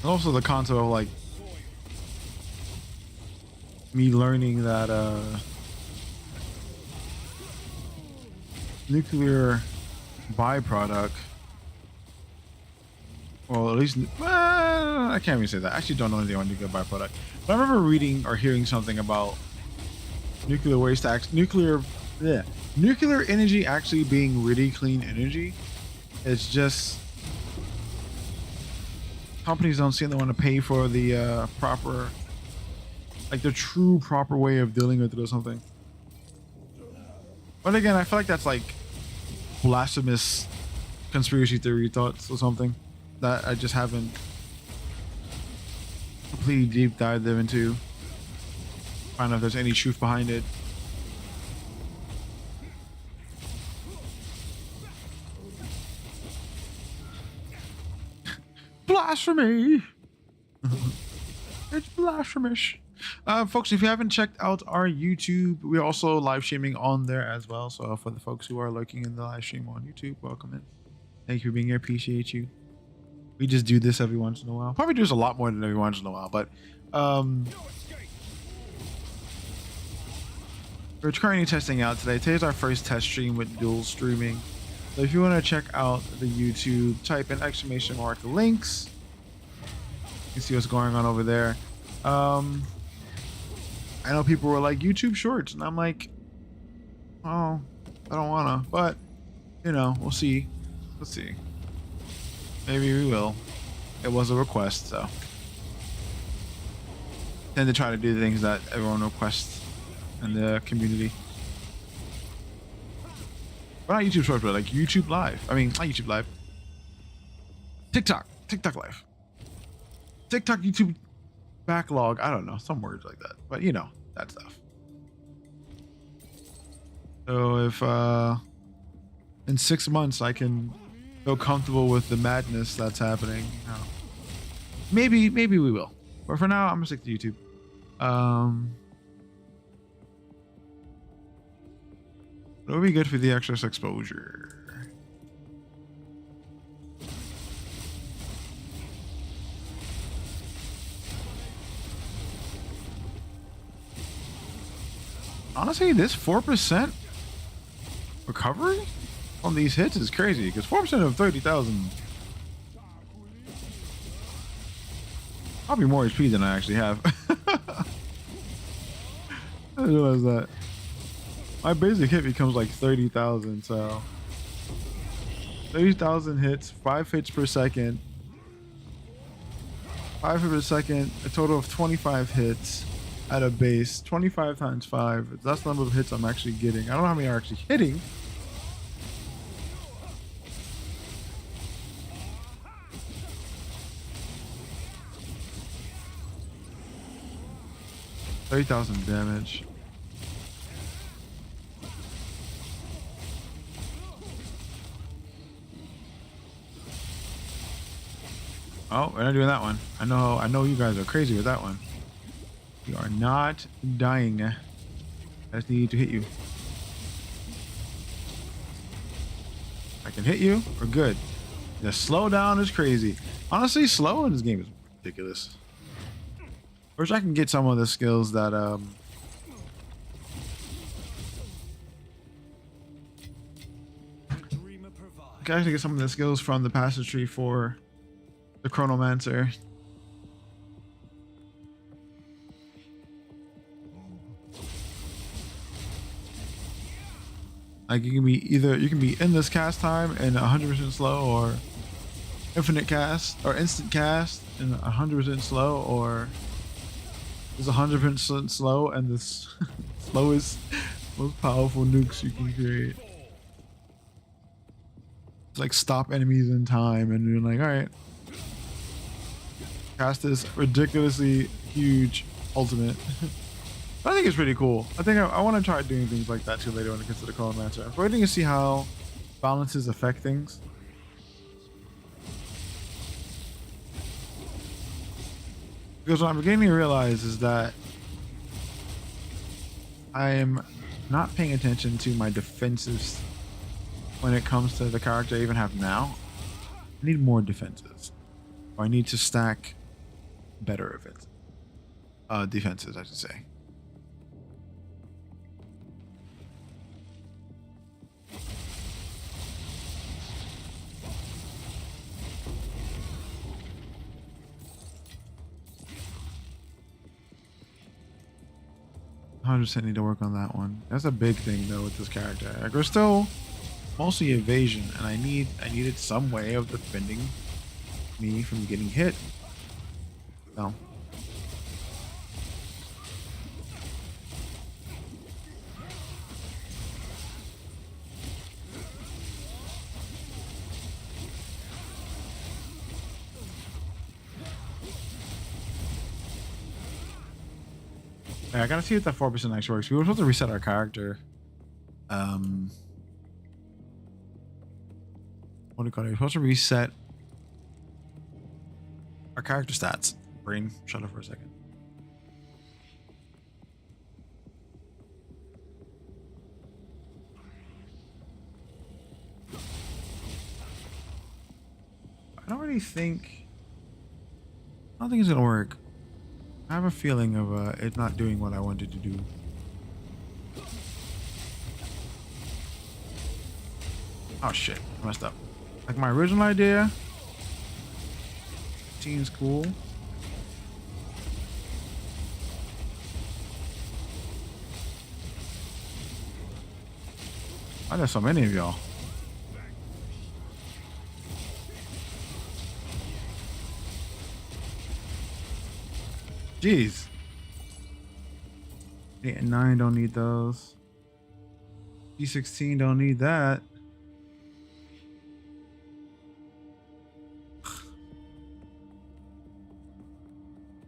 And also the concept of like me learning that nuclear byproduct, well, at least I can't even say that. I actually don't know anything about nuclear byproduct, but I remember reading or hearing something about nuclear waste nuclear energy actually being really clean energy. It's just companies don't seem to want to pay for the proper, like the true proper way of dealing with it or something. But again, I feel like that's like blasphemous conspiracy theory thoughts or something that I just haven't completely deep dived into. Find out if there's any truth behind it. Blasphemy. It's blasphemous. Folks, if you haven't checked out our YouTube, we're also live streaming on there as well. So for the folks who are lurking in the live stream on YouTube, welcome in. Thank you for being here. Appreciate you. We just do this every once in a while. Probably do this a lot more than every once in a while, but we're currently testing out today. Today's our first test stream with dual streaming. So if you want to check out the YouTube, type in ! links. You can see what's going on over there. I know people were like YouTube Shorts, and I'm like, oh, I don't wanna, but you know, we'll see. Let's see. Maybe we will. It was a request, so tend to try to do things that everyone requests in the community. But not YouTube Shorts, but like YouTube Live. I mean, not YouTube Live. TikTok Live. TikTok, YouTube backlog. I don't know, some words like that, but you know, that stuff. So if in 6 months I can feel comfortable with the madness that's happening, you know, maybe we will. But for now, I'm gonna stick to YouTube. It would be good for the excess exposure. Honestly, this 4% recovery on these hits is crazy, because 4% of 30,000. I'll be more HP than I actually have. I realize that. My basic hit becomes like 30,000, so 30,000 hits, 5 hits per second. 5 hits per second, a total of 25 hits at a base. 25 times 5. That's the number of hits I'm actually getting. I don't know how many are actually hitting. $30,000 damage. Oh, we're not doing that one. I know you guys are crazy with that one. You are not dying. I just need to hit you. I can hit you, we're good. The slowdown is crazy. Honestly, slow in this game is ridiculous. Wish I can get some of the skills that can actually get some of the skills from the passage tree for the Chronomancer. Like you can be in this cast time and 100% slow, or infinite cast or instant cast and 100% slow, or is 100% slow and the slowest, most powerful nukes you can create. It's like stop enemies in time, and you're like, all right, cast this ridiculously huge ultimate. I think it's pretty cool. I think I want to try doing things like that too later when it gets to the Chronomancer. I'm waiting to see how balances affect things. Because what I'm beginning to realize is that I am not paying attention to my defenses when it comes to the character I even have now. I need more defenses. Or I need to stack better events. Defenses, I should say. I 100% need to work on that one. That's a big thing though with this character. Like, we're still mostly evasion, and I needed some way of defending me from getting hit. No. Yeah, I gotta see if that 4% actually works. We were supposed to reset our character. What do you call it? We're supposed to reset our character stats. Brain, shut up for a second. I don't think it's gonna work. I have a feeling of it not doing what I wanted to do. Oh shit, I messed up. Like my original idea seems cool. Why there's so many of y'all? Jeez. 8 and 9 don't need those. D16 don't need that.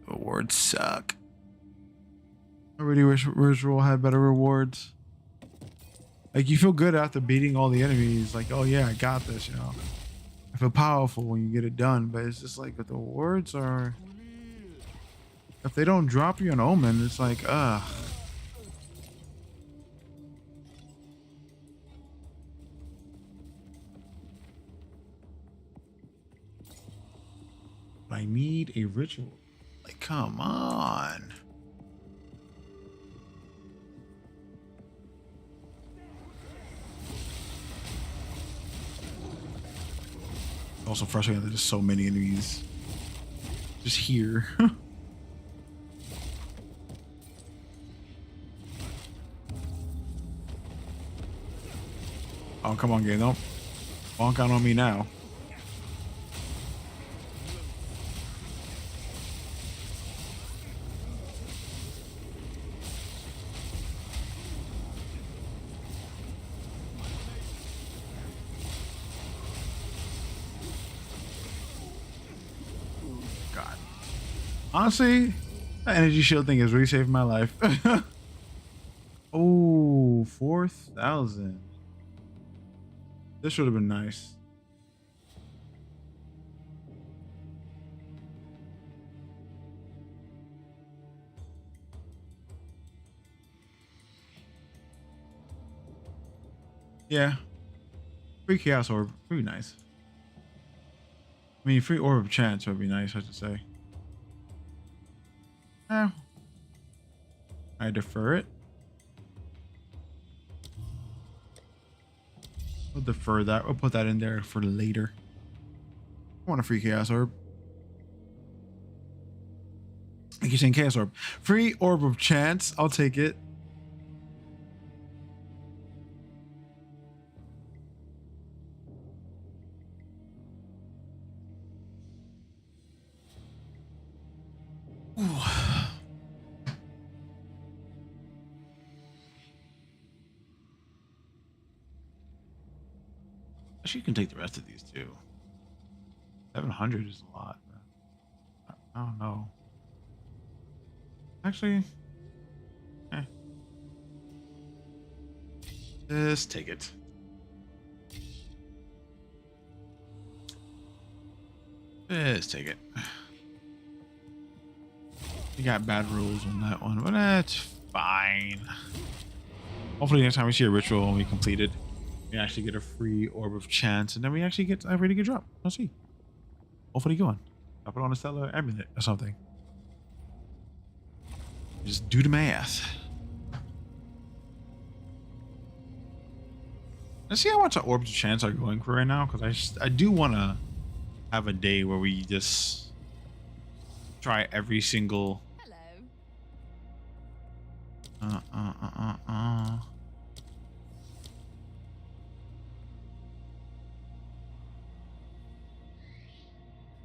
Rewards suck. I really wish Ritual had better rewards. Like, you feel good after beating all the enemies. Like, oh yeah, I got this, you know. I feel powerful when you get it done, but it's just like, the rewards are... If they don't drop you an omen, it's like, ugh. I need a ritual. Like, come on. Also frustrating that there's so many enemies just here. Oh, come on, game. Don't bonk out on me now. God. Honestly, that energy shield thing is really saving my life. Oh, 4,000. This would have been nice. Yeah. Free Chaos Orb. Pretty nice. I mean, free Orb of Chance would be nice, I should say. I defer it. defer that. We'll put that in there for later. I want a free Chaos Orb. I keep saying Chaos Orb. Free Orb of Chance. I'll take it. Ooh. Actually, you can take the rest of these too. 700 is a lot. I don't know. Actually, just take it. Just take it. You got bad rules on that one, but that's fine. Hopefully next time we see a ritual and we complete it, we actually get a free Orb of Chance, and then we actually get a really good drop. Let's see. Hopefully good one. I'll put on a Stellar Amulet or something. Just do the math. Let's see how much the Orbs of Chance are going for right now, because I do want to have a day where we just try every single. Hello.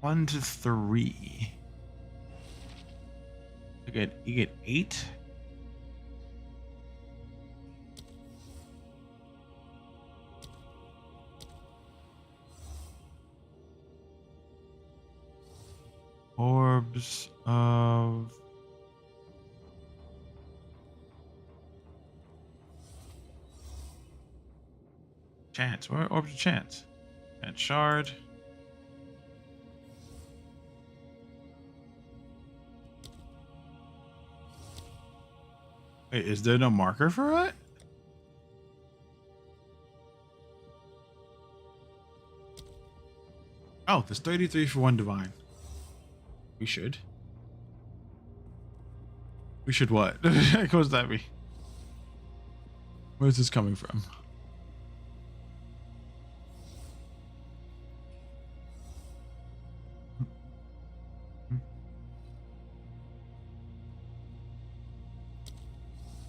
1 to 3. You get 8. Orbs of Chance. Where are Orbs of Chance? And Shard. Wait, is there no marker for it? Oh, there's 33 for 1 divine. We should. We should what? What does that mean? Where's this coming from?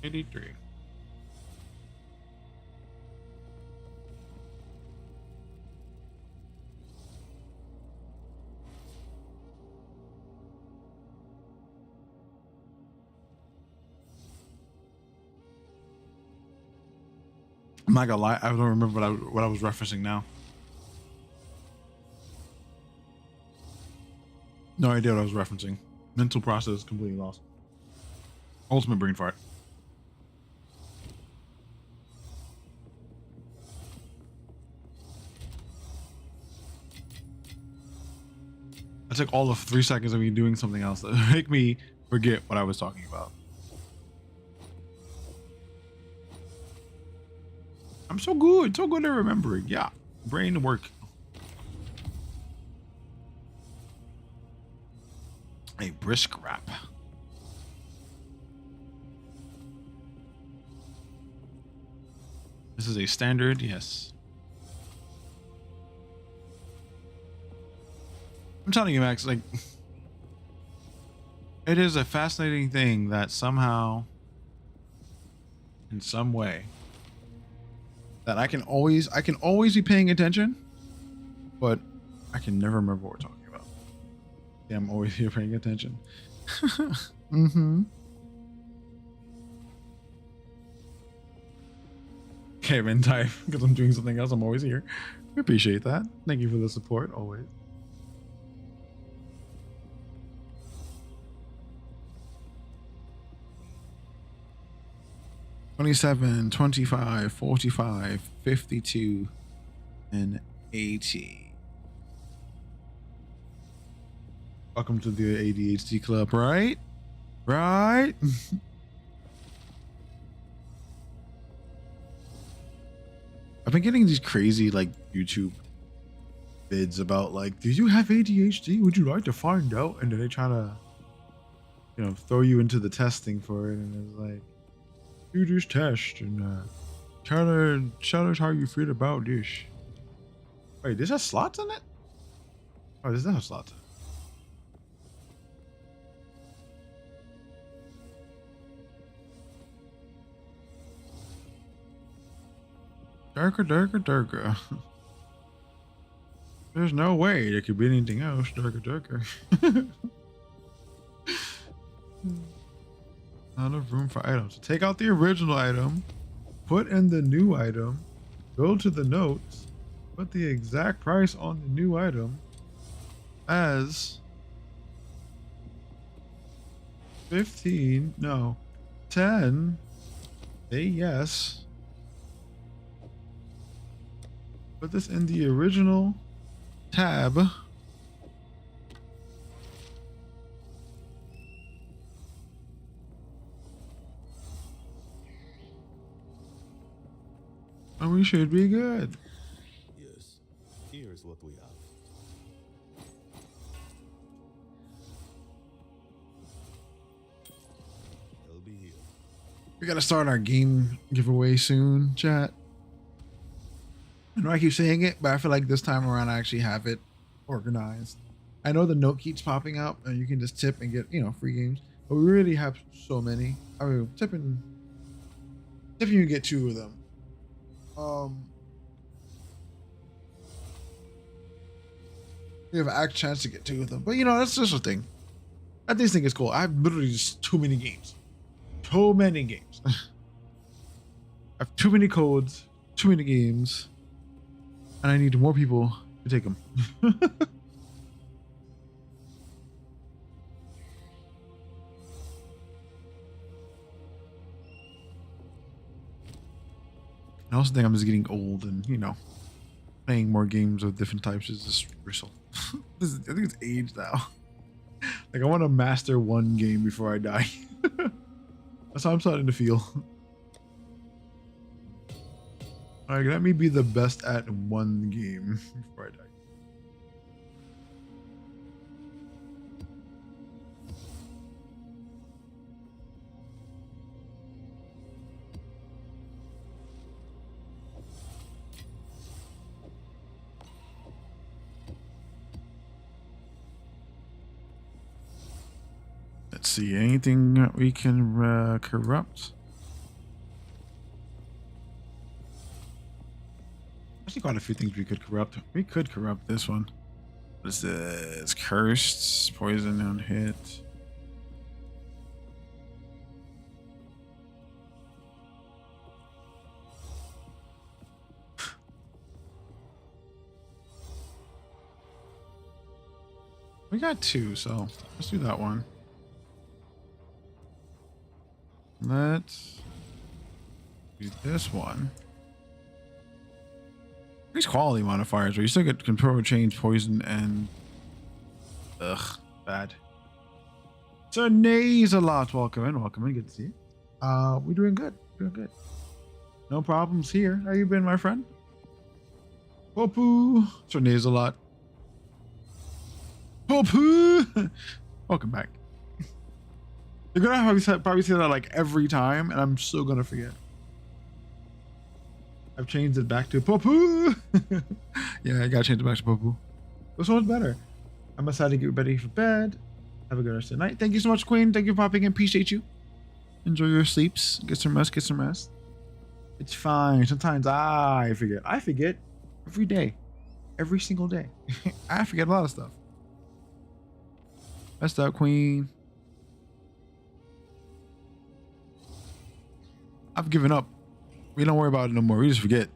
$83. I'm not gonna lie, I don't remember what I was referencing now. No idea what I was referencing. Mental process completely lost. Ultimate brain fart. I took all of 3 seconds of me doing something else that make me forget what I was talking about. I'm so good at remembering. Yeah, brain work. A brisk wrap. This is a standard, yes. I'm telling you, Max, like, it is a fascinating thing that somehow, in some way, that I can always be paying attention, but I can never remember what we're talking about. Yeah, I'm always here paying attention. Mm-hmm. Okay, man, time because I'm doing something else. I'm always here. We appreciate that. Thank you for the support always. $27, $25, $45, $52, and $80. Welcome to the ADHD club, right? Right? I've been getting these crazy like YouTube vids about like, do you have ADHD? Would you like to find out? And then they try to, throw you into the testing for it, and it's like, do this test and Tell us how you feel about this. Wait, this has slots in it? Oh, this doesn't have slots. Darker. There's no way there could be anything else. Darker. Not enough room for items. So take out the original item, put in the new item, go to the notes, put the exact price on the new item as 15, no, 10, say yes. Put this in the original tab. And we should be good. Yes, here's what we have. They'll be here. We gotta start our game giveaway soon, chat. I know I keep saying it, but I feel like this time around I actually have it organized. I know the note keeps popping up and you can just tip and get, free games. But we really have so many. I mean, tipping you get 2 of them. You have an actual chance to get 2 of them. But that's just a thing. I just think it's cool. I have literally just too many games. Too many games. I have too many codes, too many games. And I need more people to take them. I also think I'm just getting old and, playing more games of different types is just bristle. I think it's age now. Like, I want to master one game before I die. That's how I'm starting to feel. Alright, let me be the best at one game before I die. Let's see, anything that we can corrupt? Actually, quite a few things we could corrupt. We could corrupt this one. What is this? Cursed, poison on hit. We got 2, so let's do that one. Let's do this one. These quality modifiers, where you still get control, change, poison, and bad. So nays a lot. Welcome in. Good to see you. We're doing good. No problems here. How you been, my friend? Popu. So nays a lot. Popu. Welcome back. You're gonna probably say that like every time, and I'm still gonna forget. I've changed it back to Popu. Yeah, I gotta change it back to Popu. This one's better. I'm excited to get ready for bed. Have a good rest of the night. Thank you so much, Queen. Thank you for popping in. Appreciate you. Enjoy your sleeps. Get some rest. It's fine. Sometimes I forget. I forget every day. Every single day. I forget a lot of stuff. Rest out, Queen. I've given up. We don't worry about it no more. We just forget.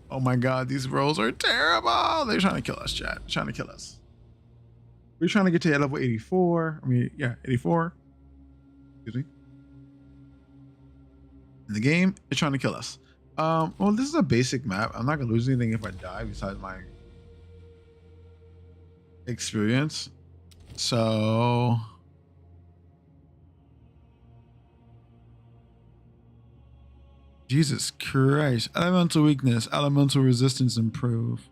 Oh my god, these rolls are terrible. They're trying to kill us, chat. They're trying to kill us. We're trying to get to level 84. 84. Excuse me. In the game, they're trying to kill us. Well, this is a basic map. I'm not gonna lose anything if I die besides my experience. So Jesus Christ. Elemental weakness, elemental resistance improve.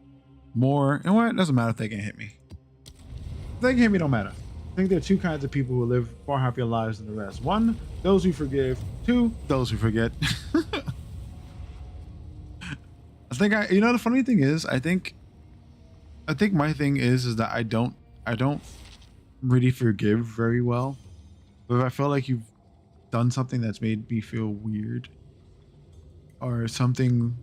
More. You know what? It doesn't matter if they can hit me. If they can hit me, don't matter. I think there are two kinds of people who live far happier lives than the rest. One, those who forgive. Two, those who forget. I think you know, the funny thing is, I think my thing is that I don't really forgive very well. But if I feel like you've done something that's made me feel weird or something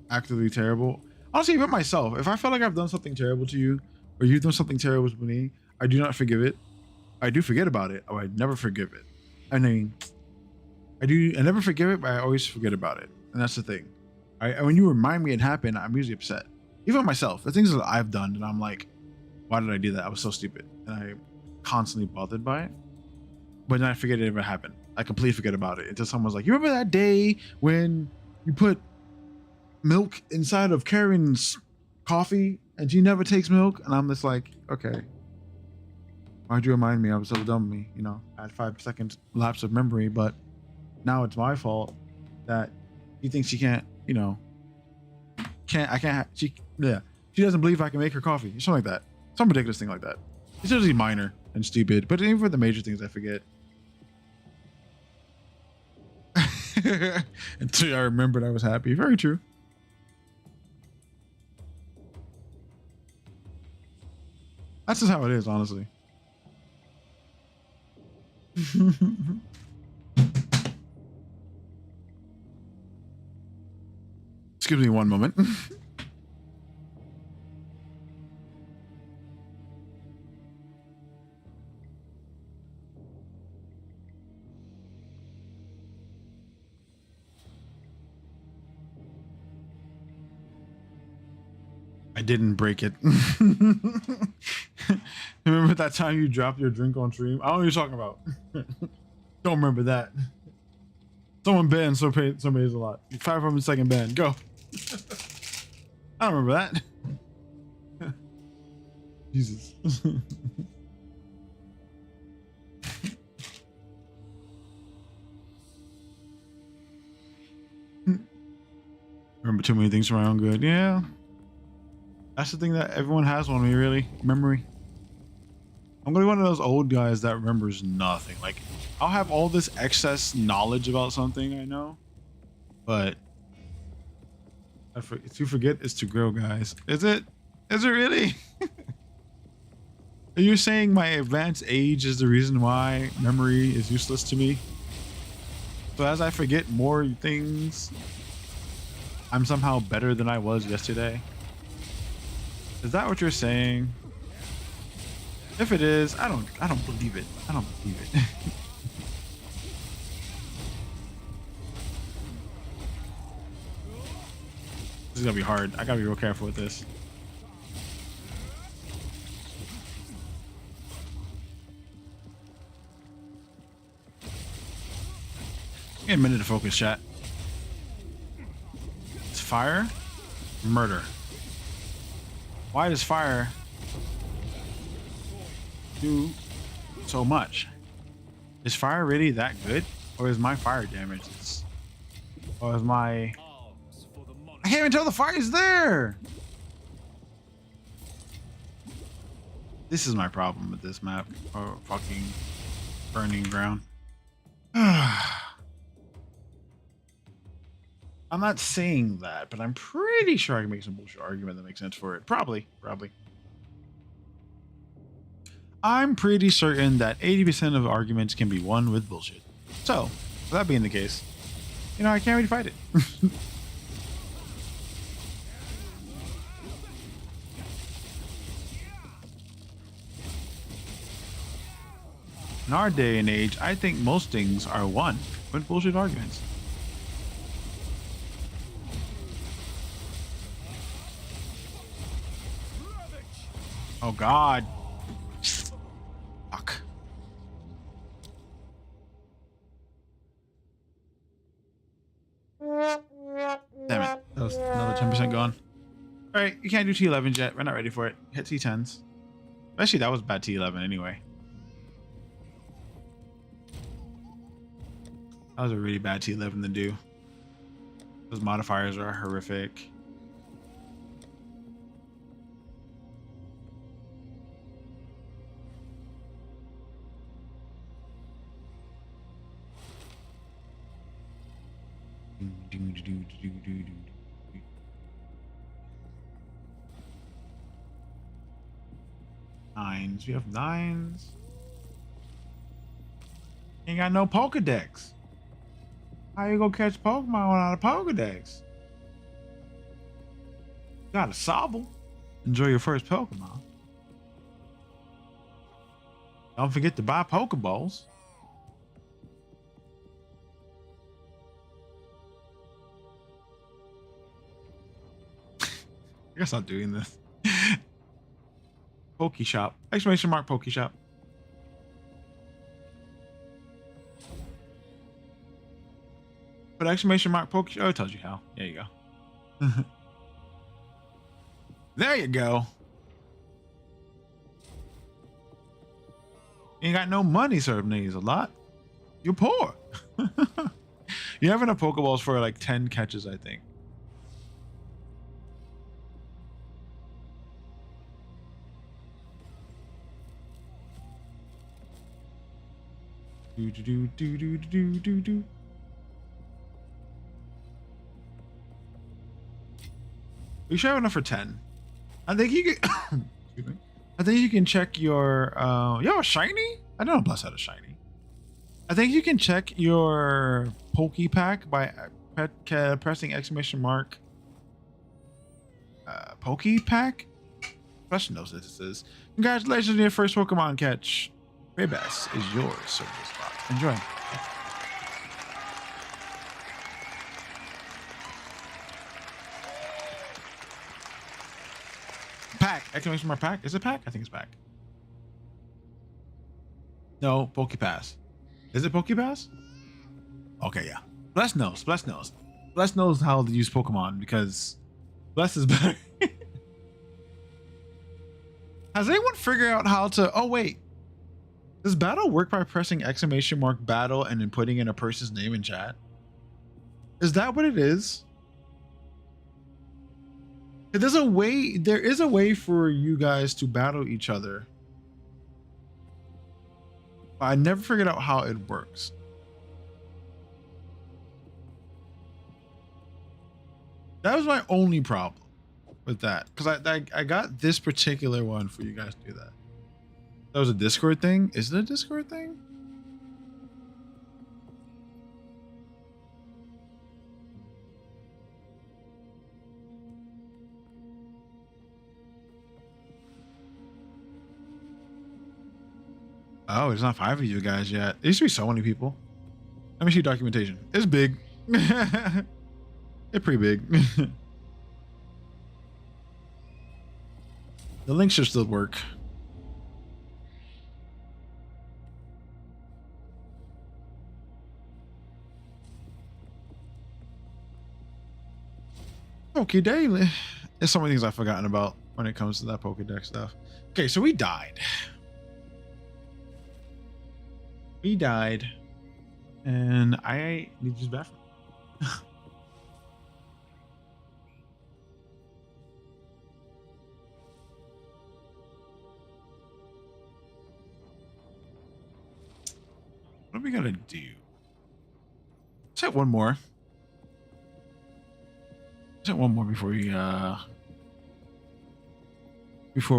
actively terrible, honestly, even myself, if I feel like I've done something terrible to you or you've done something terrible to me, I do not forgive it. I do forget about it, or I never forgive it. I mean, I never forgive it, but I always forget about it. And that's the thing. When you remind me it happened, I'm usually upset. Even myself, the things that I've done, and I'm like, why did I do that? I was so stupid. And I'm constantly bothered by it. But then I forget it ever happened. I completely forget about it until someone's like, you remember that day when you put milk inside of Karen's coffee and she never takes milk? And I'm just like, okay. Why'd you remind me? I was so dumb of me, you know. I had 5 seconds lapse of memory, but now it's my fault that she thinks she can't, you know, she doesn't believe I can make her coffee. Something like that. Some ridiculous thing like that. It's usually minor and stupid, but even for the major things I forget. Until I remembered I was happy. Very true. That's just how it is, honestly. Excuse me one moment. I didn't break it. Remember that time you dropped your drink on stream? I don't know what you're talking about. Don't remember that. Someone banned somebody's a lot. 5 from a second ban. Go. I don't remember that. Jesus. Remember too many things for my own good. Yeah. That's the thing that everyone has on me, really. Memory. I'm gonna be one of those old guys that remembers nothing. Like, I'll have all this excess knowledge about something I know, but to forget is to grow, guys. Is it? Is it really? Are you saying my advanced age is the reason why memory is useless to me? So as I forget more things, I'm somehow better than I was yesterday? Is that what you're saying? If it is, I don't believe it. I don't believe it. This is gonna be hard. I gotta be real careful with this. Give me a minute to focus, chat. It's fire, murder. Why does fire do so much? Is fire really that good? Or is my fire damage? Or is my... I can't even tell the fire's there! This is my problem with this map. Oh, fucking burning ground. I'm not saying that, but I'm pretty sure I can make some bullshit argument that makes sense for it. Probably. I'm pretty certain that 80% of arguments can be won with bullshit. So, with that being the case, you know, I can't really fight it. In our day and age, I think most things are won with bullshit arguments. Oh God. Fuck. Damn it. That was another 10% gone. Alright, you can't do T11s yet. We're not ready for it. Hit T10s. Actually, that was bad T11 anyway. That was a really bad T11 to do. Those modifiers are horrific. Nines. We have nines. Ain't got no Pokedex. How you gonna catch Pokemon without a Pokedex? Got a Sobble. Enjoy your first Pokemon. Don't forget to buy Pokeballs. I guess I'm doing this. Poke Shop. Exclamation mark Poke Shop. Put exclamation mark Poke Shop. Oh, it tells you how. There you go. There you go. You ain't got no money, serving these a lot. You're poor. You have enough Pokeballs for like 10 catches, I think. Do do do do do do do. We should have enough for 10. I think you can. Excuse me. I think you can check your. Yo, shiny. I don't know. Bless had a shiny. I think you can check your Poke Pack by pressing exclamation mark. Poke Pack. Bless knows what this is. Congratulations on your first Pokemon catch. Bass is yours. So enjoy. Pack! Exclamation mark pack? Is it pack? I think it's pack. No, Pokepass. Is it Pokepass? Okay, yeah. Bless knows. Bless knows. Bless knows how to use Pokemon because Bless is better. Has anyone figured out how to... Oh, wait. Does battle work by pressing exclamation mark battle and then putting in a person's name in chat? Is that what it is? There's a way, there is a way for you guys to battle each other. I never figured out how it works. That was my only problem with that. Because I got this particular one for you guys to do that. That was a Discord thing? Is it a Discord thing? Oh, it's not 5 of you guys yet. There used to be so many people. Let me see documentation. It's big. It's pretty big. The link should still work. Okay, daily. There's so many things I've forgotten about when it comes to that Pokedex stuff. Okay, so we died. We died. And I need to use the bathroom. What are we gonna do? Let's hit one more. Let's hit one more before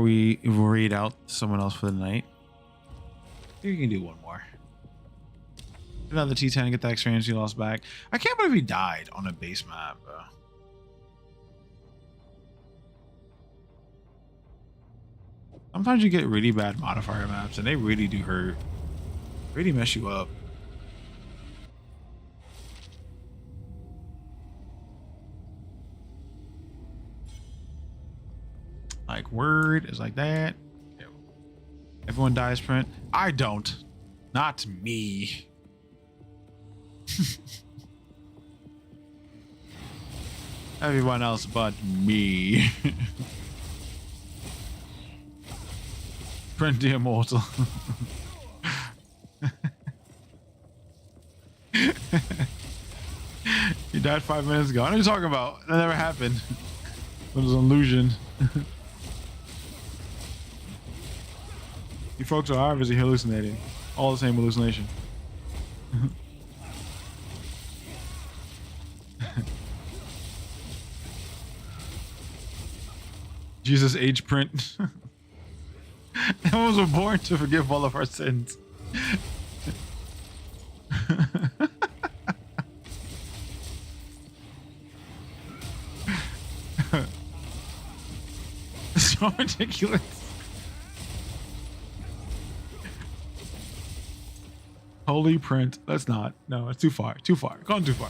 we raid out someone else for the night. Maybe we can do one more. Another T10, get that experience you lost back. I can't believe he died on a base map, bro. Sometimes you get really bad modifier maps and they really do hurt. Really mess you up. Like word is like that. Everyone dies print. I don't. Not me. Everyone else but me. Print the immortal. You died 5 minutes ago. What are you talking about? That never happened. It was an illusion. You folks are obviously hallucinating. All the same hallucination. Jesus age print. Animals were born to forgive all of our sins. So ridiculous. Holy print. Let's not. No, it's too far. Too far. Gone too far.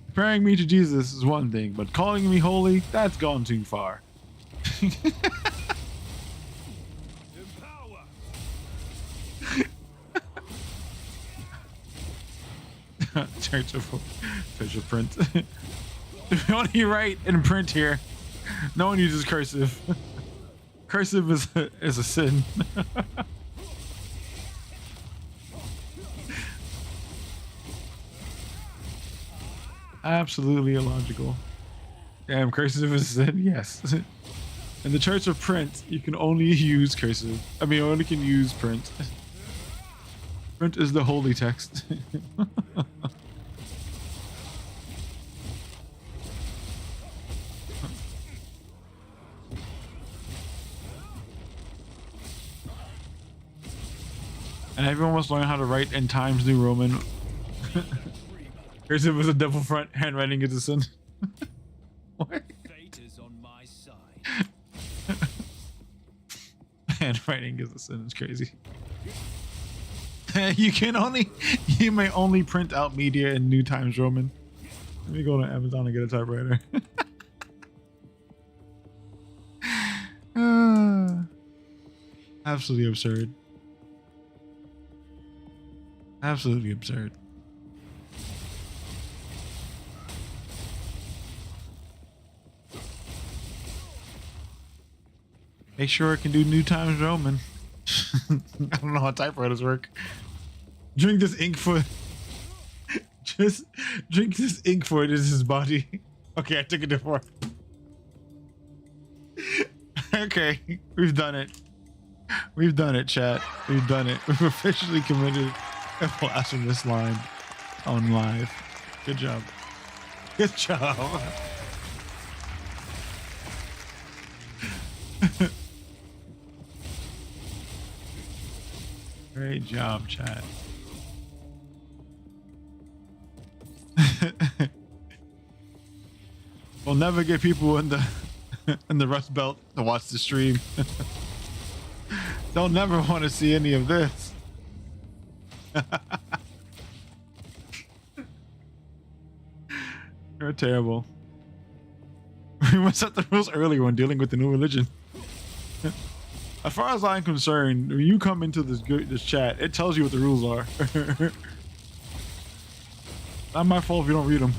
Comparing me to Jesus is one thing, but calling me holy, that's gone too far. Church of print. We only write in print here. No one uses cursive. Cursive is a sin. Absolutely illogical. Damn, cursive is a sin. Yes. In the Church of Print, you can only use cursive. I mean, you only can use print. Print is the holy text. And everyone must learn how to write in Times New Roman. Cursive is a double front, handwriting is a sin. What? Fate is on my side. Handwriting is a sin, it's crazy. You may only print out media in New Times Roman. Let me go to Amazon and get a typewriter. Absolutely absurd. Absolutely absurd. Make sure it can do New Times Roman. I don't know how typewriters work. Drink this ink for. Just drink this ink for it is his body. Okay, I took it before. Okay, we've done it. We've done it, chat. We've done it. We've officially committed a blasphemous line on live. Good job. Good job. Great job, chat. We'll never get people in the Rust Belt to watch the stream. They'll never want to see any of this. You're terrible. We must set the rules early when dealing with the new religion. As far as I'm concerned, when you come into this chat, it tells you what the rules are. Not my fault if you don't read them.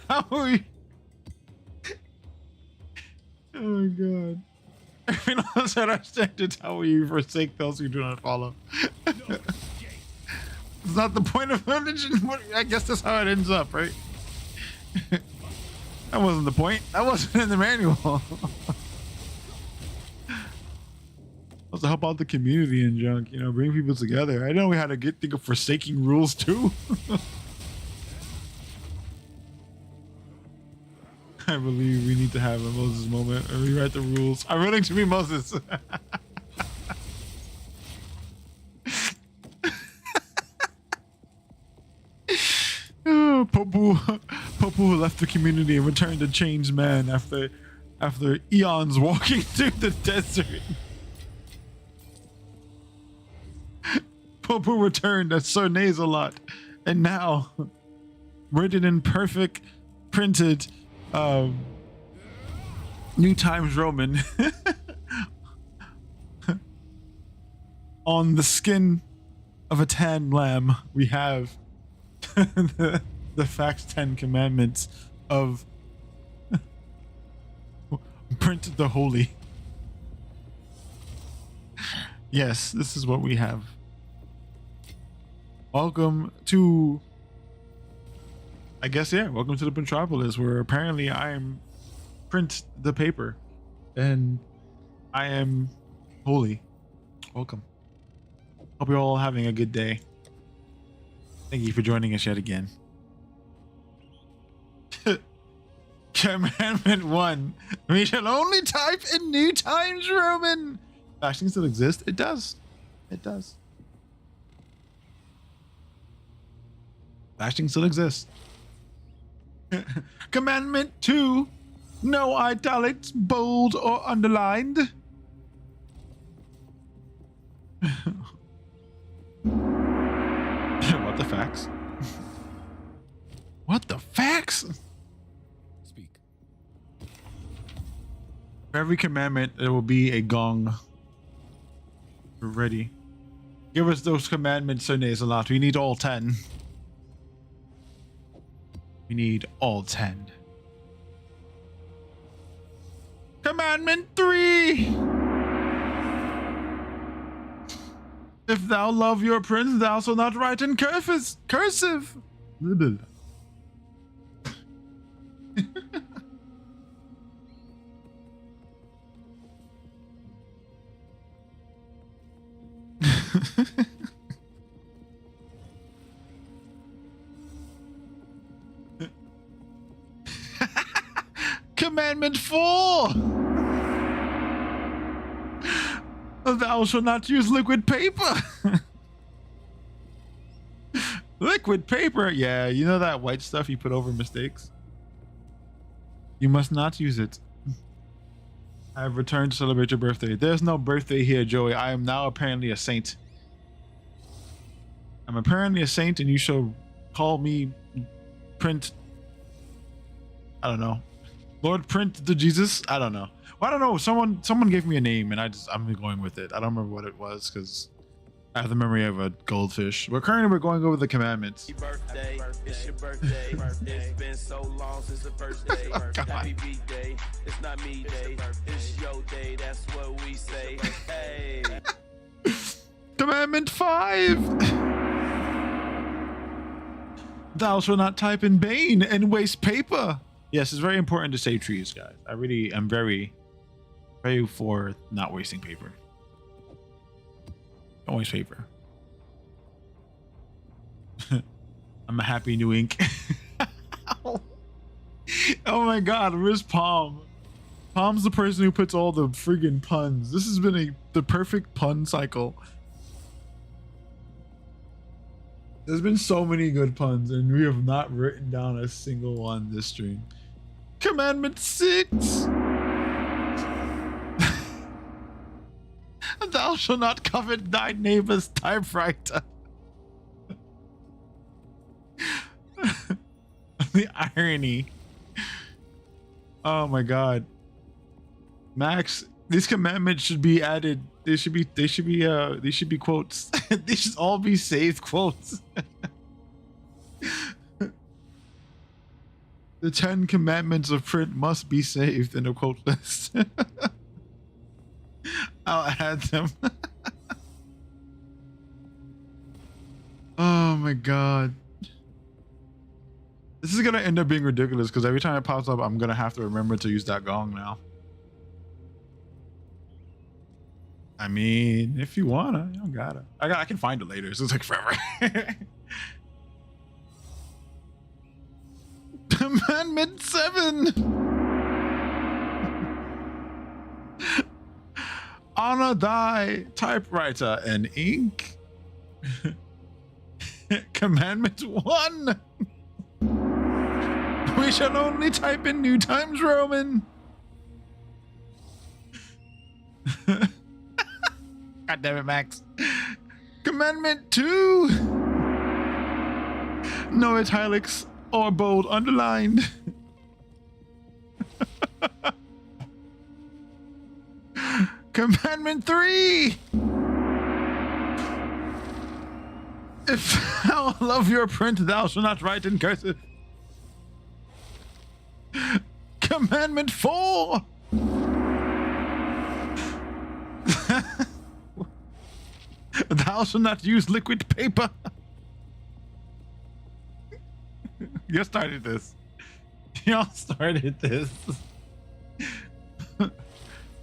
How are we? Oh my god. If you don't set our standards, how will you forsake those who do not follow? It's not the point of religion. I guess that's how it ends up, right? That wasn't the point. That wasn't in the manual. Was to help out the community and junk, you know, bring people together. I know we had to think of forsaking rules too. I believe we need to have a Moses moment and rewrite the rules. I'm willing to be Moses. Popu left the community and returned a changed man after eons walking through the desert. Popu returned as Sir Nasalot, and now written in perfect printed New Times Roman on the skin of a tan lamb, we have the facts 10 commandments of Print the Holy. Yes, this is what we have. Welcome to, I guess, yeah, welcome to the Printropolis, where apparently I am print the paper and I am holy. Welcome. Hope you're all having a good day. Thank you for joining us yet again. Commandment 1. We shall only type in New Times Roman. Fasting still exist? It does. It does. Fasting still exists. Commandment 2. No italics, bold, or underlined. What the facts? What the facts? Speak. For every commandment, there will be a gong. We're ready. Give us those commandments, Sir Nazelot. We need all 10. We need all 10. Commandment 3. If thou love your prince, thou shalt not write in cursive. Commandment 4. Thou shalt not use liquid paper. Liquid paper? Yeah, you know that white stuff you put over mistakes? You must not use it. I have returned to celebrate your birthday. There's no birthday here, Joey. I am now apparently a saint. I'm apparently a saint, and you shall call me Print. I don't know. Lord Print the Jesus? I don't know. Well, I don't know. Someone gave me a name, and I'm going with it. I don't remember what it was because I have the memory of a goldfish. But currently, we're going over the commandments. Birthday, it's your birthday. It's been so long since the first day. Happy B-Day. It's not me day. It's your day. That's what we say. Hey. Commandment 5. Thou shalt not type in vain and waste paper. Yes, it's very important to save trees, guys. I really am very for not wasting paper. Don't waste paper. I'm a happy new ink. Oh my god, where's Palm? Palm's the person who puts all the friggin' puns. This has been the perfect pun cycle. There's been so many good puns, and we have not written down a single one this stream. Commandment 6. Thou shalt not covet thy neighbor's typewriter. The irony. Oh my god. Max, these commandments should be added. They should be quotes. They should all be saved quotes. The 10 commandments of print must be saved in a quote list. I'll add them. Oh my god. This is gonna end up being ridiculous because every time it pops up, I'm gonna have to remember to use that gong now. I mean, if you wanna, you don't gotta. I can find it later, so it's like forever. Commandment 7. Honor thy typewriter and ink. Commandment 1. We shall only type in New Times Roman. God damn it, Max. Commandment 2. No italics or bold underlined. Commandment 3. If thou love your print, thou shalt not write in cursive. Commandment 4. Thou shalt not use liquid paper. You started this. Y'all started this.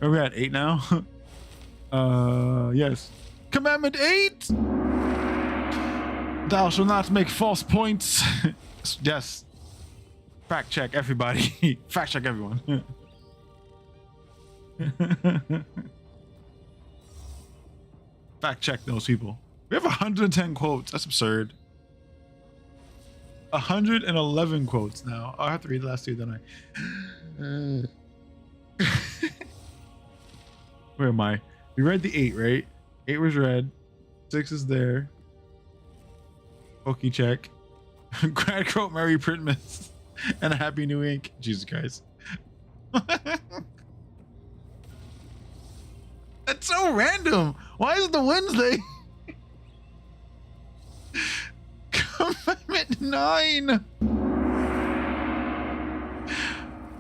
Are we at 8 now? Yes. Commandment 8. Thou shalt not make false points. Yes. Fact check everybody. Fact check everyone. Fact check those people. We have 110 quotes. That's absurd. 111 quotes now. Oh, I have to read the last two, don't I? Where am I? We read the 8, right? 8 was read. 6 is there. Pokey check. Grad quote Merry Printmas. And a Happy New Ink. Jesus Christ. That's so random. Why is it the Wednesday? Commandment 9.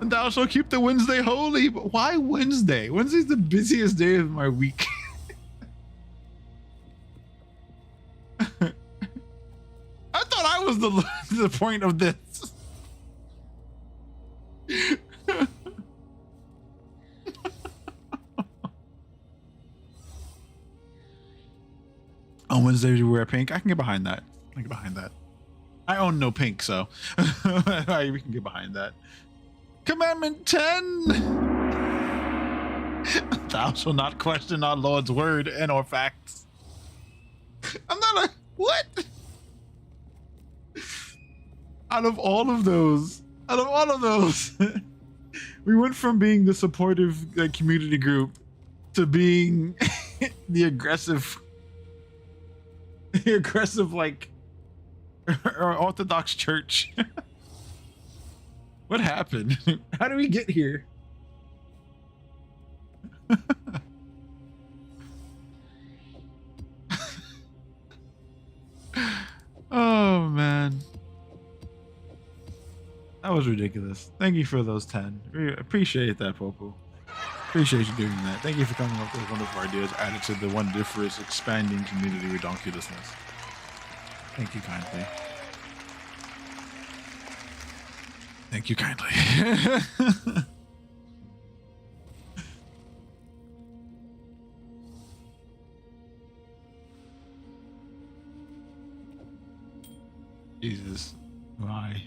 And thou shalt keep the Wednesday holy. But why Wednesday? Wednesday's the busiest day of my week. I thought I was the point of this. On Wednesdays you wear pink. I can get behind that. I can get behind that. I own no pink, so we can get behind that. Commandment 10. Thou shalt not question our Lord's word and or facts. I'm not a what? Out of all of those, we went from being the supportive community group to being the aggressive like Orthodox church. What happened? How did we get here? Oh man, that was ridiculous. Thank you for those 10. We appreciate that, Popo. Appreciate you doing that. Thank you for coming up with wonderful ideas added to the wondrous expanding community of redonkulousness. Thank you kindly. Thank you kindly. Jesus, why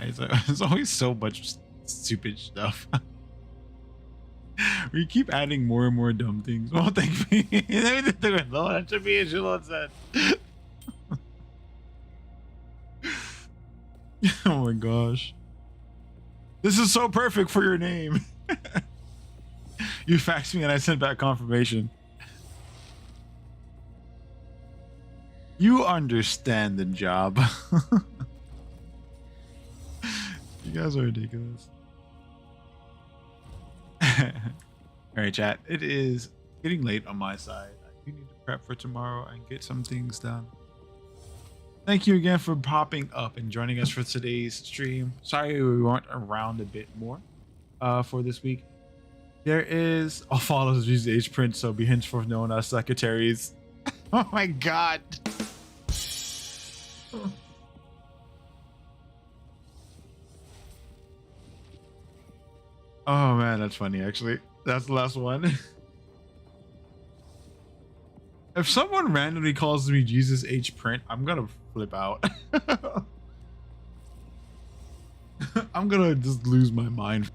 is that? There's always so much stupid stuff. We keep adding more and more dumb things. Oh, thank me. No, that should be a shitload said. Oh my gosh. This is so perfect for your name. You faxed me and I sent back confirmation. You understand the job. You guys are ridiculous. All right, chat. It is getting late on my side. I do need to prep for tomorrow and get some things done. Thank you again for popping up and joining us for today's stream. Sorry we weren't around a bit more for this week. There is all follows Jesus H print, so be henceforth known as secretaries. Oh my god. Oh man, that's funny actually. That's the last one. If someone randomly calls me Jesus H print, I'm gonna flip out. I'm gonna just lose my mind.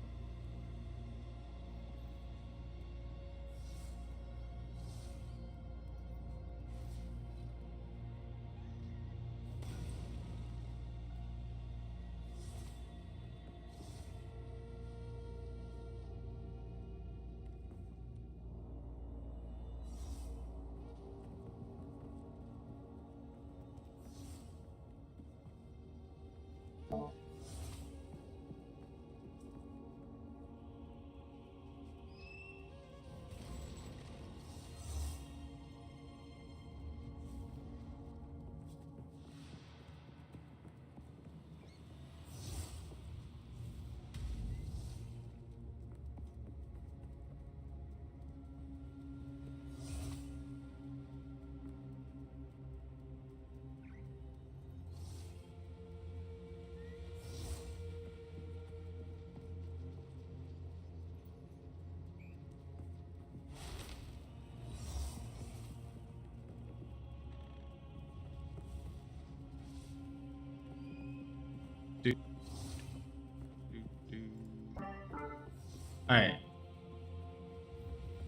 All right.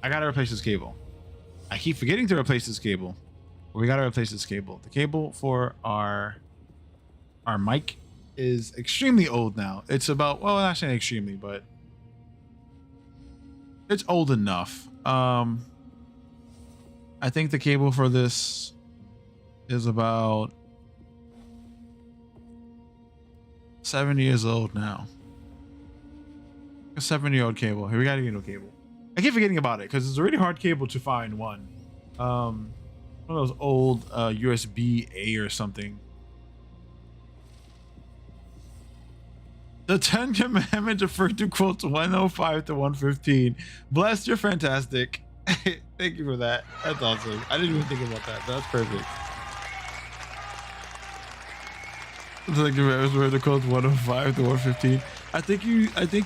I gotta replace this cable. I keep forgetting to replace this cable. We gotta replace this cable. The cable for our mic is extremely old now. It's about, well, not saying extremely, but it's old enough. I think the cable for this is about 7 years old now. A 7-year-old cable. Here, we gotta get a cable. I keep forgetting about it because it's a really hard cable to find one. One of those old USB-A or something. The 10 Commandments refer to quotes 105 to 115. Bless, you're fantastic. Thank you for that. That's awesome. I didn't even think about that. That's perfect. The 10 Commandments refer to quotes 105 to 115. I think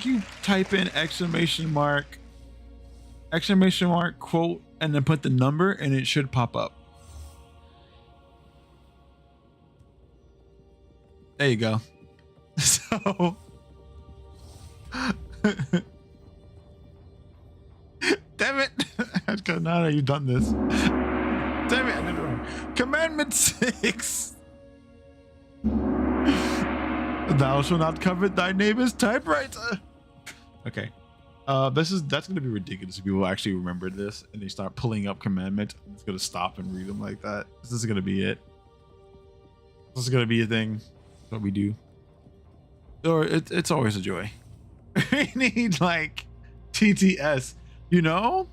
you type in exclamation mark quote and then put the number and it should pop up. There you go. So damn it. Now that you've done this. Damn it, I did it wrong. Commandment 6. Thou shalt not covet thy neighbor's typewriter. Okay. That's gonna be ridiculous if people actually remember this and they start pulling up commandments. I'm just gonna stop and read them like that. This is gonna be it. This is gonna be a thing. What we do. Or it's always a joy. We need like TTS, you know?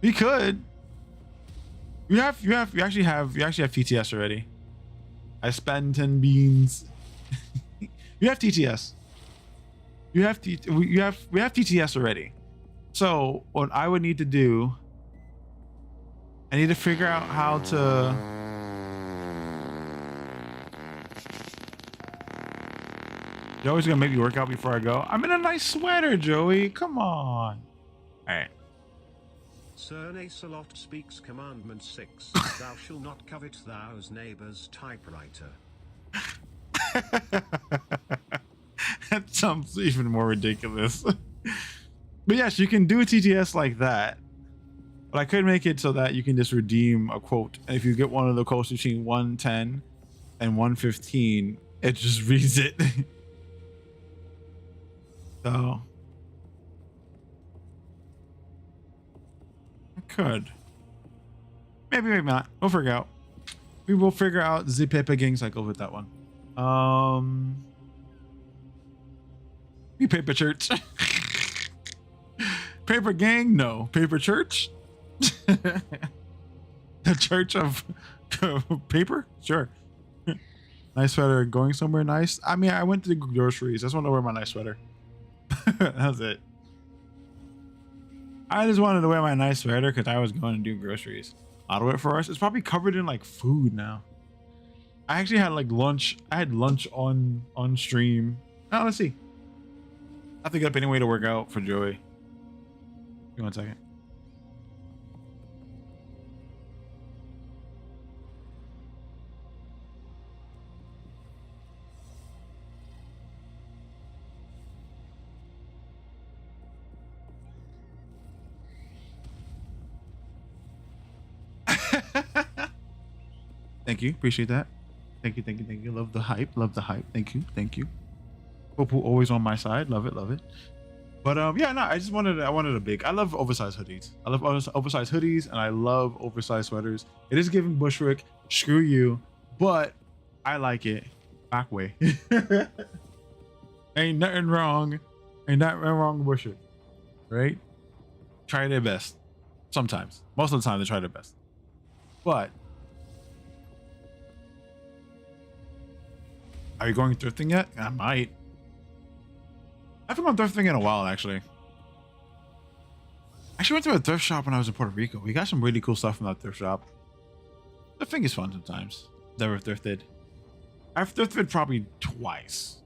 We could. You actually have TTS already. I spend 10 beans. You have TTS. We have TTS already. So what I would need to do, I need to figure out how to. Joey's gonna make me work out before I go. I'm in a nice sweater, Joey. Come on. All right. Sir Nacelot speaks commandment 6. Thou shalt not covet thou's neighbor's typewriter. That sounds even more ridiculous. But yes, you can do a TTS like that. But I could make it so that you can just redeem a quote. And if you get one of the quotes between 110 and 115, it just reads it. So I could. Maybe not. We'll figure out. We will figure out the Pepe Gang cycle with that one. Paper church. Paper gang? No. Paper church? The church of paper? Sure. Nice sweater. Going somewhere nice? I mean, I went to the groceries. I just want to wear my nice sweater. That's it. I just wanted to wear my nice sweater because I was going to do groceries. A lot of it for us. It's probably covered in like food now. I actually had like lunch. I had lunch on stream. Oh, let's see. I have to get up anyway to work out for Joey. Give me 1 second. Thank you. Appreciate that. Thank you. Thank you. Thank you. Love the hype. Love the hype. Thank you. Thank you. Popo always on my side. Love it. Love it. But yeah, no, I wanted a big. I love oversized hoodies. I love oversized hoodies and I love oversized sweaters. It is giving Bushwick. Screw you. But I like it. Back way. Ain't nothing wrong. Ain't nothing wrong with Bushwick. Right? Try their best. Sometimes. Most of the time they try their best. But are you going thrifting yet? I might. I haven't gone thrifting in a while, actually. I actually went to a thrift shop when I was in Puerto Rico. We got some really cool stuff from that thrift shop. Thrifting is fun sometimes. Never thrifted. I've thrifted probably twice.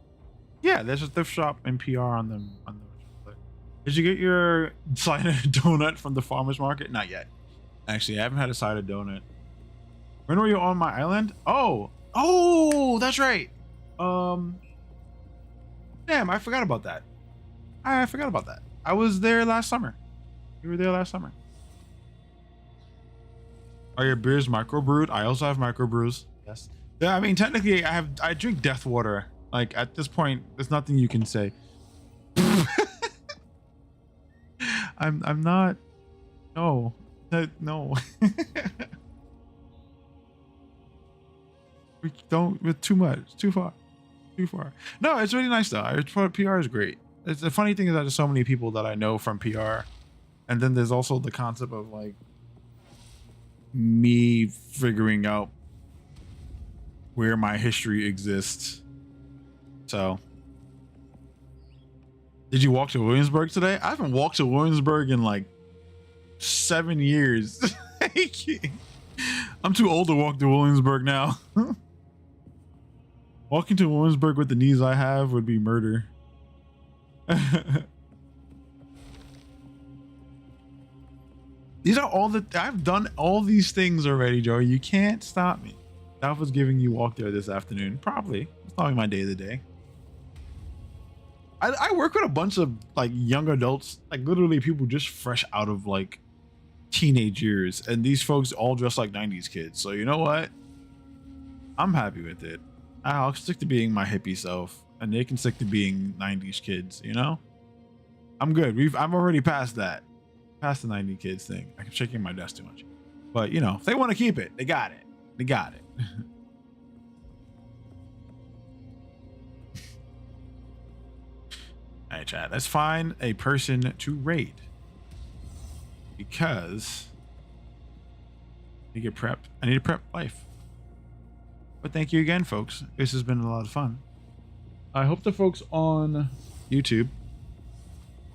Yeah, there's a thrift shop in PR on the. Did you get your Sliner donut from the farmer's market? Not yet. Actually, I haven't had a side of donut. When were you on my island? Oh, that's right. Damn, I forgot about that. I forgot about that. I was there last summer. You were there last summer. Are your beers microbrewed? I also have microbrews. Yes. Yeah, I mean, technically, I drink death water. Like at this point, there's nothing you can say. I'm not. No. No. We don't. With too much. Too far. Too far. No, it's really nice though. PR is great. It's the funny thing is that there's so many people that I know from PR, and then there's also the concept of like me figuring out where my history exists. So, did you walk to Williamsburg today? I haven't walked to Williamsburg in like 7 years. I'm too old to walk to Williamsburg now. Walking to Williamsburg with the knees I have would be murder. These are all the I've done all these things already, Joey. You can't stop me. That was giving you walk there this afternoon. Probably. It's probably my day of the day. I work with a bunch of like young adults, like literally people just fresh out of like teenage years, and these folks all dress like 90s kids. So you know what? I'm happy with it. I'll stick to being my hippie self, and they can stick to being 90s kids, you know? I'm good. I'm already past that. Past the 90 kids thing. I'm shaking my desk too much. But you know, if they want to keep it, they got it. They got it. All right, chat. Let's find a person to raid. Because I get prepped. I need to prep life. But thank you again, folks. This has been a lot of fun. I hope the folks on YouTube.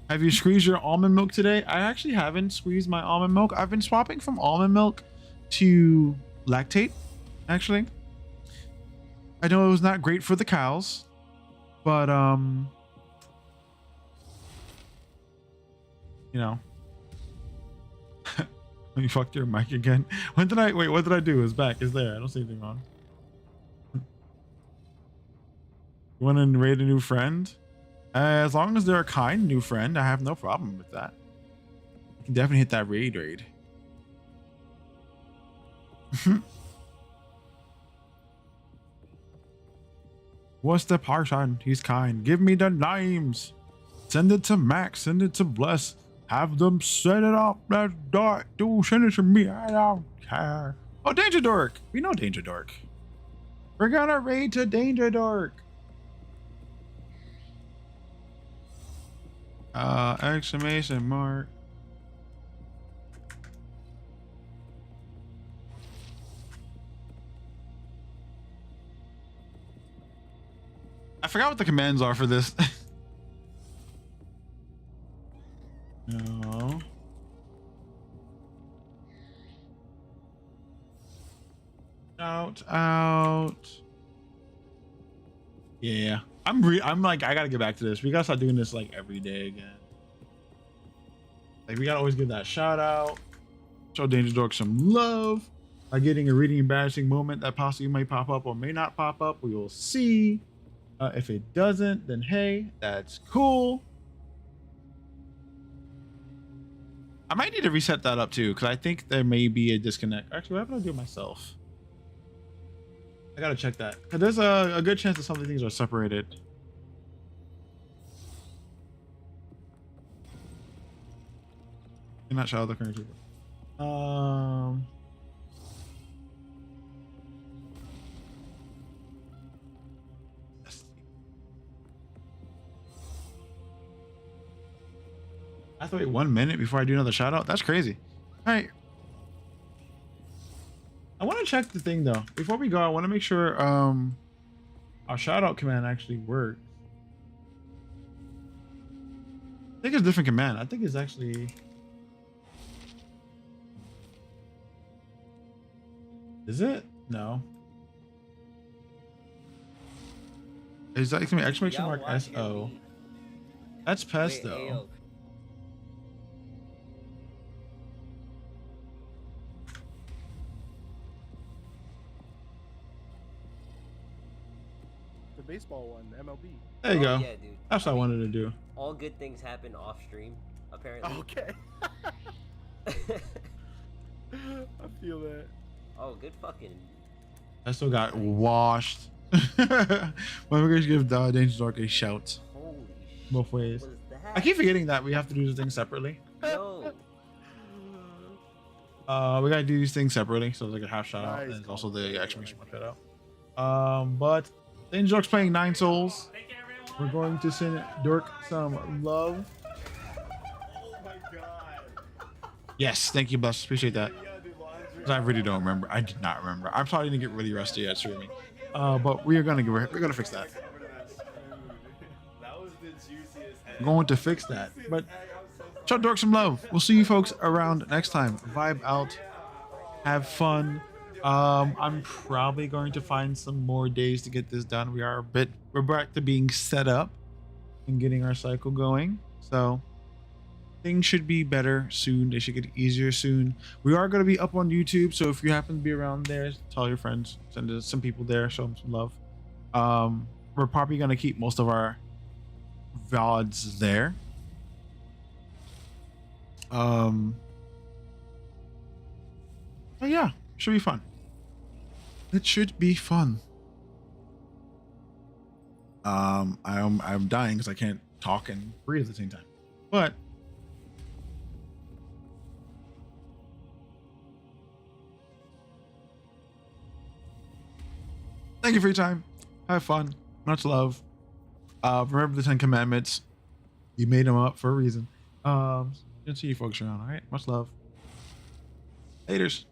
Have you squeezed your almond milk today? I actually haven't squeezed my almond milk. I've been swapping from almond milk to lactate, actually. I know it was not great for the cows, but you know. You fucked your mic again. What did I do? It's back. It's there. I don't see anything wrong. You want to raid a new friend? As long as they're a kind new friend, I have no problem with that. You can definitely hit that raid. What's the person? He's kind. Give me the names. Send it to Max. Send it to Bless. Have them set it up. That's dark. Dude, send it to me. I don't care. Oh, Danger Dork. We know Danger Dork. We're gonna raid to Danger Dork. Exclamation mark. I forgot what the commands are for this. No. Out. Yeah. I'm like, I gotta get back to this. We gotta start doing this like every day again. Like we gotta always give that shout out. Show Danger Dork some love by getting a really embarrassing moment that possibly might pop up or may not pop up. We will see. If it doesn't, then hey, that's cool. I might need to reset that up too, because I think there may be a disconnect. Actually, what happened to do it myself? I gotta check that. Cause there's a good chance that some of the things are separated. You're not shout out the current people. I have to wait 1 minute before I do another shout out. That's crazy. All right. I want to check the thing though. Before we go, I want to make sure our shout out command actually works. I think it's a different command. I think it's actually. Is it? No. Is that exclamation mark SO? That's pesto. baseball one, MLB. There you go. Yeah, dude. That's what I wanted to do. All good things happen off stream, apparently. Okay. I feel that. Oh, good fucking. I still got washed. When we're gonna give Danger Dark a shout. Holy both ways. was that? I keep forgetting that we have to do the things separately. No. We gotta do these things separately, so it's like a half shout out, Nice. and also the exclamation mark shout out. But Danger Dark's playing 9 souls. We're going to send Dork some love. Oh my god. Yes, thank you, Bless. Appreciate that. 'Cause I really don't remember. I did not remember. I'm probably gonna get really rusty at streaming. But we're gonna fix that. We're going to fix that. But show Dork some love. We'll see you folks around next time. Vibe out. Have fun. I'm probably going to find some more days to get this done. We're back to being set up and getting our cycle going. So things should be better soon. They should get easier soon. We are going to be up on YouTube, so if you happen to be around there, tell your friends, send some people there, show them some love. We're probably going to keep most of our VODs there. But yeah, should be fun. It should be fun. I'm dying because I can't talk and breathe at the same time. But thank you for your time. Have fun. Much love. Remember the 10 commandments. You made them up for a reason. Good to see you folks around. All right. Much love. Haters.